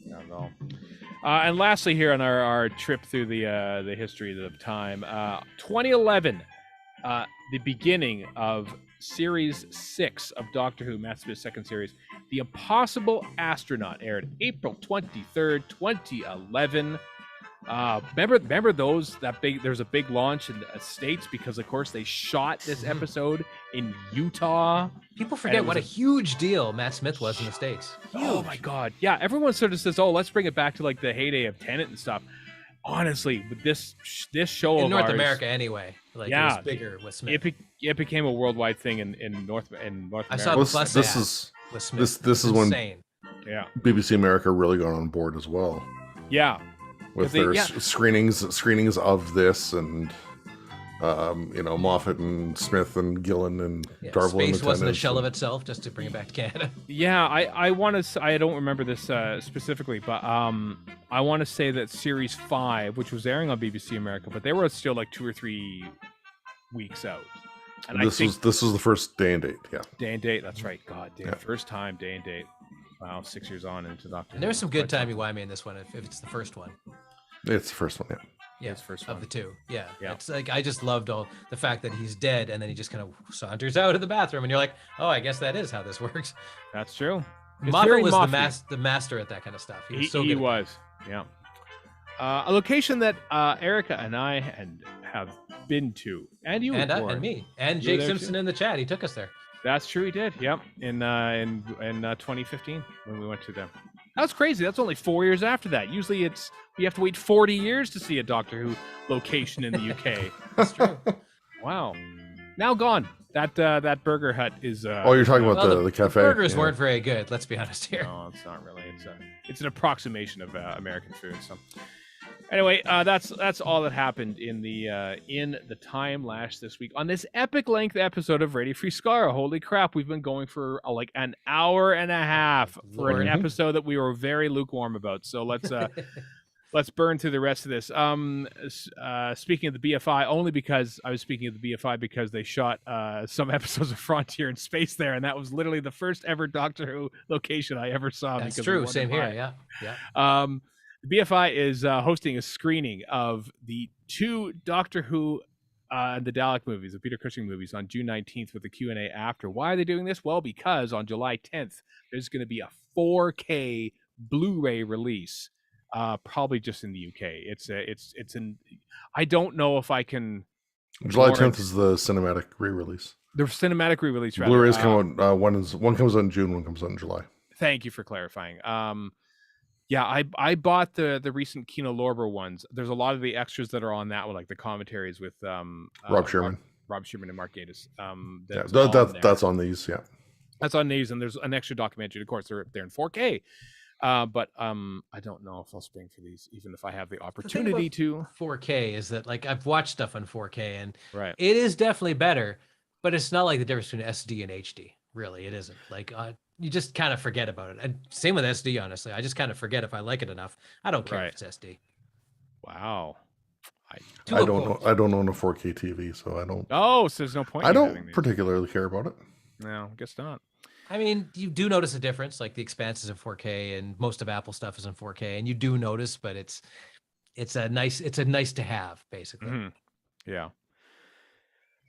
S1: No. And lastly, here on our trip through the history of time, 2011, the beginning of Series 6 of Doctor Who, Matt Smith's second series, The Impossible Astronaut, aired April 23rd, 2011. Remember those there was a big launch in the States because of course they shot this episode in Utah.
S2: People forget what a huge deal Matt Smith was in the States. Huge.
S1: Oh my god. Yeah, everyone sort of says, "Oh, let's bring it back to like the heyday of Tennant and stuff." Honestly, with this show
S2: in North America anyway, like it was bigger with Smith.
S1: It became a worldwide thing in North America.
S2: I saw the plus
S3: this is when BBC America really got on board as well.
S1: Yeah.
S3: With their screenings of this, and Moffat and Smith and Gillen and Darvel.
S2: Space wasn't a shell of itself, just to bring it back to Canada.
S1: Yeah, I want to. I don't remember this specifically, but I want to say that Series 5, which was airing on BBC America, but they were still like 2 or 3 weeks out. And
S3: this was the first day and date. Yeah,
S1: day and date. That's right. God damn, first time day and date. Wow, 6 years on into Doctor Who.
S2: And there was some good timey-wimey in this one, if it's the first one.
S3: It's the first one,
S2: yeah.
S1: It's the first one.
S2: Of the two, yeah. It's like I just loved all the fact that he's dead, and then he just kind of saunters out of the bathroom, and you're like, oh, I guess that is how this works.
S1: That's true.
S2: Moffat was the master at that kind of stuff. He was so good.
S1: He was, yeah. A location that Erica and I have been to, and you
S2: and me, and Jake Simpson in the chat. He took us there.
S1: That's true, he did. Yep, in 2015 when we went to them. That's crazy. That's only 4 years after that. Usually you have to wait 40 years to see a Doctor Who location in the UK.
S2: That's true.
S1: Wow. Now gone. That Burger Hut is.
S3: You're talking about the cafe.
S2: The burgers weren't very good. Let's be honest here.
S1: No, it's not really. It's an approximation of American food. So. Anyway, that's all that happened in the time lash this week on this epic length episode of Radio Free Skaro. Holy crap, we've been going for like an hour and a half for an episode that we were very lukewarm about. So let's burn through the rest of this. Speaking of the BFI, only because I was speaking of the BFI because they shot some episodes of Frontier in space there, and that was literally the first ever Doctor Who location I ever saw.
S2: That's true. Same here. Yeah.
S1: The BFI is hosting a screening of the 2 Doctor Who and the Dalek movies, the Peter Cushing movies, on June 19th with a Q&A after. Why are they doing this? Well, because on July 10th, there's going to be a 4K Blu-ray release, probably just in the UK. It's in. I don't know if I can.
S3: July 10th is the cinematic re-release.
S1: The cinematic re-release, rather.
S3: Blu-rays come out. One comes out in June, one comes out in July.
S1: Thank you for clarifying. Yeah, I bought the recent Kino Lorber ones. There's a lot of the extras that are on that one, like the commentaries with
S3: Rob Sherman
S1: and Mark Gatiss.
S3: That's on these. Yeah,
S1: that's on these, and there's an extra documentary. Of course, they're in 4K. But I don't know if I'll spring for these, even if I have the opportunity to.
S2: 4K is that like I've watched stuff on 4K, and
S1: it
S2: is definitely better, but it's not like the difference between SD and HD. Really, it isn't. Like you just kind of forget about it. And same with SD, honestly. I just kind of forget if I like it enough. I don't care if it's SD.
S1: Wow.
S3: I don't know. I don't own a 4K TV, so I don't.
S1: Oh, so there's no point.
S3: I don't particularly care about it.
S1: No, I guess not.
S2: I mean, you do notice a difference. Like the Expanse is in 4K, and most of Apple stuff is in 4K, and you do notice, but it's a nice to have, basically.
S1: Mm-hmm. Yeah.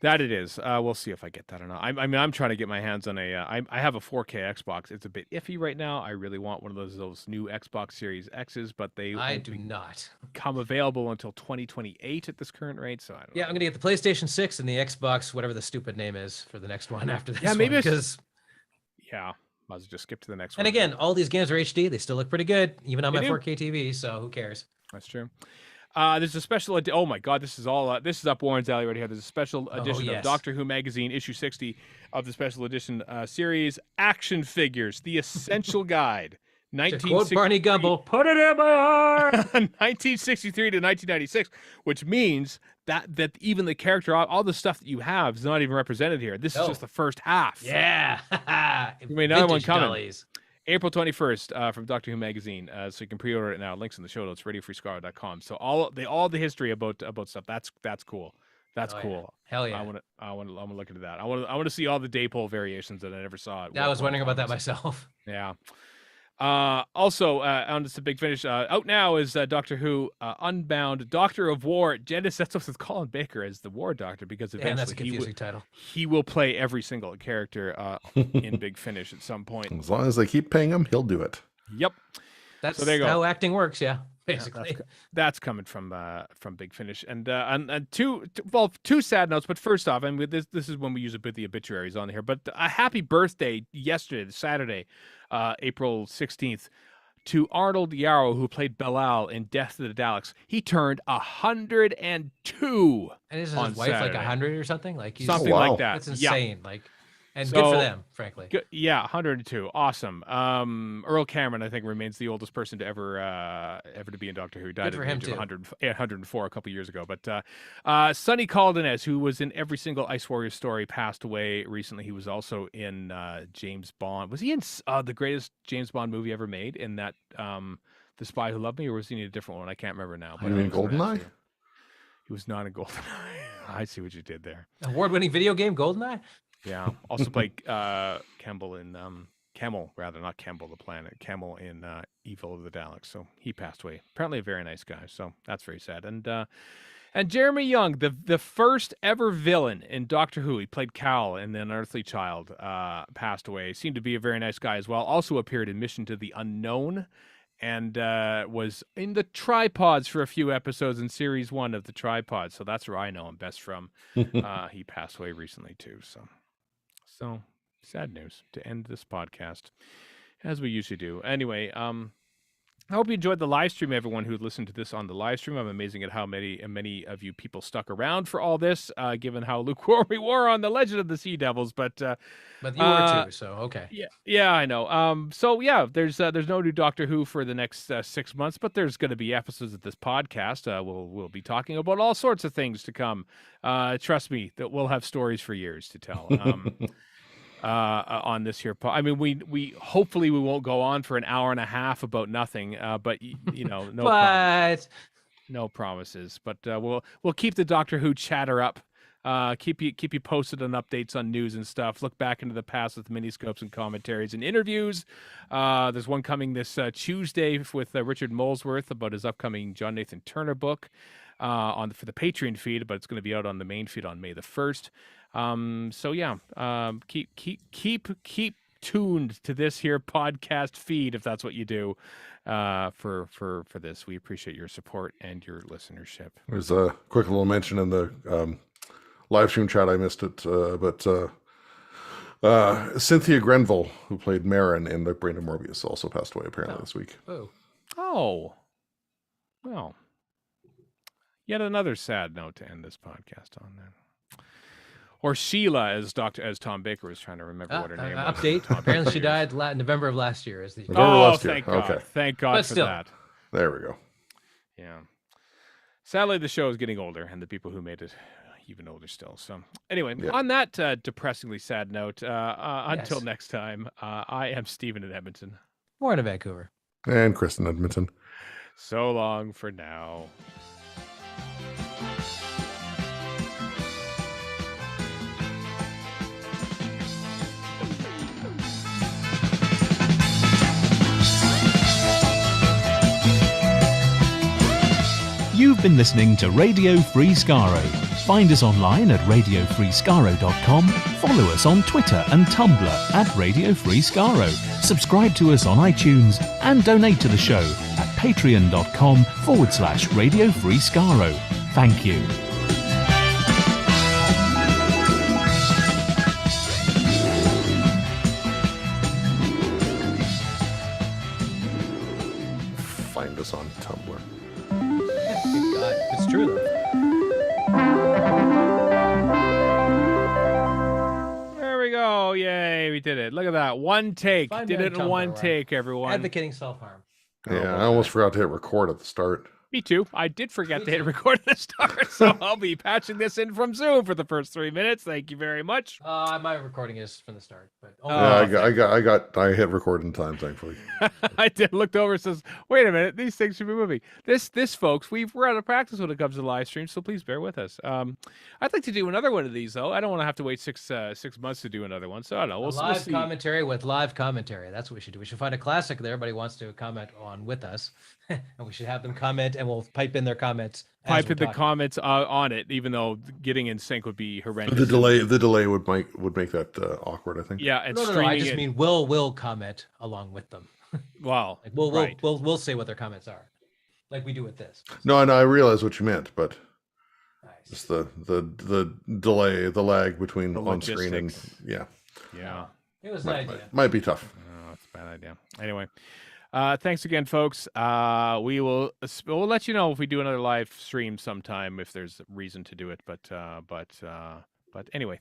S1: That it is. We'll see if I get that or not. I mean, I'm trying to get my hands on I have a 4K Xbox. It's a bit iffy right now. I really want one of those new Xbox Series X's, but I do not come available until 2028 at this current rate. So I don't know.
S2: I'm gonna get the PlayStation 6 and the Xbox, whatever the stupid name is, for the next one after this.
S1: Yeah, maybe
S2: because
S1: might as well just skip to the next one.
S2: And again, all these games are HD. They still look pretty good, even on my 4K TV. So who cares?
S1: That's true. There's a special oh my god, this is up Warren's alley right here. There's a special edition of Doctor Who magazine, issue 60 of the special edition series, Action Figures, the Essential Guide.
S2: To quote Barney Gumble, put it in my heart.
S1: 1963 to 1996, which means that even the character, all the stuff that you have is not even represented here. This is just the first half.
S2: Yeah.
S1: You may another one coming. Dollies. April 21st from Doctor Who magazine, so you can pre-order it now. Links in the show notes, radiofreeskaro.com. So all the history about stuff. That's cool. That's cool.
S2: Yeah. Hell yeah!
S1: I want to look into that. I want to see all the Daypole variations that I never saw.
S2: I was wondering about that myself.
S1: Yeah. Also, on to Big Finish, out now is Doctor Who Unbound, Doctor of War. Janice sets up with Colin Baker as the War Doctor because eventually
S2: that's a confusing title.
S1: He will play every single character in Big Finish at some point.
S3: As long as they keep paying him, he'll do it.
S1: Yep.
S2: That's how acting works, basically.
S1: That's coming from Big Finish, and two sad notes. But first off, and this is when we use a bit the obituaries on here. But a happy birthday yesterday, Saturday, April 16th, to Arnold Yarrow, who played Belial in Death of the Daleks. He turned 102.
S2: And is his wife like 100 or something? Like
S1: something like that.
S2: That's insane. Yeah. And good for them, frankly.
S1: Good, 102. Awesome. Earl Cameron, I think, remains the oldest person to ever to be in Doctor Who. Died at the age of 104 a couple years ago. But Sonny Cardenas, who was in every single Ice Warriors story, passed away recently. He was also in James Bond. Was he in the greatest James Bond movie ever made? In that The Spy Who Loved Me, or was he in a different one? I can't remember now.
S3: You mean GoldenEye?
S1: He was not in GoldenEye. I see what you did there.
S2: Award-winning video game, GoldenEye.
S1: Yeah. Also played Campbell in Camel, rather, not Campbell the planet. Camel in Evil of the Daleks. So he passed away. Apparently a very nice guy. So that's very sad. And Jeremy Young, the first ever villain in Doctor Who, he played Cal in The Unearthly Child, passed away. Seemed to be a very nice guy as well. Also appeared in Mission to the Unknown, and was in the Tripods for a few episodes in Series 1 of the Tripods. So that's where I know him best from. He passed away recently too. So sad news to end this podcast, as we usually do. Anyway, I hope you enjoyed the live stream, everyone who listened to this on the live stream. I'm amazing at how many of you people stuck around for all this, given how lukewarm we were on the Legend of the Sea Devils. But you
S2: were too, so okay.
S1: Yeah, I know. So yeah, there's no new Doctor Who for the next 6 months, but there's going to be episodes of this podcast. We'll be talking about all sorts of things to come. Trust me, that we'll have stories for years to tell. On this here, I mean, we hopefully we won't go on for an hour and a half about nothing. But no promises. But we'll keep the Doctor Who chatter up. Keep you posted on updates on news and stuff. Look back into the past with miniscopes and commentaries and interviews. There's one coming this Tuesday with Richard Molesworth about his upcoming John Nathan Turner book for the Patreon feed, but it's going to be out on the main feed on May the 1st. So yeah, keep tuned to this here podcast feed if that's what you do for this. We appreciate your support and your listenership.
S3: There's a quick little mention in the live stream chat. I missed it, but Cynthia Grenville, who played Marin in the Brain of Morbius, also passed away apparently this week.
S1: Oh, well, yet another sad note to end this podcast on then. Or Sheila, as Tom Baker was trying to remember what her name was.
S2: Update. Apparently, she died November of last year.
S1: Thank God!
S3: Okay.
S1: Thank God for that.
S3: There we go.
S1: Yeah. Sadly, the show is getting older, and the people who made it even older still. So, anyway, on that depressingly sad note, until next time, I am Stephen in Edmonton.
S2: Warren in Vancouver.
S3: And Chris in Edmonton.
S1: So long for now.
S4: You've been listening to Radio Free Skaro. Find us online at radiofreeskaro.com. Follow us on Twitter and Tumblr at Radio Free Skaro. Subscribe to us on iTunes and donate to the show at patreon.com/Radio Free Skaro. Thank you.
S3: Find us on Tumblr.
S2: Good God. It's true, though.
S1: There we go. Yay, we did it. Look at that. One take.
S2: Find
S1: Did
S2: me
S1: it
S2: on
S1: in
S2: Tumblr,
S1: one
S2: right?
S1: take, everyone.
S2: Advocating self-harm.
S3: Yeah, I almost forgot to hit record at the start.
S1: Me too. I did forget
S2: Me
S1: to hit
S2: too.
S1: record at the start, so I'll be patching this in from Zoom for the first 3 minutes. Thank you very much.
S2: My recording is from the start, but
S3: Yeah, I hit record in time, thankfully.
S1: I did looked over and says, "Wait a minute, these things should be moving." This, folks, we're out of practice when it comes to live stream, so please bear with us. I'd like to do another one of these though. I don't want to have to wait 6 months to do another one, so I don't know. We'll
S2: live
S1: see.
S2: commentary with live commentary. That's what we should do. We should find a classic that everybody wants to comment on with us, and we should have them comment, and we'll pipe in their comments.
S1: Pipe in the comments on it, even though getting in sync would be horrendous.
S3: The delay would make that awkward, I think.
S1: Yeah, and
S2: No,
S1: streaming
S2: I just
S1: it.
S2: mean we'll comment along with them.
S1: Wow.
S2: Like we'll
S1: right.
S2: we'll say what their comments are, like we do with this.
S3: No, I realize what you meant, but
S2: Nice.
S3: just the delay, the lag between
S1: The
S3: on screen and
S1: logistics.
S3: yeah,
S1: Yeah.
S2: It was an idea.
S3: might be tough.
S1: Oh, that's a bad idea. Anyway, thanks again, folks. We'll let you know if we do another live stream sometime if there's reason to do it. But anyway,